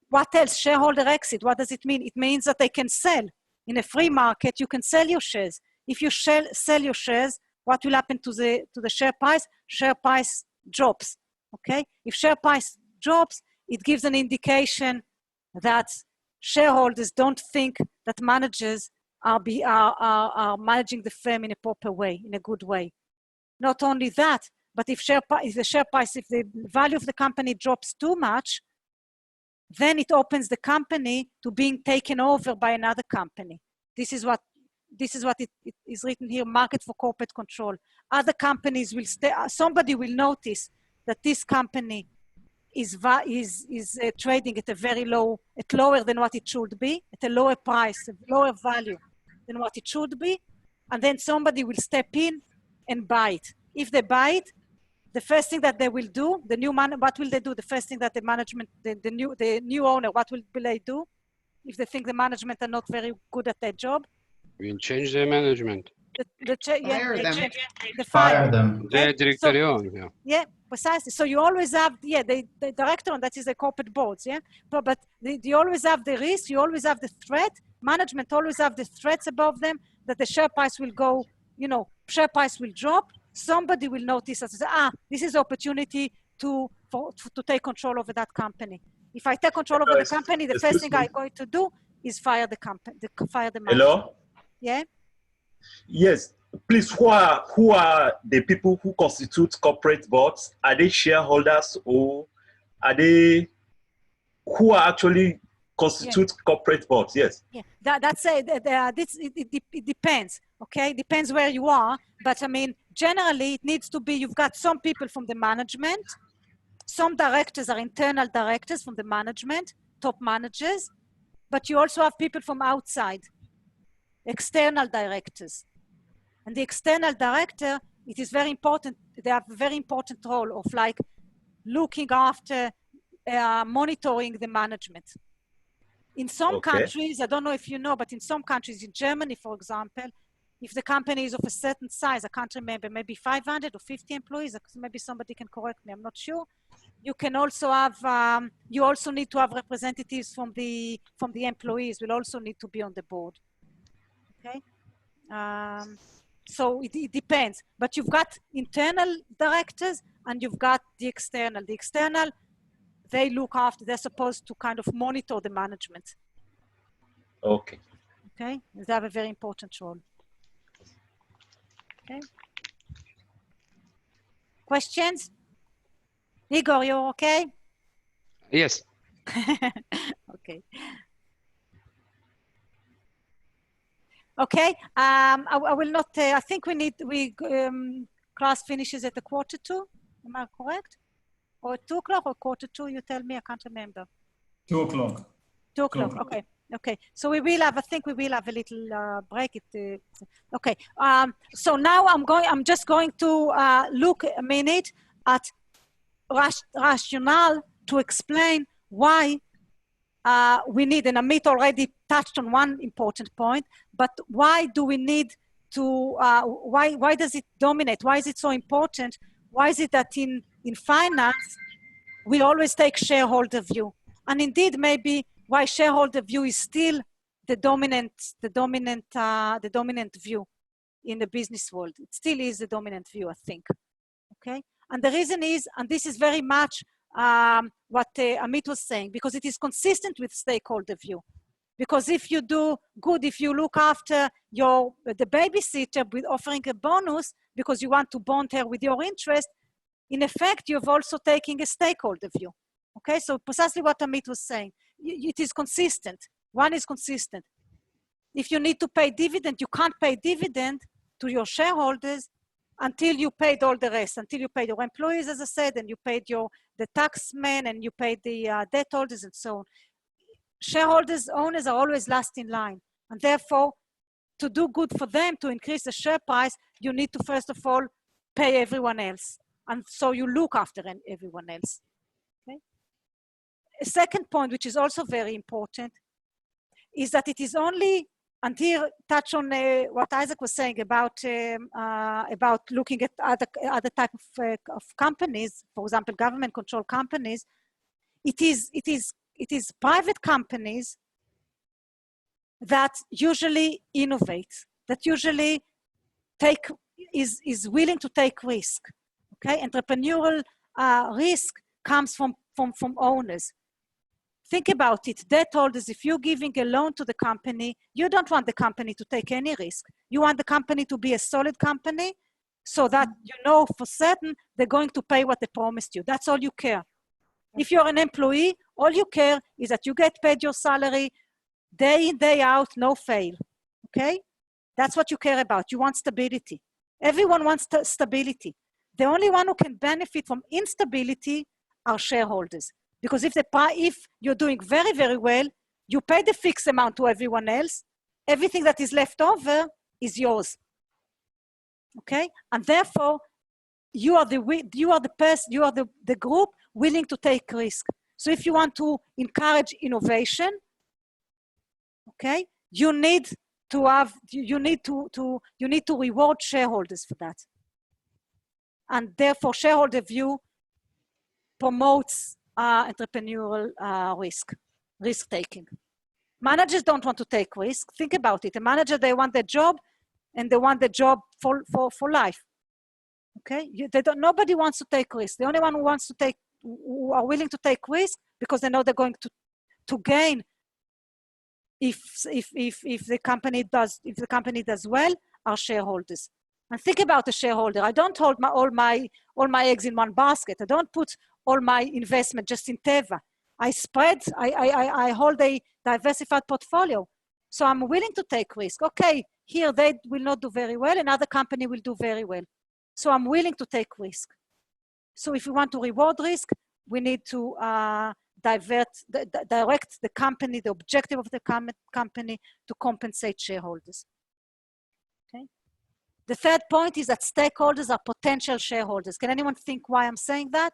What else? Shareholder exit. What does it mean? It means that they can sell. In a free market, you can sell your shares. If you sell your shares, what will happen to the share price? Share price drops. Okay. If share price drops, it gives an indication that shareholders don't think that managers are managing the firm in a proper way, in a good way. Not only that, but if the value of the company drops too much, then it opens the company to being taken over by another company. This is what it is written here, market for corporate control. Other companies will somebody will notice that this company is trading at lower than what it should be, at a lower price, a lower value than what it should be. And then somebody will step in and buy it. If they buy it, the first thing that they will do, what will they do? The first thing that the management, the new owner, what will they do? If they think the management are not very good at their job? We can change their management. Fire them. The directorion, yeah, precisely. So you always have, the director, and that is the corporate boards, yeah? But you always have the risk, you always have the threat. Management always have the threats above them that the share price will go, share price will drop. Somebody will notice and say, this is opportunity to take control over that company. If I take control over the company, the first thing I'm going to do is fire the company, fire the manager. Hello? Yeah? Yes. Please, who are the people who constitute corporate boards? Are they shareholders, or are they who are actually constitute corporate boards? Yes. Yeah, it depends. Okay, depends where you are. But I mean, generally, it needs to be. You've got some people from the management. Some directors are internal directors from the management, top managers. But you also have people from outside, external directors. And the external director, it is very important. They have a very important role of like looking after, monitoring the management. In some countries, I don't know if you know, but in some countries, in Germany, for example, if the company is of a certain size, I can't remember, maybe 500 or 50 employees, maybe somebody can correct me, I'm not sure. You can also have, you also need to have representatives from the employees will also need to be on the board. Okay. So it depends, but you've got internal directors and you've got the external. The external, they look after, they're supposed to kind of monitor the management. Okay. Okay, they have a very important role. Okay. Questions? Igor, you're okay? Yes. Okay. Okay, I will not, I think class finishes at 1:45, am I correct? Or 2 o'clock or 1:45, you tell me, I can't remember. 2 o'clock. 2 o'clock, okay. Okay, so we will have, I think we will have a little break. Okay, so now I'm just going to look a minute at rationale to explain why we need, and Amit already touched on one important point, but why do we need to, why does it dominate? Why is it so important? Why is it that in finance, we always take shareholder view? And indeed, maybe why shareholder view is still the dominant view in the business world. It still is the dominant view, I think. Okay, and the reason is, and this is very much what Amit was saying, because it is consistent with stakeholder view. Because if you do good, if you look after the babysitter with offering a bonus because you want to bond her with your interest, in effect, you've also taken a stakeholder view. Okay, so precisely what Amit was saying, it is consistent. One is consistent. If you need to pay dividend, you can't pay dividend to your shareholders until you paid all the rest, until you paid your employees, as I said, and you paid the taxmen, and you paid the debt holders, and so on. Shareholders, owners are always last in line. And therefore, to do good for them, to increase the share price, you need to, first of all, pay everyone else. And so you look after everyone else. Okay? A second point, which is also very important, is that it is only, and here touch on what Isaac was saying about looking at other type of companies, for example, government-controlled companies. It is private companies that usually innovate, that usually is willing to take risk. Okay, entrepreneurial risk comes from owners. Think about it, debt holders, if you're giving a loan to the company, you don't want the company to take any risk. You want the company to be a solid company so that you know for certain they're going to pay what they promised you. That's all you care. If you're an employee, all you care is that you get paid your salary day in, day out, no fail. Okay? That's what you care about. You want stability. Everyone wants stability. The only one who can benefit from instability are shareholders. Because if you're doing very, very well, you pay the fixed amount to everyone else. Everything that is left over is yours. Okay? And therefore, you are the group willing to take risk. So if you want to encourage innovation, okay, you need to reward shareholders for that. And therefore, shareholder view promotes entrepreneurial risk-taking. Managers don't want to take risk. Think about it. A manager, they want their job, and they want the job for life. Okay, nobody wants to take risk. The only one who are willing to take risk because they know they're going to gain if the company does well are shareholders. And think about a shareholder. I don't hold all my eggs in one basket. I don't put all my investment just in Teva. I hold a diversified portfolio. So I'm willing to take risk. Okay, here they will not do very well, another company will do very well. So I'm willing to take risk. So if we want to reward risk, we need to direct the company, the objective of the company to compensate shareholders. Okay. The third point is that stakeholders are potential shareholders. Can anyone think why I'm saying that?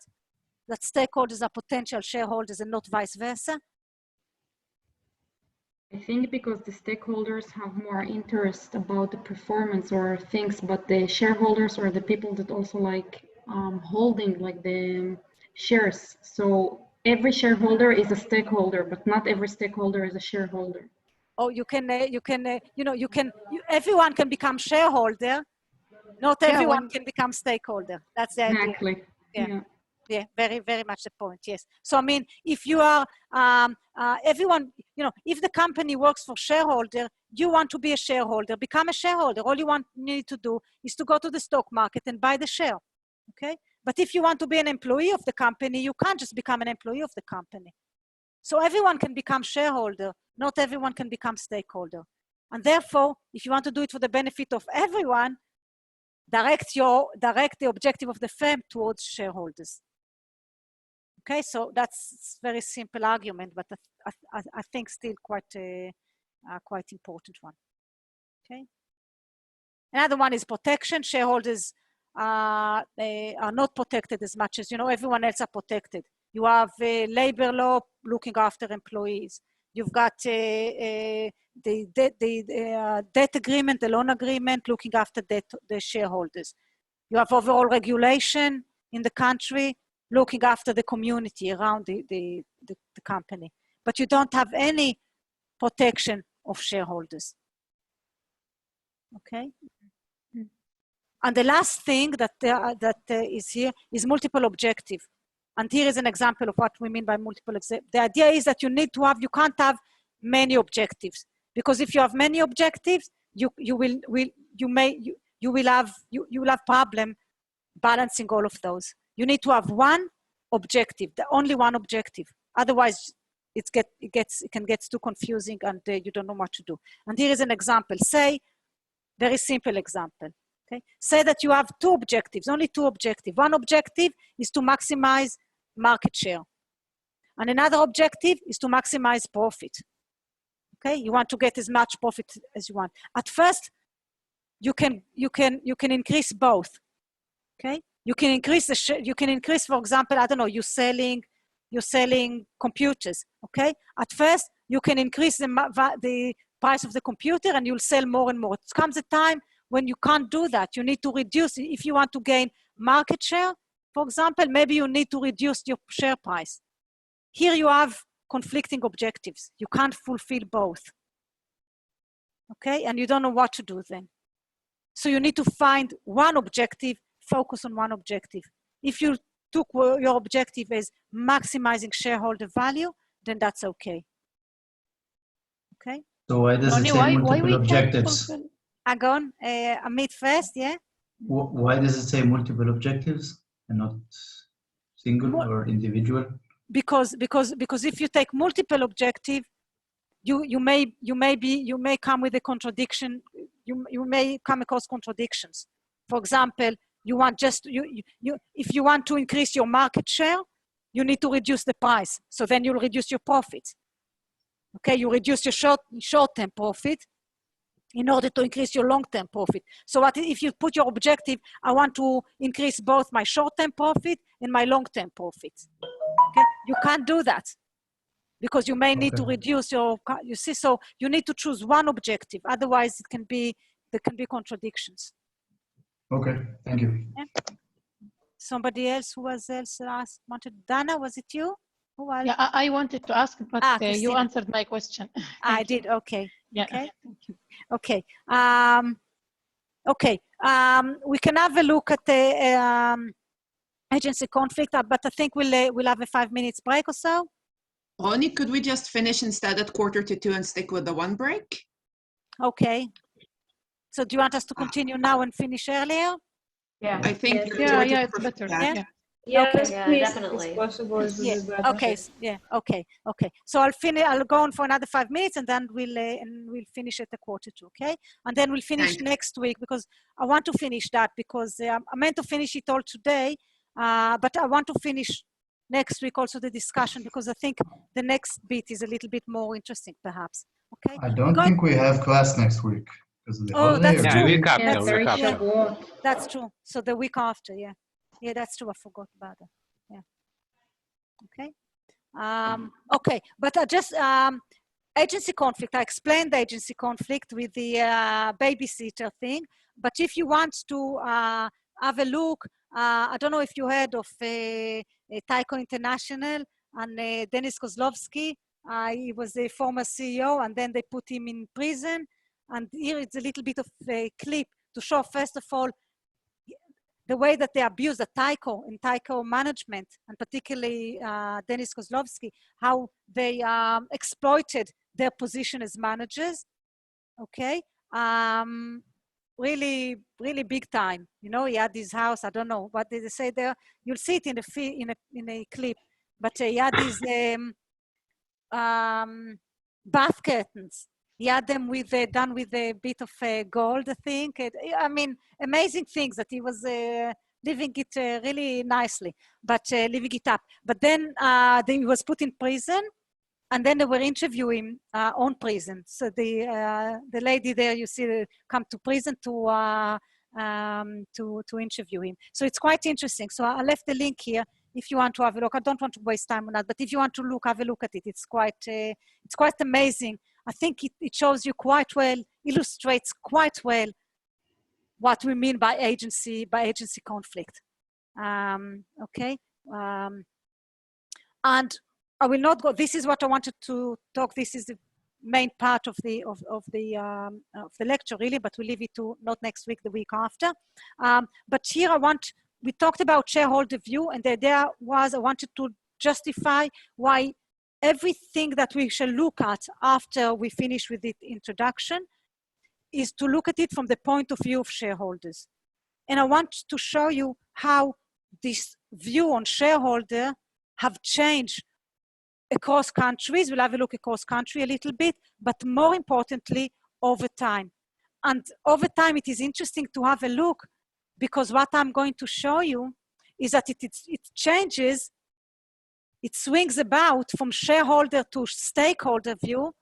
That stakeholders are potential shareholders and not vice versa? I think because the stakeholders have more interest about the performance or things, but the shareholders are the people that also like holding like the shares. So every shareholder is a stakeholder, but not every stakeholder is a shareholder. Oh, everyone can become shareholder. Not everyone can become stakeholder. That's the idea. Exactly. Yeah, very, very much the point, yes. So, I mean, if you are, everyone, if the company works for shareholder, you want to be a shareholder, become a shareholder. All you need to do is to go to the stock market and buy the share, okay? But if you want to be an employee of the company, you can't just become an employee of the company. So everyone can become shareholder, not everyone can become stakeholder. And therefore, if you want to do it for the benefit of everyone, direct the objective of the firm towards shareholders. Okay, so that's a very simple argument, but I think still quite important one. Okay. Another one is protection. Shareholders they are not protected as much as, everyone else are protected. You have labor law looking after employees. You've got the debt agreement, the loan agreement, looking after the shareholders. You have overall regulation in the country, looking after the community around the company. But you don't have any protection of shareholders. Okay. And the last thing that is here is multiple objective. And here is an example of what we mean by multiple objectives. The idea is that you can't have many objectives, because if you have many objectives, you will have problem balancing all of those. You need to have one objective, the only one objective. Otherwise, it can get too confusing and you don't know what to do. And here is an example. Say, very simple example. Okay. Say that you have two objectives, only two objectives. One objective is to maximize market share. And another objective is to maximize profit. Okay, you want to get as much profit as you want. At first, you can increase both. Okay, you can increase, for example, I don't know, you're selling computers. Okay, at first you can increase the price of the computer and you'll sell more and more. It comes a time when you can't do that. You need to reduce. If you want to gain market share, for example, maybe you need to reduce your share price. Here you have conflicting objectives. You can't fulfill both. Okay, and you don't know what to do then. So you need to find one objective, focus on one objective. If you took your objective as maximizing shareholder value, then that's okay. Okay. So why does it say multiple objectives? Agon, Amit first, yeah? Why does it say multiple objectives and not single or individual? Because if you take multiple objective, you may come with a contradiction. You may come across contradictions. For example, if you want to increase your market share, you need to reduce the price. So then you'll reduce your profit. Okay, you reduce your short-term profit in order to increase your long-term profit. So what if you put your objective, I want to increase both my short-term profit and my long-term profit. Okay, you can't do that because you may need to reduce your, you see, so you need to choose one objective. Otherwise there can be contradictions. Okay, thank you. Yeah. Somebody else wanted, Dana, was it you? Yeah, I wanted to ask, but you answered my question. I did, okay. Yeah. Okay. Okay. Okay. We can have a look at the agency conflict, but I think we'll have a 5 minutes break or so. Ronnie, could we just finish instead at 1:45 and stick with the one break? Okay. So do you want us to continue now and finish earlier? Yeah. I think yeah, it's better. Yeah. Yes, okay. yeah, definitely. It's possible. Yeah. Okay. Yeah. Okay. Okay. So I'll go on for another 5 minutes, and then we'll finish at 1:45. Okay. And then we'll finish next week because I want to finish that because I meant to finish it all today, but I want to finish next week also the discussion because I think the next bit is a little bit more interesting, perhaps. Okay. I don't think we have class next week because of the holiday. That's true. Week after. That's true. So the week after, yeah. Yeah, that's true. I forgot about that. Yeah. Okay. Okay, but I just agency conflict. I explained the agency conflict with the babysitter thing. But if you want to have a look, I don't know if you heard of Tyco International and Dennis Kozlovsky. He was a former CEO, and then they put him in prison. And here is a little bit of a clip to show, first of all, the way that they abuse the Tyco and Tyco management, and particularly Dennis Kozlovsky, how they exploited their position as managers. Okay, really, really big time. You know, he had his house. I don't know what did they say there. You'll see it in a clip. But he had these bath curtains. He had them done with a bit of gold, I think. I mean, amazing things that he was living it really nicely, but living it up. But then he was put in prison, and then they were interviewing on prison. So the lady there, you see, come to prison to interview him. So it's quite interesting. So I left the link here if you want to have a look. I don't want to waste time on that, but if you want to look, have a look at it. It's quite amazing. I think it shows you quite well, illustrates quite well what we mean by agency conflict. Okay. And I will not go. This is what I wanted to talk. This is the main part of the lecture, really. But we'll leave it to not next week, the week after. But here we talked about shareholder view, and the idea was I wanted to justify why everything that we shall look at after we finish with the introduction is to look at it from the point of view of shareholders. And I want to show you how this view on shareholder have changed across countries. We'll have a look across country a little bit, but more importantly, over time. And over time, it is interesting to have a look, because what I'm going to show you is that it changes, it swings about from shareholder to stakeholder view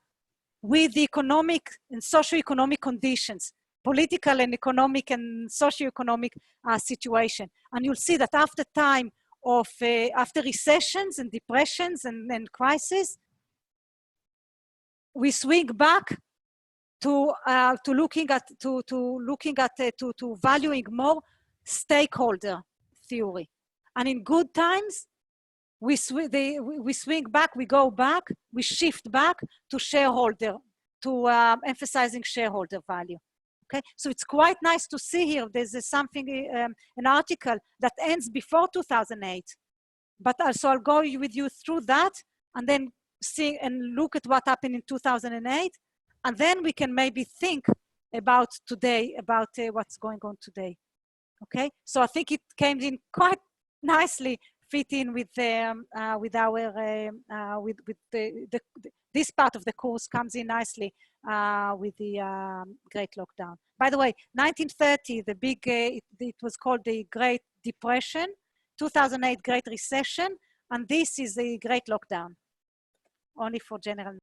with the economic and socio-economic conditions, political and economic and socio-economic situation. And you'll see that after time of, after recessions and depressions and crises, we swing back to valuing more stakeholder theory. And in good times, we swing back, we go back, we shift back to shareholder, to emphasizing shareholder value. Okay, so it's quite nice to see here. There's something, an article that ends before 2008, but also I'll go with you through that and then see and look at what happened in 2008, and then we can maybe think about today, about what's going on today. Okay, so I think it came in quite nicely, fit in with this part of the course comes in nicely with the Great Lockdown. By the way, 1930, the big, it was called the Great Depression, 2008 Great Recession, and this is the Great Lockdown, only for general